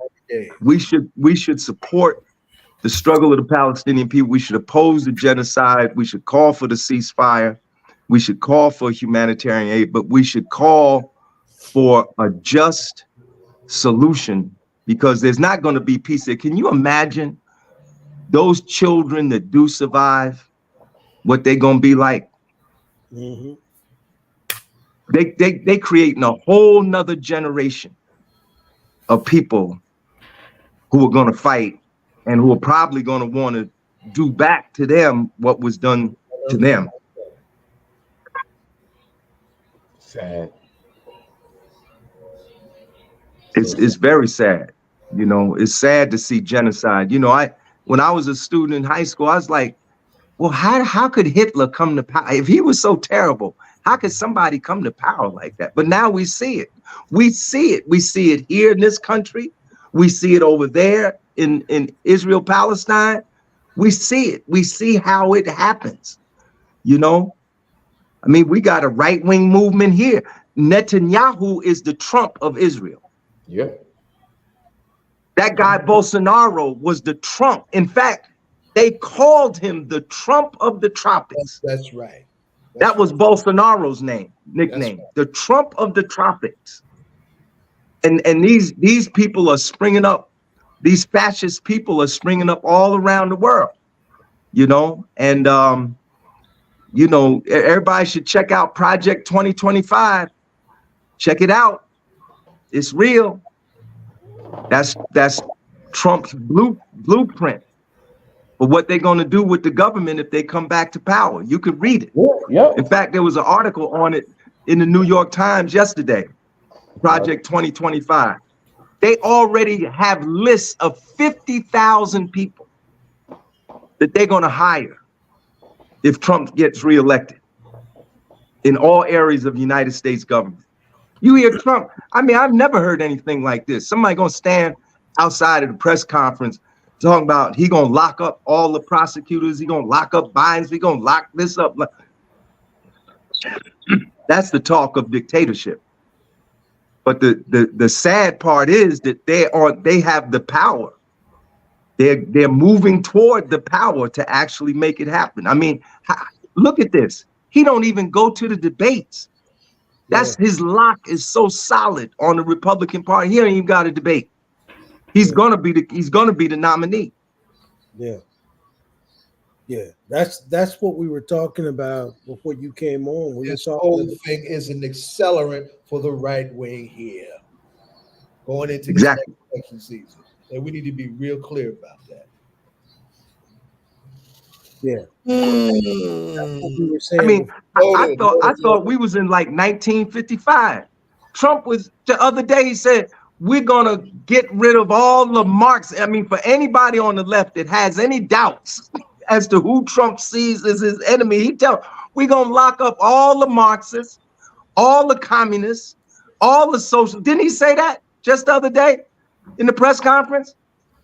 We should support the struggle of the Palestinian people. We should oppose the genocide. We should call for the ceasefire. We should call for humanitarian aid, but we should call for a just solution, because there's not going to be peace there. Can you imagine those children that do survive, what they're going to be like? Mm-hmm. They creating a whole nother generation of people who are going to fight and who are probably going to want to do back to them what was done to them. Sad. It's very sad. You know, it's sad to see genocide. You know, when I was a student in high school, I was like, well, how could Hitler come to power? If he was so terrible, how could somebody come to power like that? But now we see it. We see it. We see it here in this country. We see it over there in Israel, Palestine. We see it. We see how it happens. You know, I mean, we got a right-wing movement here. Netanyahu is the Trump of Israel. Yeah. That guy Bolsonaro was the Trump. In fact, they called him the Trump of the tropics. That's right. That was Bolsonaro's nickname, right. the Trump of the tropics. And these people are springing up. These fascist people are springing up all around the world, you know. And you know, everybody should check out Project 2025. Check it out. It's real. That's Trump's blueprint for what they're going to do with the government if they come back to power. You could read it. Yeah. In fact, there was an article on it in the New York Times yesterday. Project 2025. They already have lists of 50,000 people that they're going to hire if Trump gets reelected in all areas of the United States government. You hear Trump. I mean, I've never heard anything like this. Somebody going to stand outside of the press conference talking about he going to lock up all the prosecutors. He going to lock up Biden. He going to lock this up. That's the talk of dictatorship. But the sad part is that they have the power. They're moving toward the power to actually make it happen. I mean, look at this. He don't even go to the debates. That's his lock is so solid on the Republican Party. He ain't even got a debate. He's gonna be the nominee. Yeah. Yeah, that's what we were talking about before you came on. This whole thing is an accelerant for the right wing here, going into the next election season, and we need to be real clear about that. Yeah, that's what we were saying. I mean, I thought we was in like 1955. Trump was the other day. He said we're gonna get rid of all the Marxists. I mean, for anybody on the left that has any doubts as to who Trump sees as his enemy, he tell we're gonna lock up all the Marxists, all the communists, all the social. Didn't he say that just the other day in the press conference?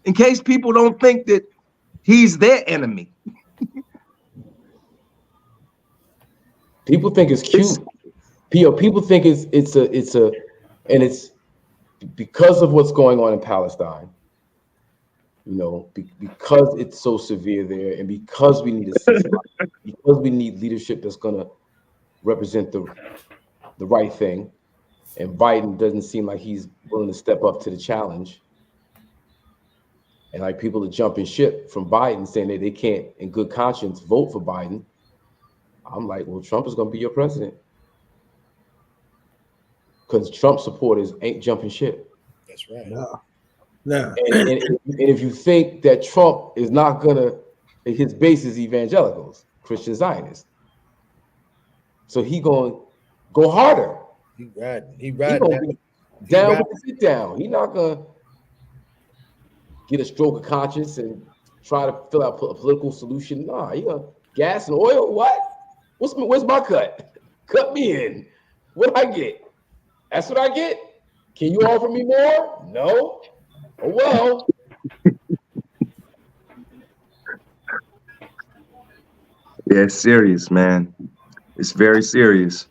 In case people don't think that he's their enemy. People think it's cute. People think it's because of what's going on in Palestine. You know, because it's so severe there, and because we need a ceasefire, because we need leadership that's gonna represent the right thing, and Biden doesn't seem like he's willing to step up to the challenge. And like people are jumping ship from Biden, saying that they can't, in good conscience, vote for Biden. I'm like, well, Trump is gonna be your president, because Trump supporters ain't jumping ship. That's right. No. And if you think that Trump is not gonna, his base is evangelicals, Christian Zionists, so he gonna go harder. He riding down with the sit down. He not gonna get a stroke of conscience and try to fill out a political solution. Nah, he gonna gas and oil. What? Where's my cut? Cut me in. What I get? That's what I get. Can you offer me more? No. Oh well. Yeah, it's serious, man. It's very serious.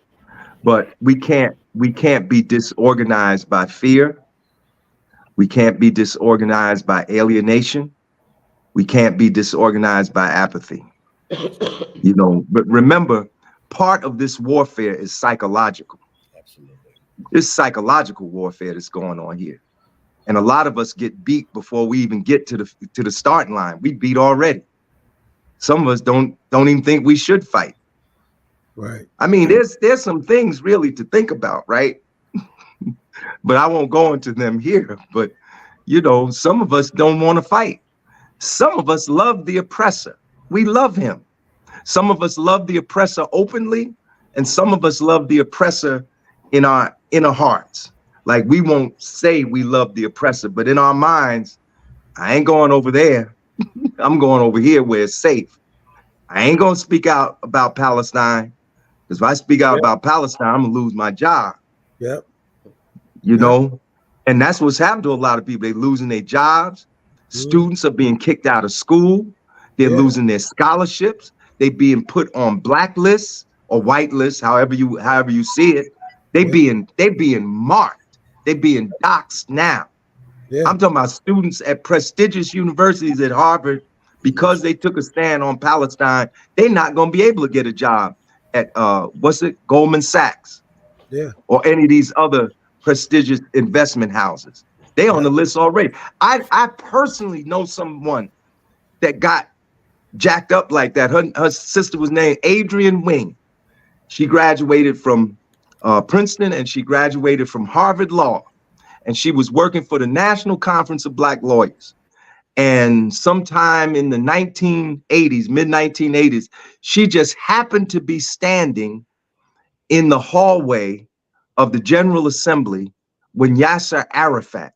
But we can't be disorganized by fear. We can't be disorganized by alienation. We can't be disorganized by apathy. You know, but remember, part of this warfare is psychological. Absolutely. It's psychological warfare that's going on here. And a lot of us get beat before we even get to the starting line. We beat already. Some of us don't even think we should fight. Right. I mean, there's some things really to think about, right? But I won't go into them here. But, you know, some of us don't want to fight. Some of us love the oppressor. We love him. Some of us love the oppressor openly, and some of us love the oppressor in our inner hearts. Like we won't say we love the oppressor, but in our minds, I ain't going over there. I'm going over here where it's safe. I ain't gonna speak out about Palestine, because if I speak out about Palestine, I'm gonna lose my job. Yep. You know, and that's what's happened to a lot of people. They're losing their jobs. Students are being kicked out of school. They're losing their scholarships. They're being put on blacklists or white lists, however you see it. They're being marked. They're being doxxed now. I'm talking about students at prestigious universities at Harvard, because they took a stand on Palestine. They're not going to be able to get a job at Goldman Sachs, or any of these other prestigious investment houses. They on the list already. I personally know someone that got jacked up like that. Her sister was named Adrienne Wing. She graduated from Princeton, and she graduated from Harvard Law, and she was working for the National Conference of Black Lawyers. And sometime in the 1980s, mid 1980s, she just happened to be standing in the hallway of the General Assembly when Yasser Arafat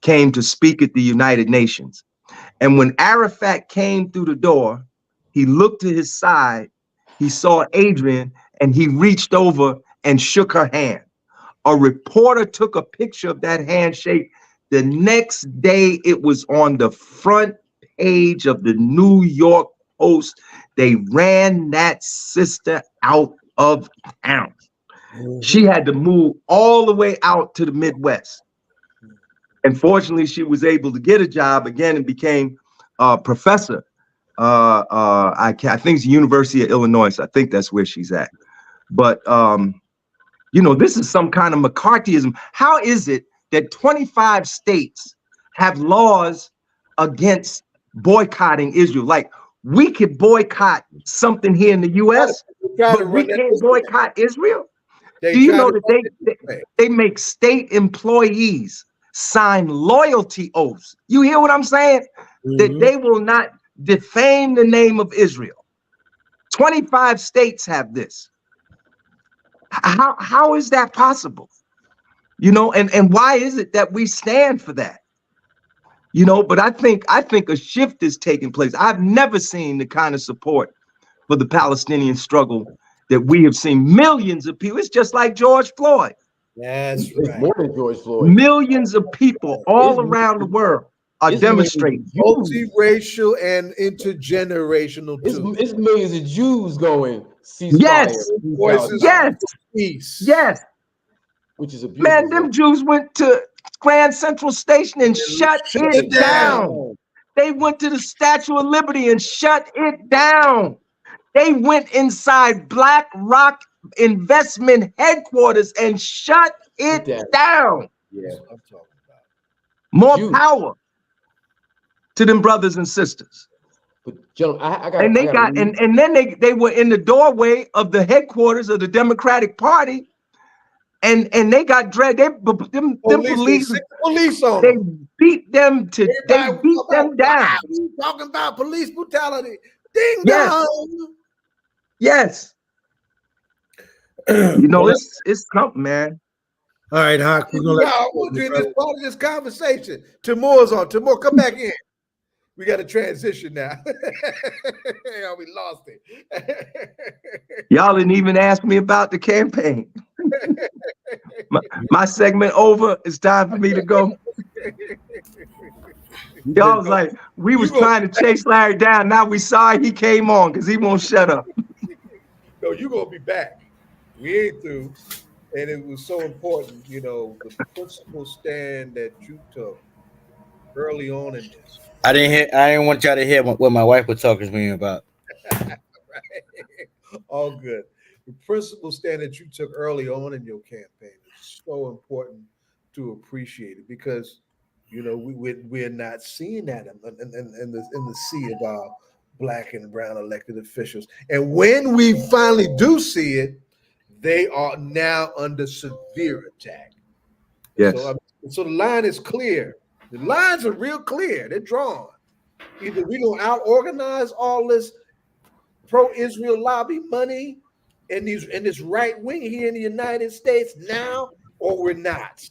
came to speak at the United Nations. And when Arafat came through the door, he looked to his side, he saw Adrienne, and he reached over and shook her hand. A reporter took a picture of that handshake. The next day, it was on the front page of the New York Post. They ran that sister out of town. She had to move all the way out to the Midwest. And fortunately, she was able to get a job again and became a professor. I think it's the University of Illinois. I think that's where she's at. But, you know, this is some kind of McCarthyism. How is it that 25 states have laws against boycotting Israel? Like, we could boycott something here in the U.S., but we can't boycott Israel? Do you know that they make state employees sign loyalty oaths? You hear what I'm saying? That they will not defame the name of Israel. 25 states have this. How is that possible? You know, and why is it that we stand for that? You know, but I think a shift is taking place. I've never seen the kind of support for the Palestinian struggle that we have seen. Millions of people. It's just like George Floyd. That's It's right. more than George Floyd. Millions of people all around the world are demonstrating. Multiracial and intergenerational too. It's millions of Jews going ceasefire. Yes. Voices Yes. peace. Yes. Which is a beautiful Man, them Jews went to Grand Central Station and shut it down. They went to the Statue of Liberty and shut it down. They went inside Black Rock Investment Headquarters and shut it down. Yeah. I'm talking about. More power to them brothers and sisters. But gentlemen, and then they were in the doorway of the headquarters of the Democratic Party, and they got dragged. Them police on they them. beat them down. Wow, we talking about police brutality. Ding dong. Yes. You know, it's something, man. All right, Hawk. We're gonna do this part of this conversation. Timur's on. Timur, come back in. We got to transition now. Yeah, we lost it. Y'all didn't even ask me about the campaign. my segment over. It's time for me to go. Y'all was like, we was trying to chase Larry down. Now we sorry he came on because he won't shut up. No, you're going to be back. We ain't through. And it was so important, you know, the principal stand that you took early on in this. I didn't want y'all to hear what my wife was talking to me about. Right. All good. The principal stand that you took early on in your campaign is so important to appreciate it, because, you know, we're not seeing that in the sea of our Black and brown elected officials. And when we finally do see it, they are now under severe attack. Yes. So the line is clear. The lines are real clear. They're drawn. Either we're going to out-organize all this pro-Israel lobby money and this right wing here in the United States now, or we're not.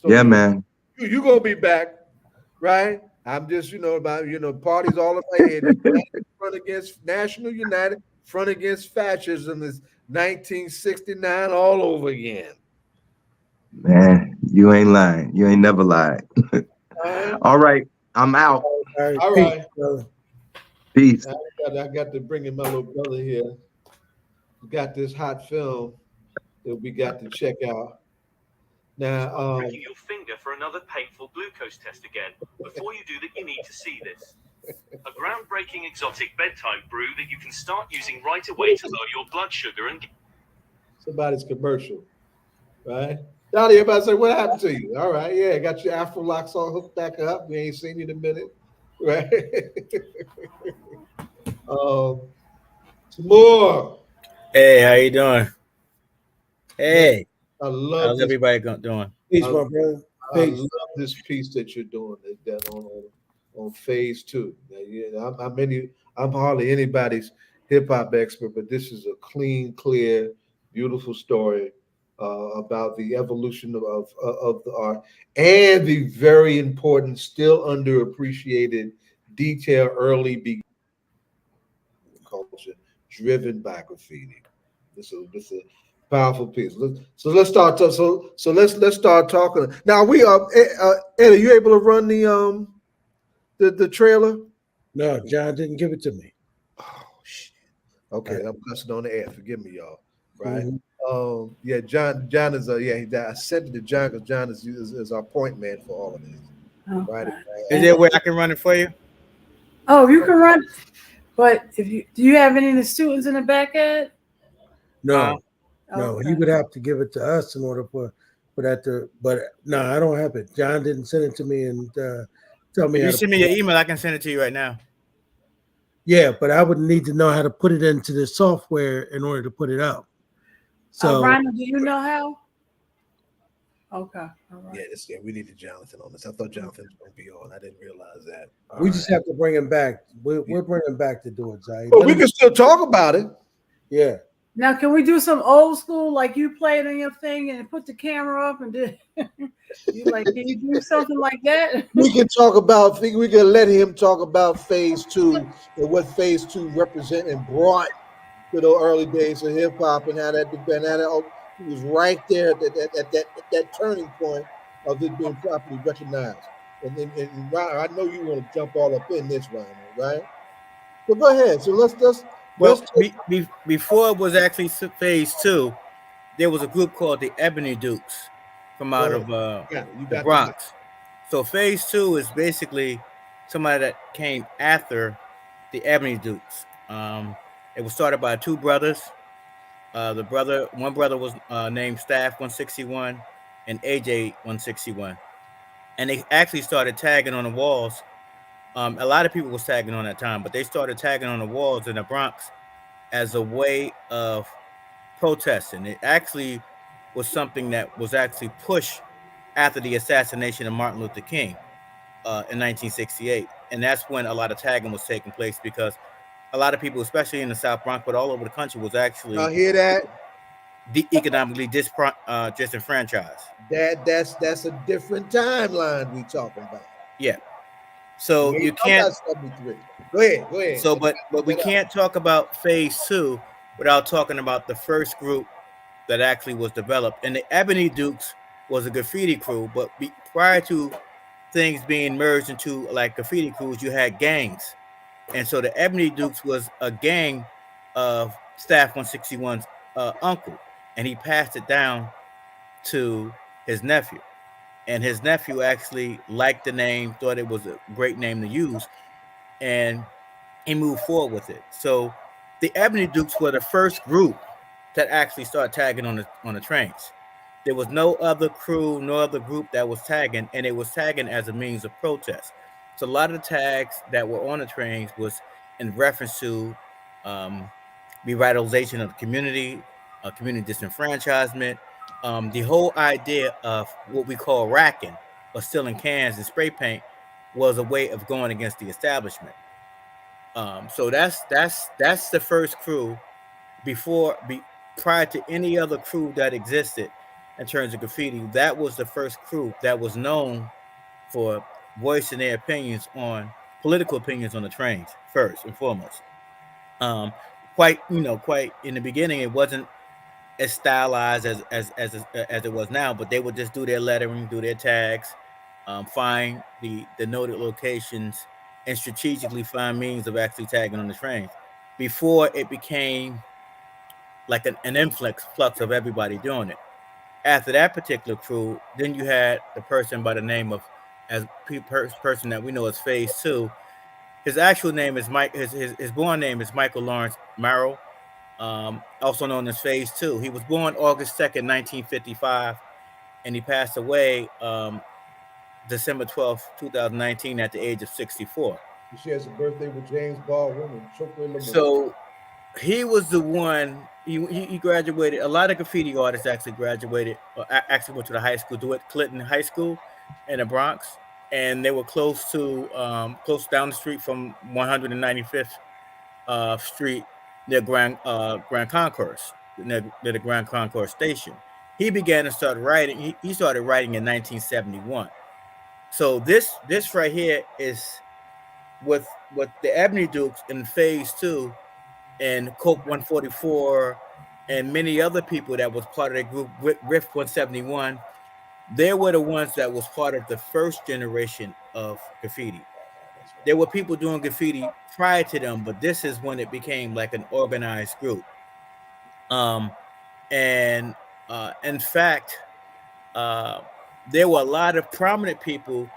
So Yeah, man. you gonna be back, right? I'm just, about parties all in my head. United front against National United, front against fascism is 1969 all over again. Man, you ain't lying. You ain't never lied. All right, All right. I'm out. All right, all peace, right. brother. Peace. I got to bring in my little brother here. We got this hot film that we got to check out. Now, Pricking your finger for another painful glucose test again. Before you do that, you need to see this. A groundbreaking exotic bedtime brew that you can start using right away to lower your blood sugar and somebody's commercial, right? Donnie, everybody say, what happened to you? All right, yeah, got your Afro locks all hooked back up. We ain't seen you in a minute, right? Timur. Hey, how you doing? Hey, I love how's this. everybody doing? Peace, I- my brother. I Peace. love this piece that you're doing that on phase two. Now, I'm hardly anybody's hip hop expert, but this is a clean, clear, beautiful story about the evolution of the art and the very important, still underappreciated detail early culture driven by graffiti. This is a powerful piece. Let's start. Let's start talking. Now we Ed, are you able to run the trailer? No, John didn't give it to me. Oh shit. Okay, I'm cussing on the air. Forgive me, y'all. Right. Mhm. Yeah, John is I sent it to John because John is our point man for all of this. Right. Okay. Is there a way I can run it for you? Oh, you can run, but do you have any of the students in the back end? No, no, he Okay. would have to give it to us in order for that to. But no, I don't have it. John didn't send it to me and tell me If how you to. send me your email, I can send it to you right now. Yeah, but I would need to know how to put it into the software in order to put it up. So Rhino, do you know how? Okay. All right. Yeah, we needed Jonathan on this. I thought Jonathan was going to be on. I didn't realize that. we just have to bring him back. We're bringing him back to do it, Zai. Well, we can still talk about it. Yeah. Now, can we do some old school, like you played on your thing and put the camera up and did? Can you do something like that? We can talk about. We can let him talk about phase two and what phase two represent and brought to the early days of hip hop and how that he was right there at that turning point of it being properly recognized. And Ryan, I know you want to jump all up in this, Ryan, right? But go ahead. So let's before it was actually phase two, there was a group called the Ebony Dukes from out of the Bronx. So phase two is basically somebody that came after the Ebony Dukes. It was started by two brothers. One brother was named Staff 161 and AJ 161, and they actually started tagging on the walls. A lot of people was tagging on that time, but they started tagging on the walls in the Bronx as a way of protesting. It actually was something that was actually pushed after the assassination of Martin Luther King in 1968, and that's when a lot of tagging was taking place because a lot of people, especially in the South Bronx, but all over the country, was actually hear that economically disenfranchised. That's a different timeline we talking about. Yeah. So you can't. 73. Go ahead. So, but we can't talk about phase two without talking about the first group that actually was developed. And the Ebony Dukes was a graffiti crew, but prior to things being merged into like graffiti crews, you had gangs. And so the Ebony Dukes was a gang of Staff 161's uncle, and he passed it down to his nephew. And his nephew actually liked the name, thought it was a great name to use, and he moved forward with it. So the Ebony Dukes were the first group that actually started tagging on the trains. There was no other crew, no other group that was tagging, and it was tagging as a means of protest. So a lot of the tags that were on the trains was in reference to revitalization of the community disenfranchisement, the whole idea of what we call racking or stealing cans and spray paint was a way of going against the establishment. So that's the first crew prior to any other crew that existed. in terms of graffiti, that was the first crew that was known for voicing their opinions on political opinions on the trains first and foremost. Um, quite quite in the beginning, it wasn't as stylized as it was now, but they would just do their lettering, do their tags, find the noted locations, and strategically find means of actually tagging on the trains before it became like an influx flux of everybody doing it. After that particular crew, then you had the person by the name of person that we know as Phase Two. His actual name is Mike. His born name is Michael Lawrence Marrow, also known as Phase Two. He was born August 2nd, 1955, and he passed away December 12th, 2019, at the age of 64. He shares a birthday with James Baldwin and Chokwe Lamar. So he was the one. He graduated. A lot of graffiti artists actually graduated, or actually went to the high school, DeWitt Clinton High School in the Bronx, and they were close down the street from 195th Street near Grand Concourse, near the Grand Concourse station. He began to start writing. He started writing in 1971. So this right here is with the Ebony Dukes in Phase Two, and Coke 144, and many other people that was part of the group, Riff 171. They were the ones that was part of the first generation of graffiti. There were people doing graffiti prior to them, but this is when it became like an organized group. And in fact, there were a lot of prominent people.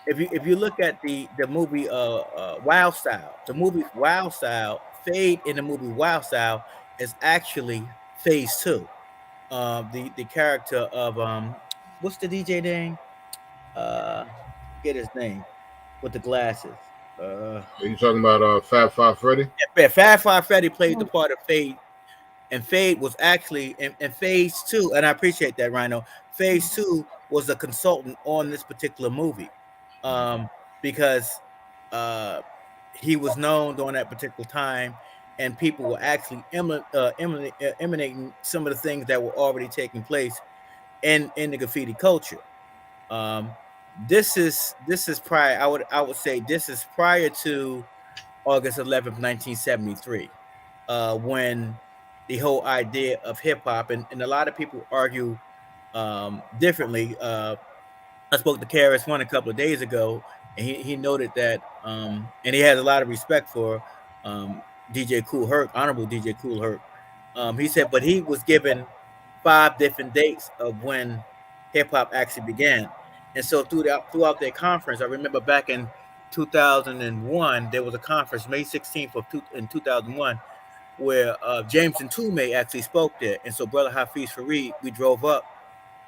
If you look at the movie Wild Style, the movie Wild Style, Fade in the movie Wild Style is actually Phase Two. The character of what's the DJ name? Get his name with the glasses. Are you talking about Fab Five Freddy? Yeah, Fab Five Freddy played the part of Fade, and Fade was actually in Phase Two, and I appreciate that, Rhino. Phase Two was a consultant on this particular movie, because he was known during that particular time, and people were actually emanating some of the things that were already taking place in the graffiti culture. This is prior. I would say this is prior to August 11th, 1973, when the whole idea of hip hop, and a lot of people argue differently. I spoke to Karis One a couple of days ago, and he noted that, and he has a lot of respect for DJ Kool Herc, Honorable DJ Kool Herc. He said, but he was given 5 different dates of when hip hop actually began, and so throughout their conference, I remember back in 2001, there was a conference, May 16th in 2001, where James and Tume actually spoke there, and so Brother Hafiz Fareed, we drove up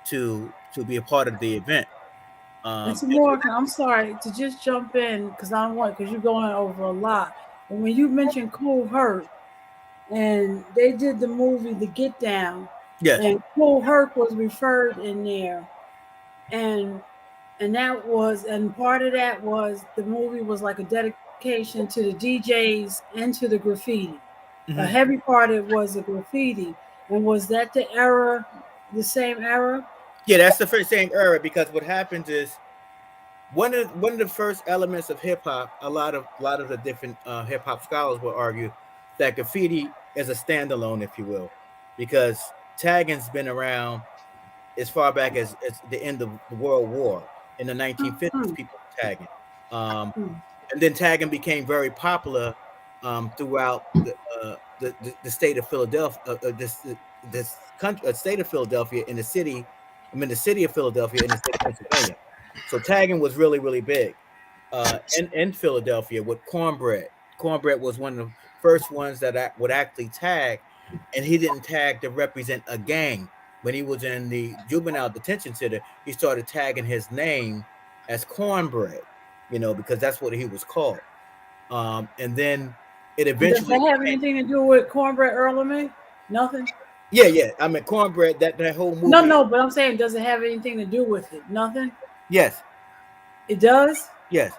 to be a part of the event. And some more, I'm sorry to just jump in because you're going over a lot. And when you mentioned Kool Herc, and they did the movie The Get Down, yes, and Kool Herc was referred in there, and part of that was the movie was like a dedication to the DJs and to the graffiti. Mm-hmm. A heavy part of it was the graffiti, and was that the same era? Yeah, that's the same era, because what happens is one of the first elements of hip hop. A lot of the different hip hop scholars will argue that graffiti is a standalone, if you will, because tagging's been around as far back as the end of the World War. In the 1950s, people were tagging, and then tagging became very popular throughout the state of Philadelphia, this country, state of Philadelphia, in the city. The city of Philadelphia, in the state of Pennsylvania. So tagging was really, really big in Philadelphia with Cornbread. Cornbread was one of the first ones that would actually tag, and he didn't tag to represent a gang. When he was in the juvenile detention center, he started tagging his name as Cornbread, because that's what he was called. And then it eventually. Does that have anything to do with Cornbread Earlman? Nothing. Yeah. I mean, Cornbread. That whole movie. No. But I'm saying, does it have anything to do with it? Nothing. Yes. It does. Yes.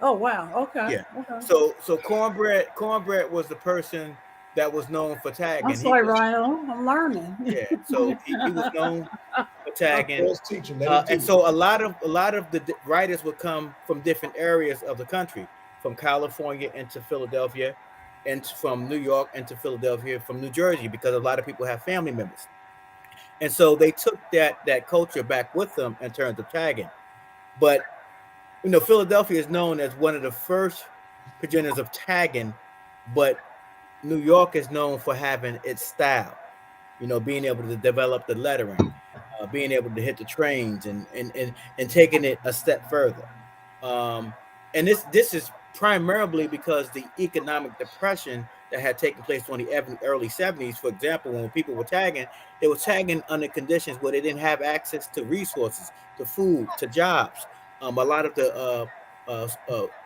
Oh wow. Okay. Yeah. Okay. So Cornbread was the person that was known for tagging. I'm sorry, Rhino. I'm learning. Yeah. So he was known for for tagging. First teaching, let him And teach. so a lot of the writers would come from different areas of the country, from California into Philadelphia, and from New York into Philadelphia, from New Jersey, because a lot of people have family members. And so they took that culture back with them in terms of tagging. But Philadelphia is known as one of the first progenitors of tagging, but New York is known for having its style. Being able to develop the lettering, being able to hit the trains, and taking it a step further. And this is primarily because the economic depression that had taken place during the early 70s. For example, when people were tagging, they were tagging under conditions where they didn't have access to resources, to food, to jobs. A lot of the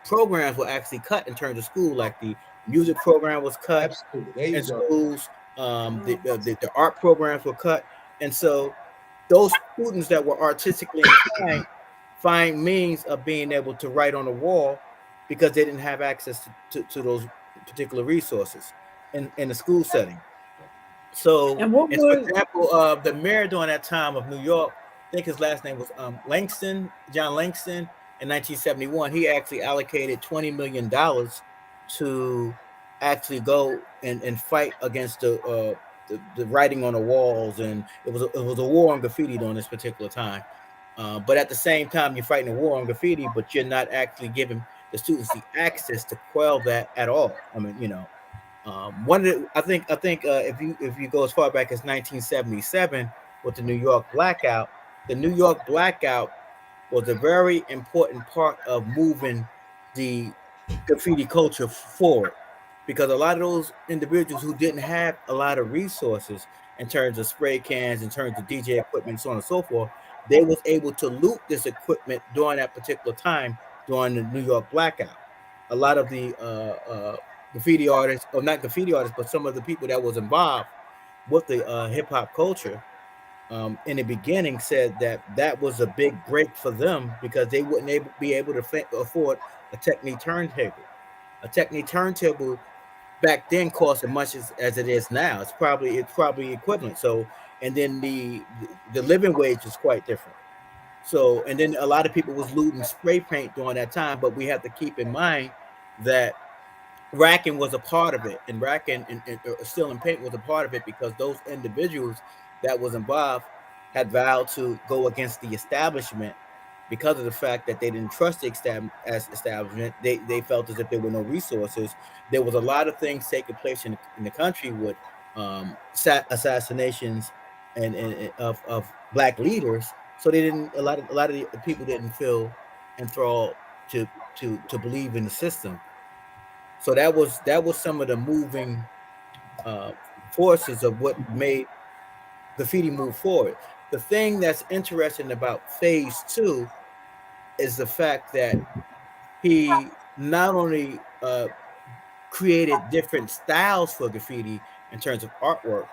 programs were actually cut in terms of school, like the music program was cut Absolutely. There you in go. schools. The art programs were cut, and so those students that were artistically inclined find means of being able to write on a wall because they didn't have access to those particular resources in the school setting. So, And what and for was example, the mayor during that time of New York, I think his last name was Langston, John Langston, in 1971. He actually allocated $20 million to actually go and fight against the writing on the walls, and it was a war on graffiti during this particular time. But at the same time, you're fighting a war on graffiti, but you're not actually giving the students the access to quell that at all. I mean, one of the, I think if you go as far back as 1977 with the New York blackout, the New York blackout was a very important part of moving the graffiti culture forward, because a lot of those individuals who didn't have a lot of resources in terms of spray cans, in terms of DJ equipment, so on and so forth, they was able to loot this equipment during that particular time during the New York blackout. A lot of the graffiti artists, or not graffiti artists, but some of the people that was involved with the hip hop culture in the beginning said that was a big break for them, because they wouldn't be able to afford a Technique turntable. A Technique turntable back then cost as much as it is now. It's probably equivalent. So, and then the living wage is quite different. So, and then a lot of people was looting spray paint during that time, but we have to keep in mind that racking was a part of it, and racking and stealing paint was a part of it, because those individuals that was involved had vowed to go against the establishment, because of the fact that they didn't trust the establishment. They felt as if there were no resources. There was a lot of things taking place in the country with assassinations and of black leaders. So they didn't. A lot of the people didn't feel enthralled to believe in the system. So that was some of the moving uh, forces of what made graffiti move forward. The thing that's interesting about Phase Two is the fact that he not only created different styles for graffiti in terms of artwork,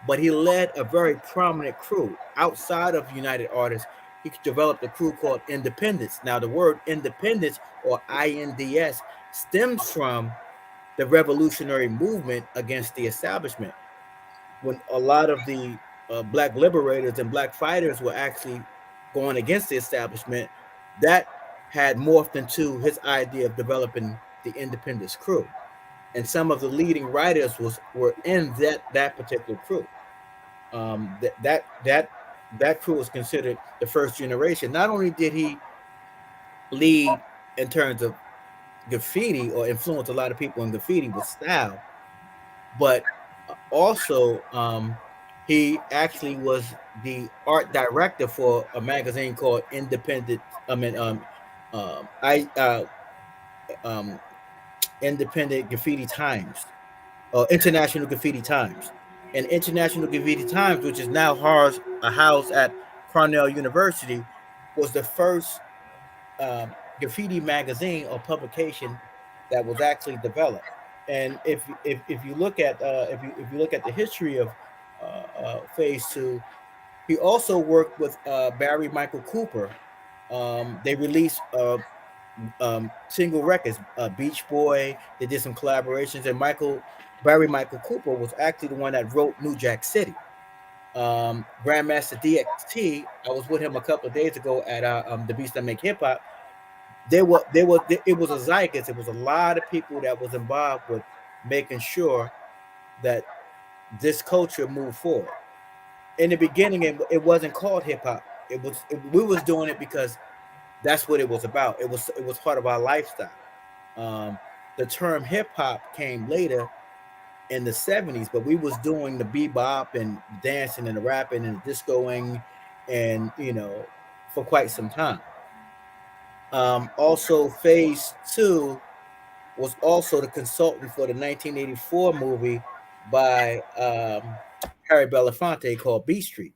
but he led a very prominent crew outside of United Artists. He developed a crew called Independence. Now, the word independence, or INDS, stems from the revolutionary movement against the establishment, when a lot of the black liberators and black fighters were actually going against the establishment. That had morphed into his idea of developing the independence crew, and some of the leading writers were in that particular crew. That crew was considered the first generation. Not only did he lead in terms of graffiti, or influence a lot of people in graffiti with style, but also he actually was the art director for a magazine called Independent. I mean, I um, Independent Graffiti Times, International Graffiti Times, and International Graffiti Times, which is now housed at Cornell University, was the first graffiti magazine or publication that was actually developed. And if you look at if you look at the history of Phase Two, he also worked with Barry Michael Cooper. They released single records, Beach Boy. They did some collaborations, and Barry Michael Cooper was actually the one that wrote New Jack City. Grandmaster DXT. I was with him a couple of days ago at the Beast That Make Hip Hop. It was a zeitgeist. It was a lot of people that was involved with making sure that this culture moved forward. In the beginning, it wasn't called hip hop. We was doing it because that's what it was about. It was part of our lifestyle. The term hip hop came later in the 70s, but we was doing the bebop and dancing and the rapping and the discoing, and for quite some time. Also, Phase 2 was also the consultant for the 1984 movie by Harry Belafonte called B Street.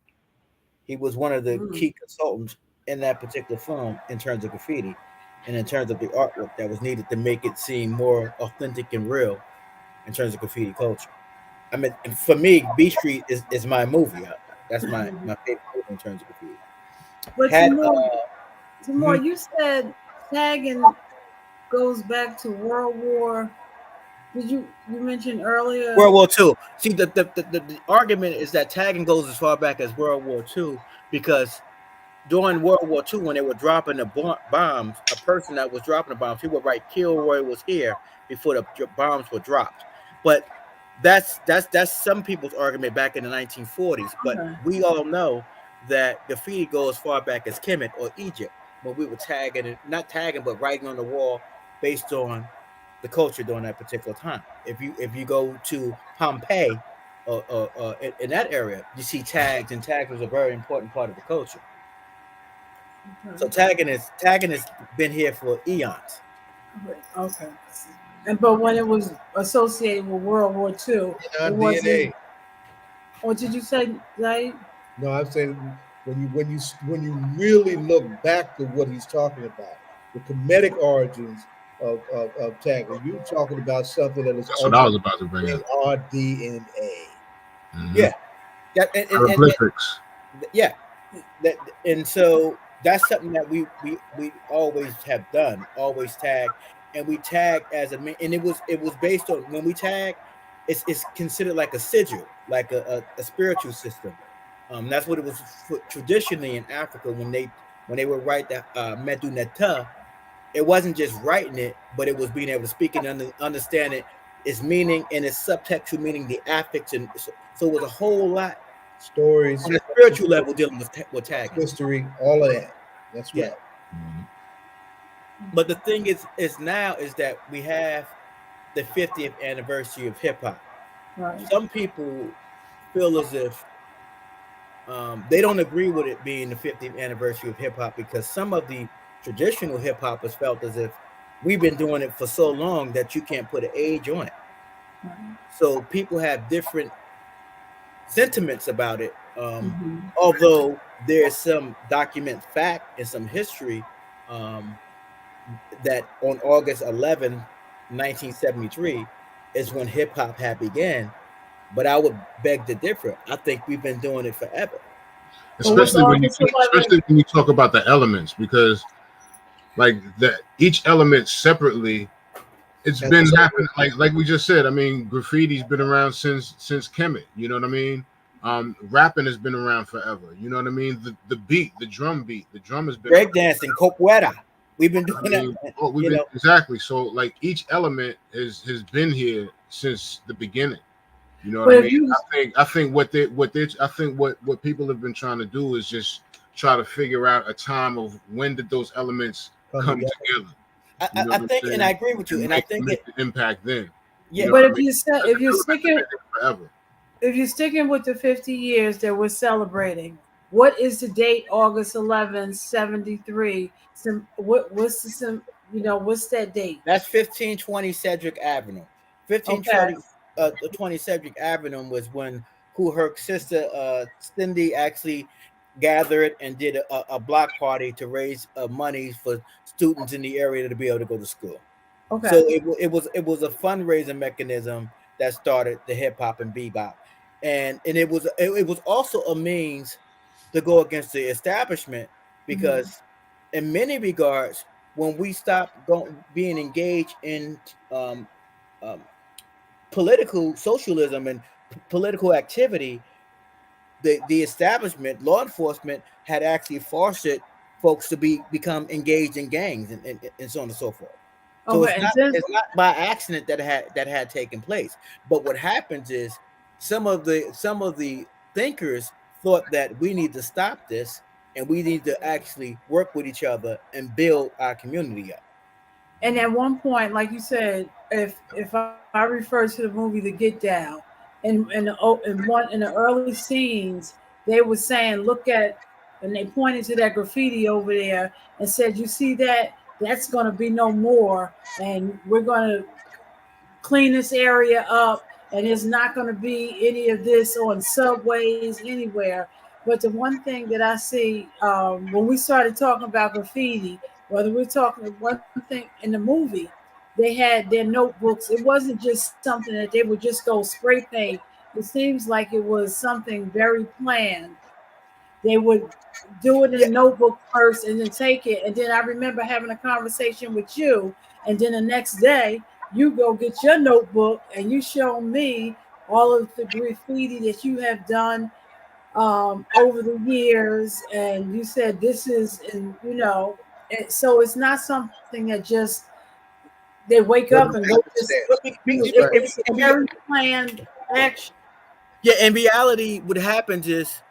He was one of the key consultants in that particular film in terms of graffiti and in terms of the artwork that was needed to make it seem more authentic and real in terms of graffiti culture. I mean, for me, B Street is my movie. That's my favorite movie in terms of graffiti. But Timur, you said tagging goes back to World War. Did you mention earlier? World War II. See, the argument is that tagging goes as far back as World War II because during World War II, when they were dropping the bombs, a person that was dropping the bombs, he would write "Kilroy was here" before the bombs were dropped. But that's some people's argument back in the 1940s. But we all know that graffiti goes as far back as Kemet or Egypt, when we were not tagging, but writing on the wall based on the culture during that particular time. If you go to Pompeii or in that area, you see tags, and tags was a very important part of the culture. So tagging has been here for eons. Okay. But when it was associated with World War II, it wasn't. Or did you say that? No, I'm saying when you really look back to what he's talking about, the comedic origins of tagging, you're talking about something that is that's what I was about to bring up. Our DNA. Mm-hmm. Yeah. Hieroglyphics. Yeah. And so that's something that we always have done, always tag, and we tag as and it was based on, when we tag, it's considered like a sigil, like a spiritual system. That's what it was traditionally in Africa when they would write the Meduneta. It wasn't just writing it, but it was being able to speak and understand it, its meaning and its subtextual meaning, the affects, and so it was a whole lot. Stories on a spiritual level dealing with tagging, history, all of that. That's right. Mm-hmm. But the thing is now is that we have the 50th anniversary of hip hop. Right. Some people feel as if they don't agree with it being the 50th anniversary of hip hop, because some of the traditional hip hoppers felt as if we've been doing it for so long that you can't put an age on it. Right. So people have different sentiments about it. Although there's some document fact and some history that on August 11, 1973 is when hip hop had began. But I would beg to differ. I think we've been doing it forever. Especially when you talk about the elements, because like that each element separately, it's been happening. Like we just said, I mean, graffiti's been around since Kemet. You know what I mean? Rapping has been around forever. You know what I mean? The beat, the drum has been breakdancing, capoeira. We've been doing that. Exactly. So like each element has been here since the beginning. You know what I mean? I think what people have been trying to do is just try to figure out a time of when did those elements come together. I think, and I agree with you, and I think make the impact then. Yeah, but if you're sticking with the 50 years that we're celebrating, what is the date? August 11, 73. What's that date? That's 1520 Cedric Avenue. 1520 Cedric Avenue was when her sister Cindy actually gathered and did a block party to raise money for students in the area to be able to go to school. Okay. So it was a fundraising mechanism that started the hip hop and bebop, and it was also a means to go against the establishment, because in many regards, when we stopped being engaged in political socialism and political activity, the establishment, law enforcement, had actually fostered folks to become engaged in gangs and so on and so forth. So Okay, and then it's not by accident that had taken place. But what happens is some of the thinkers thought that we need to stop this and we need to actually work with each other and build our community up. and at one point, like you said, if I refer to the movie The Get Down, in the early scenes, they were saying, look at, and they pointed to that graffiti over there and said, you see that? That's going to be no more, and we're going to clean this area up, and there's not going to be any of this on subways anywhere. But the one thing that I see when we started talking about graffiti, whether we're talking one thing in the movie, they had their notebooks. It wasn't just something that they would just go spray paint. It seems like it was something very planned. They would do it in Yeah, a notebook first and then take it. And then I remember having a conversation with you. And then the next day, you go get your notebook and you show me all of the graffiti that you have done over the years. And you said this is, and so it's not something that just they wake up and go just Happenstance. do That's it. right. It's a very planned action. Yeah, in reality, what happens is,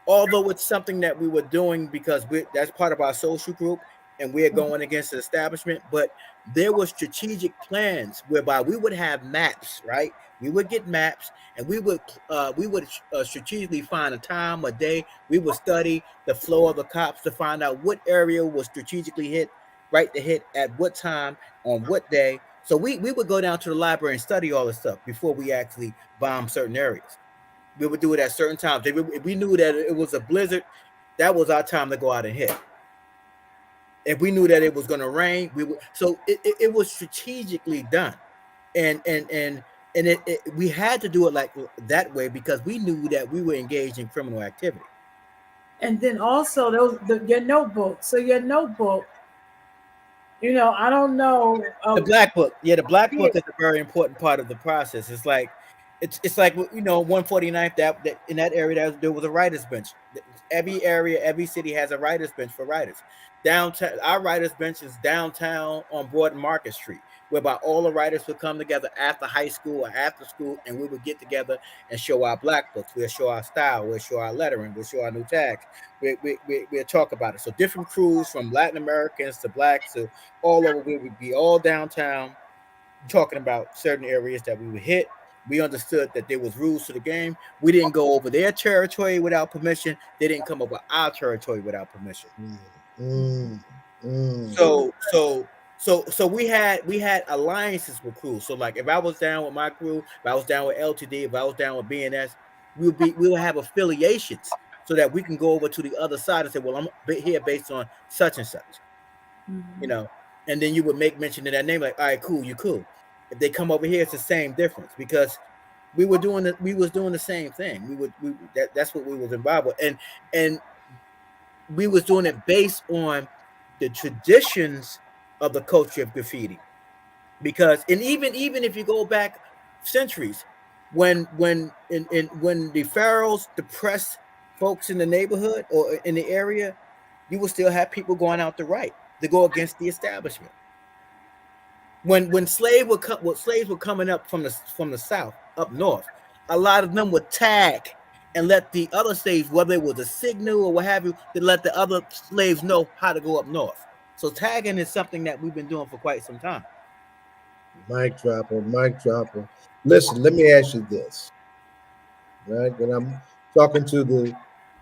although it's something that we were doing because that's part of our social group and we're going against the establishment, but there were strategic plans whereby we would have maps, right? We would get maps and we would strategically find a time, a day. We would study the flow of the cops to find out what area was strategically hit, right, to hit at what time on what day. So we would go down to the library and study all this stuff before we actually bomb certain areas. We would do it at certain times. If we knew that it was a blizzard, that was our time to go out and hit. If we knew that it was going to rain, we would. So it was strategically done, and we had to do it like that way because we knew that we were engaged in criminal activity. And then also your notebook. So your notebook, I don't know. The black book, yeah, the black Yeah, book is a very important part of the process. It's like 149th that in that area there was a writers bench. Every area, every city has a writers bench for writers. Downtown, our writers bench is downtown on Broad Market Street, whereby all the writers would come together after high school or after school, and we would get together and show our black books. We'll show our style, we'll show our lettering, we'll show our new tags. We'll talk about it. So different crews from Latin Americans to blacks to all over. We would be all downtown talking about certain areas that we would hit. We understood that there was rules to the game. We didn't go over their territory without permission. They didn't come over our territory without permission. So we had alliances with crews. So like if I was down with my crew, if I was down with LTD, if I was down with BNS, we would have affiliations so that we can go over to the other side and say, well, I'm here based on such and such. And then you would make mention of that name, like, all right, cool, you cool. If they come over here, it's the same difference because we was doing the same thing. That's what we was involved with, and we was doing it based on the traditions of the culture of graffiti. Because and even if you go back centuries, when the pharaohs depressed folks in the neighborhood or in the area, you will still have people going out to write to go against the establishment. When slaves were coming up from the south up north, a lot of them would tag and let the other slaves, whether it was a signal or what have you, to let the other slaves know how to go up north. So tagging is something that we've been doing for quite some time. Mic dropper, mic dropper. Listen, let me ask you this, right? When I'm talking to the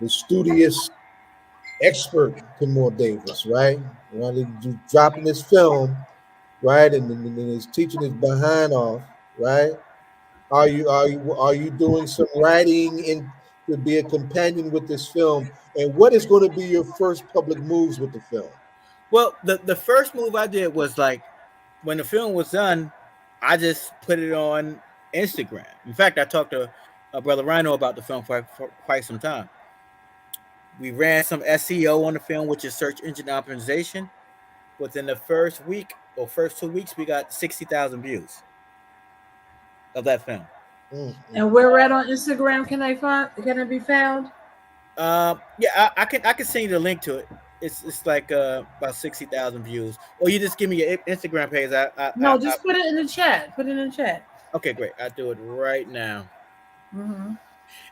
studious expert Timur Davis, right? While he's dropping his film, right, and he's teaching his behind off, right? Are you doing some writing in to be a companion with this film? And what is going to be your first public moves with the film? Well, the first move I did was like when the film was done, I just put it on Instagram. In fact, I talked to brother Rhino about the film for quite some time. We ran some SEO on the film, which is search engine optimization. Within the first week or first 2 weeks, we got 60,000 views of that film. And where at on Instagram can it be found? Yeah, I can send you the link to it. It's like about 60,000 views. Or you just give me your Instagram page. No, just put it in the chat. Put it in the chat. Okay, great. I'll do it right now. Mm-hmm.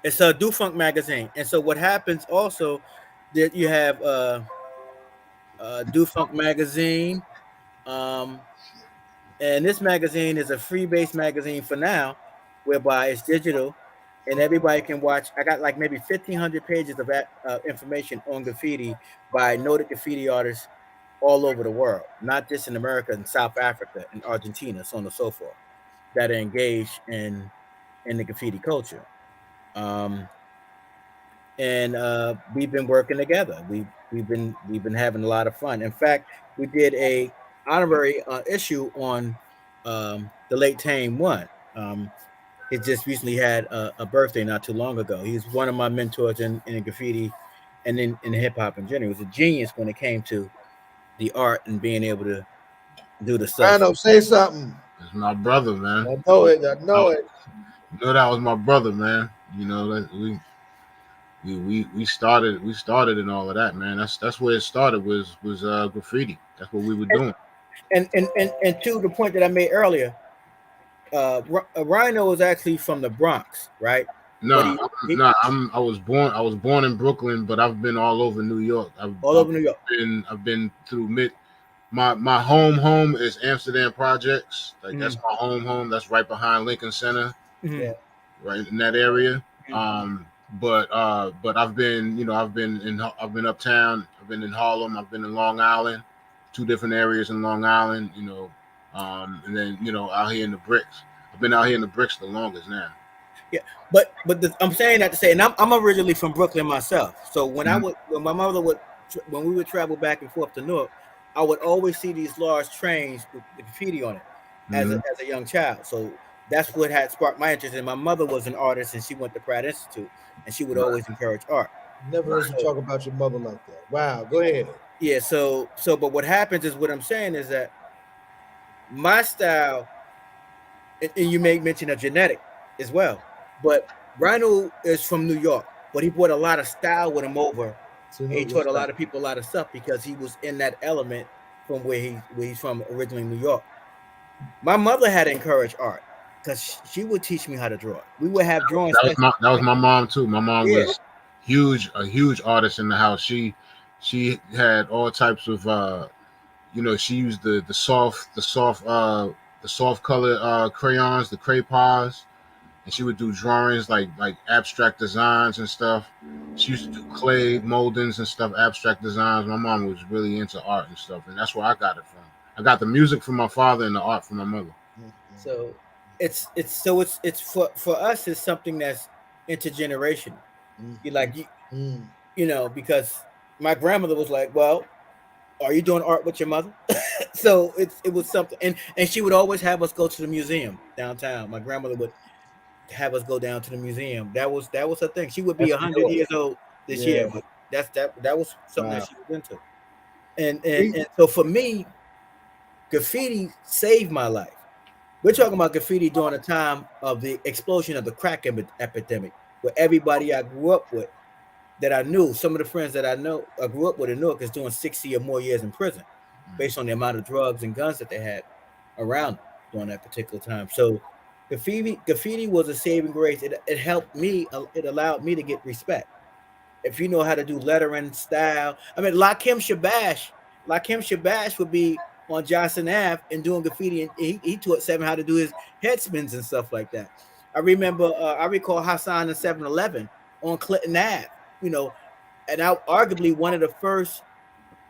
It's a Do Funk magazine, and so what happens also that you have Do Funk magazine, um, and this magazine is a free-based magazine for now, whereby it's digital, and everybody can watch. I got like maybe 1,500 pages of information on graffiti by noted graffiti artists all over the world, not just in America and South Africa and Argentina, so on and so forth, that are engaged in the graffiti culture. Um, and we've been working together. We've been having a lot of fun. In fact, we did a honorary issue on the late Tame One. He just recently had a birthday not too long ago. He's one of my mentors in graffiti and in hip hop in general. He was a genius when it came to the art and being able to do the stuff. Rhino, say something. It's my brother, man. I know it. I know it. You know that was my brother, man. You know that we started and all of that, man. That's where it started was graffiti. That's what we were doing. And to the point that I made earlier, Rhino was actually from the Bronx, right? No, I was born in Brooklyn, but I've been all over New York. Over New York. I've been through my home is Amsterdam Projects. Like that's my home. That's right behind Lincoln Center. Yeah. Right in that area. But I've been uptown. I've been in Harlem. I've been in Long Island, 2 different areas in Long Island. And then out here in the bricks. I've been out here in the bricks the longest now. Yeah, but I'm saying that to say, and I'm originally from Brooklyn myself. So when when we would travel back and forth to Newark, I would always see these large trains with the graffiti on it as a young child. So that's what had sparked my interest. And my mother was an artist, and she went to Pratt Institute, and she would always encourage art. Never heard you talk about your mother like that. Wow, go ahead. Yeah. So but what happens is what I'm saying is that my style, and you may mention a genetic as well, but Rhino is from New York, but he brought a lot of style with him over. He taught a lot of people a lot of stuff because he was in that element from where he's from, originally New York. My mother had to encourage art because she would teach me how to draw. We would have drawings. That was my mom too. My mom was a huge artist in the house. She had all types of she used the soft color crayons, the crayons, and she would do drawings like abstract designs and stuff. She used to do clay moldings and stuff, abstract designs. My mom was really into art and stuff, and that's where I got it from. I got the music from my father and the art from my mother. So it's for us, it's something that's intergenerational. Because my grandmother was like, well, are you doing art with your mother? So it was something, and she would always have us go to the museum downtown. My grandmother would have us go down to the museum. That was her thing. She would be 100 years old this year, but that was something that she was into. And so for me, graffiti saved my life. We're talking about graffiti during the time of the explosion of the crack epidemic, where everybody I grew up with, that I knew, some of the friends that I grew up with in Newark is doing 60 or more years in prison, based on the amount of drugs and guns that they had around them during that particular time. So graffiti was a saving grace. It helped me. It allowed me to get respect. If you know how to do lettering style, I mean, Lakim Shabash would be on Johnson Ave and doing graffiti, and he taught Seven how to do his head spins and stuff like that. I recall Hassan and 7-Eleven on Clinton Ave, and arguably one of the first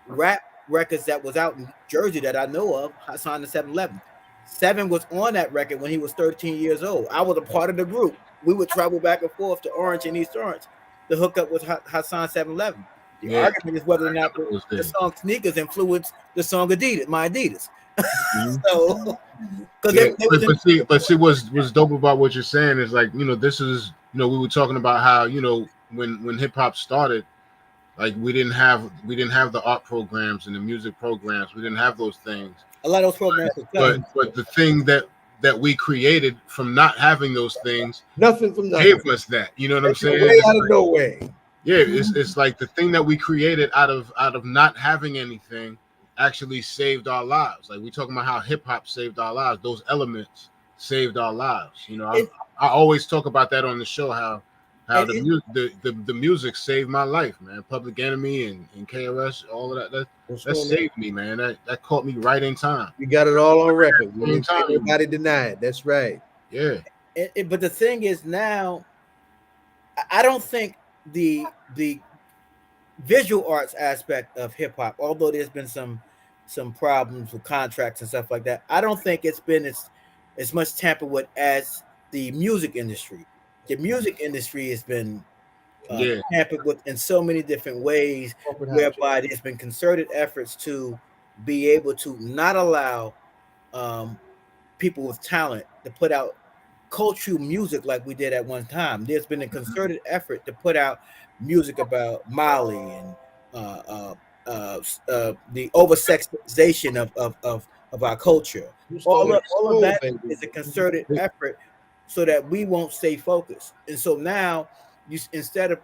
rap records that was out in Jersey that I know of, Hassan and 7-Eleven. Seven was on that record when he was 13 years old. I was a part of the group. We would travel back and forth to Orange and East Orange to hook up with Hassan 7-Eleven. The argument is whether or not the song Sneakers influenced the song Adidas, my Adidas. So, but see, what's dope about what you're saying is this is we were talking about how when hip hop started, like we didn't have the art programs and the music programs. We didn't have those things. A lot of those programs, but the thing that we created from not having those things, nothing from nothing, gave us that. You know what I'm saying? Way out of no way. Yeah, it's like the thing that we created out of not having anything actually saved our lives. Like we talking about how hip hop saved our lives. Those elements saved our lives. You know, I always talk about that on the show. How the music saved my life, man. Public Enemy and KOS, all of that saved me, man. That caught me right in time. You got it all on record. You didn't Time. nobody deny it. That's right. Yeah. But the thing is now, I don't think the visual arts aspect of hip hop, although there's been some problems with contracts and stuff like that, I don't think it's been as much tampered with as the music industry. The music industry has been tampered with in so many different ways, whereby there's been concerted efforts to be able to not allow people with talent to put out cultural music like we did at one time. There's been a concerted effort to put out music about Mali and the over-sexization of our culture. All of that is a concerted effort so that we won't stay focused. And so now, instead of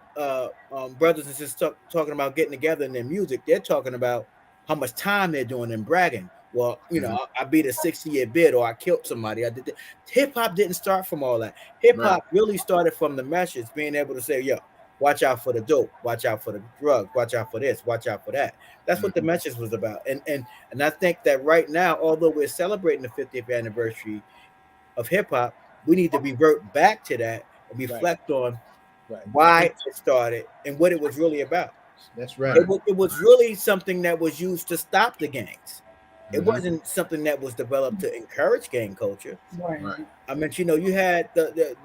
brothers and sisters talking about getting together in their music, they're talking about how much time they're doing and bragging. Well, you know, I beat a 60-year bid, or I killed somebody. I did that. Hip hop didn't start from all that. Hip hop really started from the message, being able to say, "Yo, watch out for the dope, watch out for the drugs, watch out for this, watch out for that." That's what the message was about. And I think that right now, although we're celebrating the 50th anniversary of hip hop, we need to revert back to that and reflect on why it started and what it was really about. That's right. It was really something that was used to stop the gangs. It wasn't something that was developed to encourage gang culture. Right. I mean, you know, you had the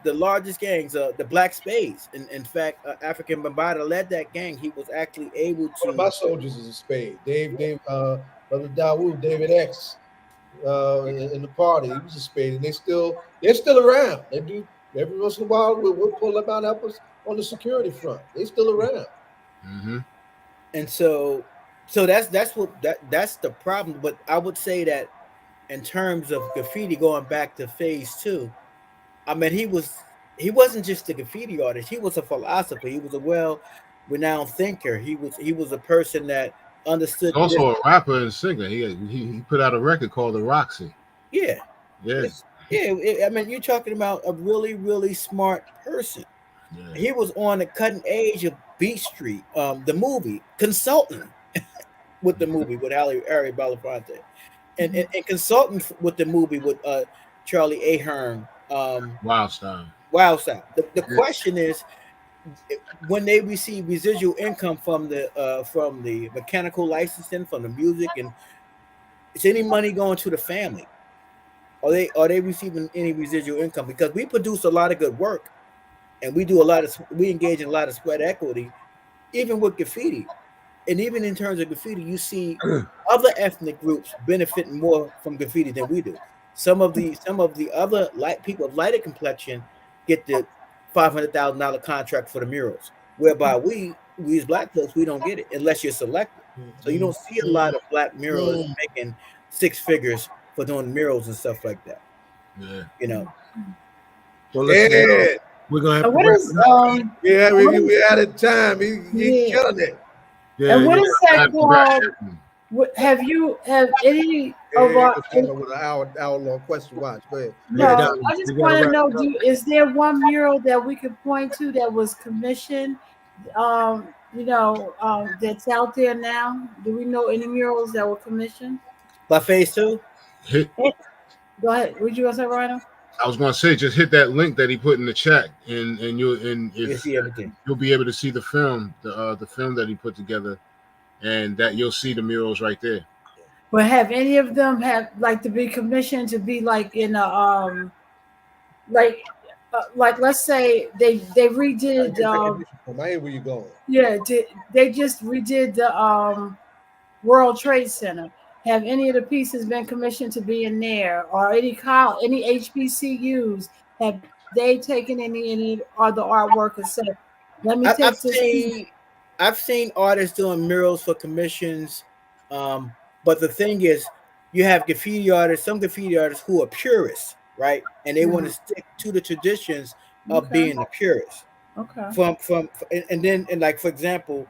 largest gangs, the Black Spades. In fact, African Bambaataa led that gang. He was actually able to. One of my soldiers is a spade. Brother Dawood, David X, in the party, he was a spade, and they're still around. They do every once in a while. We'll pull them out, help us on the security front. They're still around. And so that's the problem. But I would say that in terms of graffiti, going back to phase 2, I mean, he wasn't just a graffiti artist. He was a philosopher. He was a well-renowned thinker. He was a person that understood. He's also a rapper and singer. He put out a record called The Roxy. Yeah. I mean, you're talking about a really, really smart person. Yeah. He was on the cutting edge of Beat Street, the movie, consulting with the movie with Harry Belafonte, and consulting with the movie with Charlie Ahern. Wild Style. The question is, when they receive residual income from the mechanical licensing, from the music, and is any money going to the family? Are they receiving any residual income? Because we produce a lot of good work, and we engage in a lot of sweat equity, even with graffiti. And even in terms of graffiti, you see other ethnic groups benefiting more from graffiti than we do. Some of the other people of lighter complexion get the $500,000 contract for the murals, whereby we as Black folks, we don't get it unless you're selected. So you don't see a lot of Black muralists making 6 figures for doing murals and stuff like that. Yeah, you know. Well, we're gonna have to. We're out of time. He's killing it. Yeah, and what is that called? Have any of our with an hour-long question watch? Go ahead. No, I just want to know: is there one mural that we could point to that was commissioned? That's out there now. Do we know any murals that were commissioned by phase 2? Go ahead. What you gonna say, Rhino? I was gonna say, just hit that link that he put in the chat, and you'll see everything. You'll be able to see the film, the film that he put together, and that you'll see the murals right there. But have any of them to be commissioned to be like in a like let's say they redid where you going? Yeah, they just redid the World Trade Center. Have any of the pieces been commissioned to be in there, or any HBCUs? Have they taken any other artwork and said, "Let me take this"? I've seen artists doing murals for commissions, but the thing is, you have some graffiti artists who are purists, right? And they want to stick to the traditions of being a purist. Okay. And then like for example,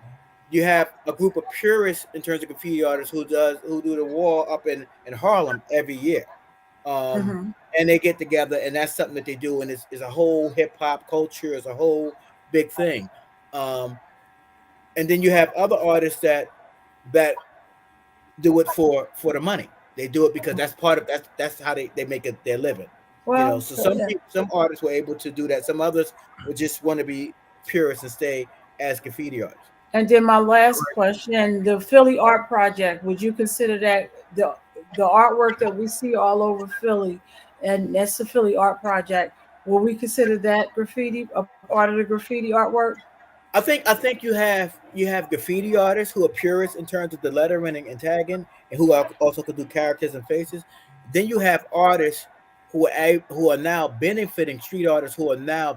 you have a group of purists in terms of graffiti artists who do the wall up in Harlem every year. Mhm. And they get together, and that's something that they do, and it's a whole hip hop culture, it's a whole big thing. Um, and then you have other artists that do it for the money. They do it because that's part of that's how they make it their living. Well, So yeah. some artists were able to do that. Some others would just want to be purists and stay as graffiti artists. And then my last question, the Philly Art Project, would you consider that the artwork that we see all over Philly, and that's the Philly Art Project, will we consider that graffiti, a part of the graffiti artwork? I think you have graffiti artists who are purists in terms of the lettering and tagging, and who also could do characters and faces. Then you have artists who are now benefiting, street artists who are now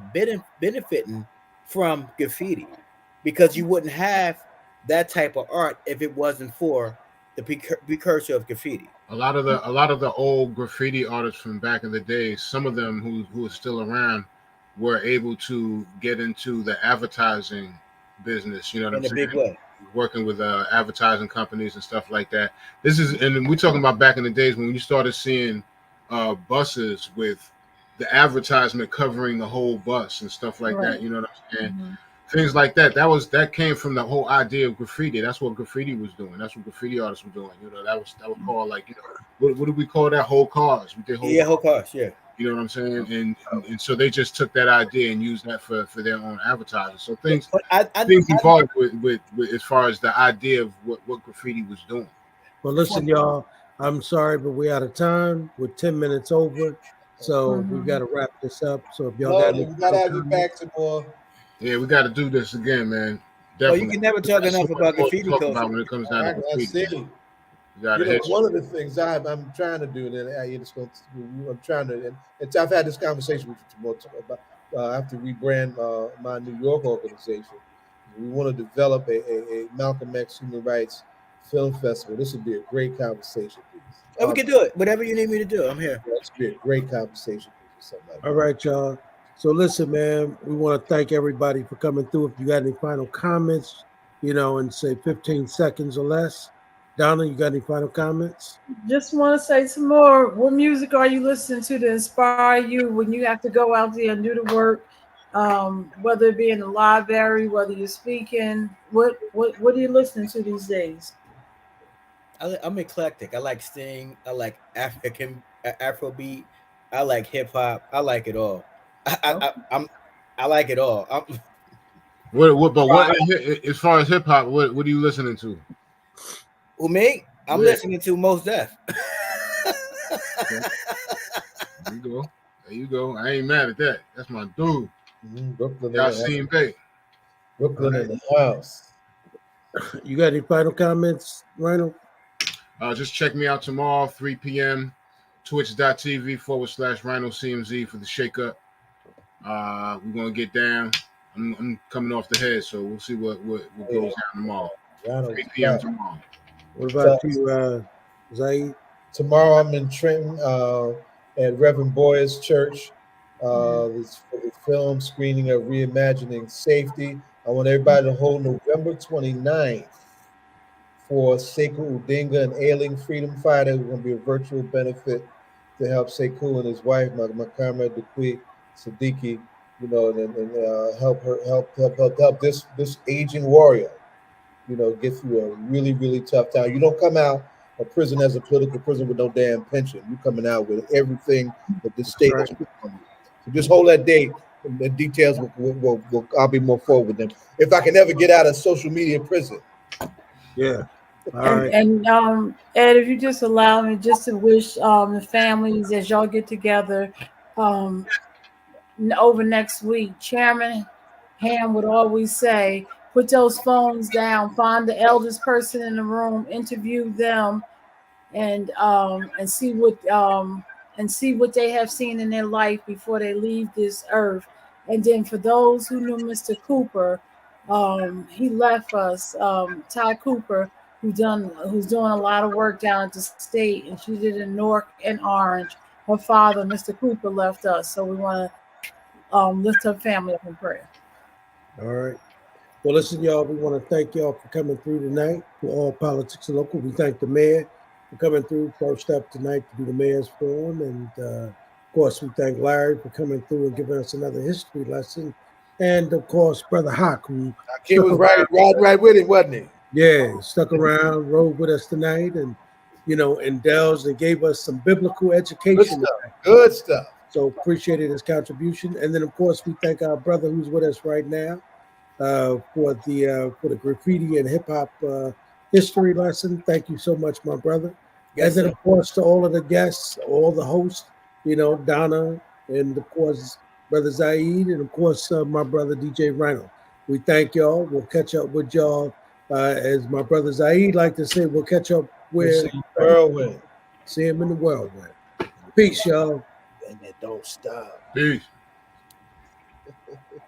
benefiting from graffiti, because you wouldn't have that type of art if it wasn't for the precursor of graffiti. A lot of the old graffiti artists from back in the day, some of them who are still around, were able to get into the advertising business. You know what I'm In a big saying? way. Working with advertising companies and stuff like that. This is, and we're talking about back in the days when you started seeing buses with the advertisement covering the whole bus and stuff like Right. that. You know what I'm saying? Mhm. Things like that. That came from the whole idea of graffiti. That's what graffiti was doing. That's what graffiti artists were doing. You know, that was called, like, you know, what do we call that? Whole cars. We did whole Yeah, cars. whole cars. Yeah. You know what I'm saying? And so they just took that idea and used that for their own advertising. So But things evolved with as far as the idea of what graffiti was doing. Well, listen, y'all, I'm sorry, but we're out of time. We're 10 minutes over. So we've got Mhm. to wrap this up. So if y'all got Lord, any we gotta final have you back, comments, Timur. Yeah, we got to do this again, man. well, you Definitely. can never We talk got so enough much about more to graffiti talk culture. about when it comes down to I graffiti. see. We got You to know, hit one of the things I'm trying to do, and I'm trying to, and I've had this conversation with you Timur, about. I have to rebrand my New York organization. We want to develop a Malcolm X Human Rights Film Festival. This would be a great conversation, please. Oh, we can do it. Whatever you need me to do, I'm here. This would be a great conversation, please, with somebody. all right, y'all. So listen, man, we want to thank everybody for coming through. If you got any final comments, and say 15 seconds or less. Donna, you got any final comments? Just want to say some more. What music are you listening to inspire you when you have to go out there and do the work? Whether it be in the library, whether you're speaking, what are you listening to these days? I'm eclectic. I like Sting. I like African Afrobeat. I like hip hop. I like it all. I like it all. what as far as hip hop, what are you listening to? Who me? I'm Yeah. listening to Most Def. Okay. There you go. There you go. I ain't mad at that. That's my dude. Brooklyn, Y'all seen Bay. Brooklyn in the house. You got any final comments, Rhino? Just check me out tomorrow, 3 p.m. Twitch.tv/Rhino CMZ for the shake up. We're gonna get down. I'm coming off the head, so we'll see what goes down tomorrow. 3 p.m. tomorrow. What about you, Zaid? Tomorrow I'm in Trenton at Reverend Boyer's Church. This for the film screening of Reimagining Safety. I want everybody to hold November 29th for Sekou Udinga, an ailing freedom fighter. We're going to be a virtual benefit to help Sekou and his wife, my comrade Daqui Siddiqui, and help this aging warrior, get through a really, really tough time. You don't come out of prison as a political prisoner with no damn pension. You're coming out with everything that the state has put on you. So just hold that date. And the details I'll be more forward with them. If I can ever get out of social media prison. Yeah. All And, right. and Ed, if you just allow me just to wish the families as y'all get together over next week, Chairman Hamm would always say, put those phones down, find the eldest person in the room, interview them, and see what they have seen in their life before they leave this earth. And then for those who knew Mr. Cooper, he left us, Ty Cooper, who's doing a lot of work down at the state, and she did in Newark and Orange. Her father, Mr. Cooper, left us, so we want to lift her family up in prayer. All right. Well, listen, y'all, we want to thank y'all for coming through tonight for All Politics and Local. We thank the mayor for coming through first up tonight to do the mayor's forum. And of course, we thank Larry for coming through and giving us another history lesson. And of course, Brother Hawk, who He was right with him, wasn't he? yeah, stuck around, rode with us tonight, and indulged and gave us some biblical education. Good stuff. So appreciated his contribution. And then of course we thank our brother who's with us right now for the graffiti and hip hop history lesson. Thank you so much, my brother. Yes, and then sir. of course to all of the guests, all the hosts, Donna, and of course Brother Zaid, and of course my brother DJ Rhino. We thank y'all. We'll catch up with y'all. As my brother Zaid like to say, we'll catch up where whirlwind. See him in the whirlwind. Peace, y'all. And it don't stop. Peace.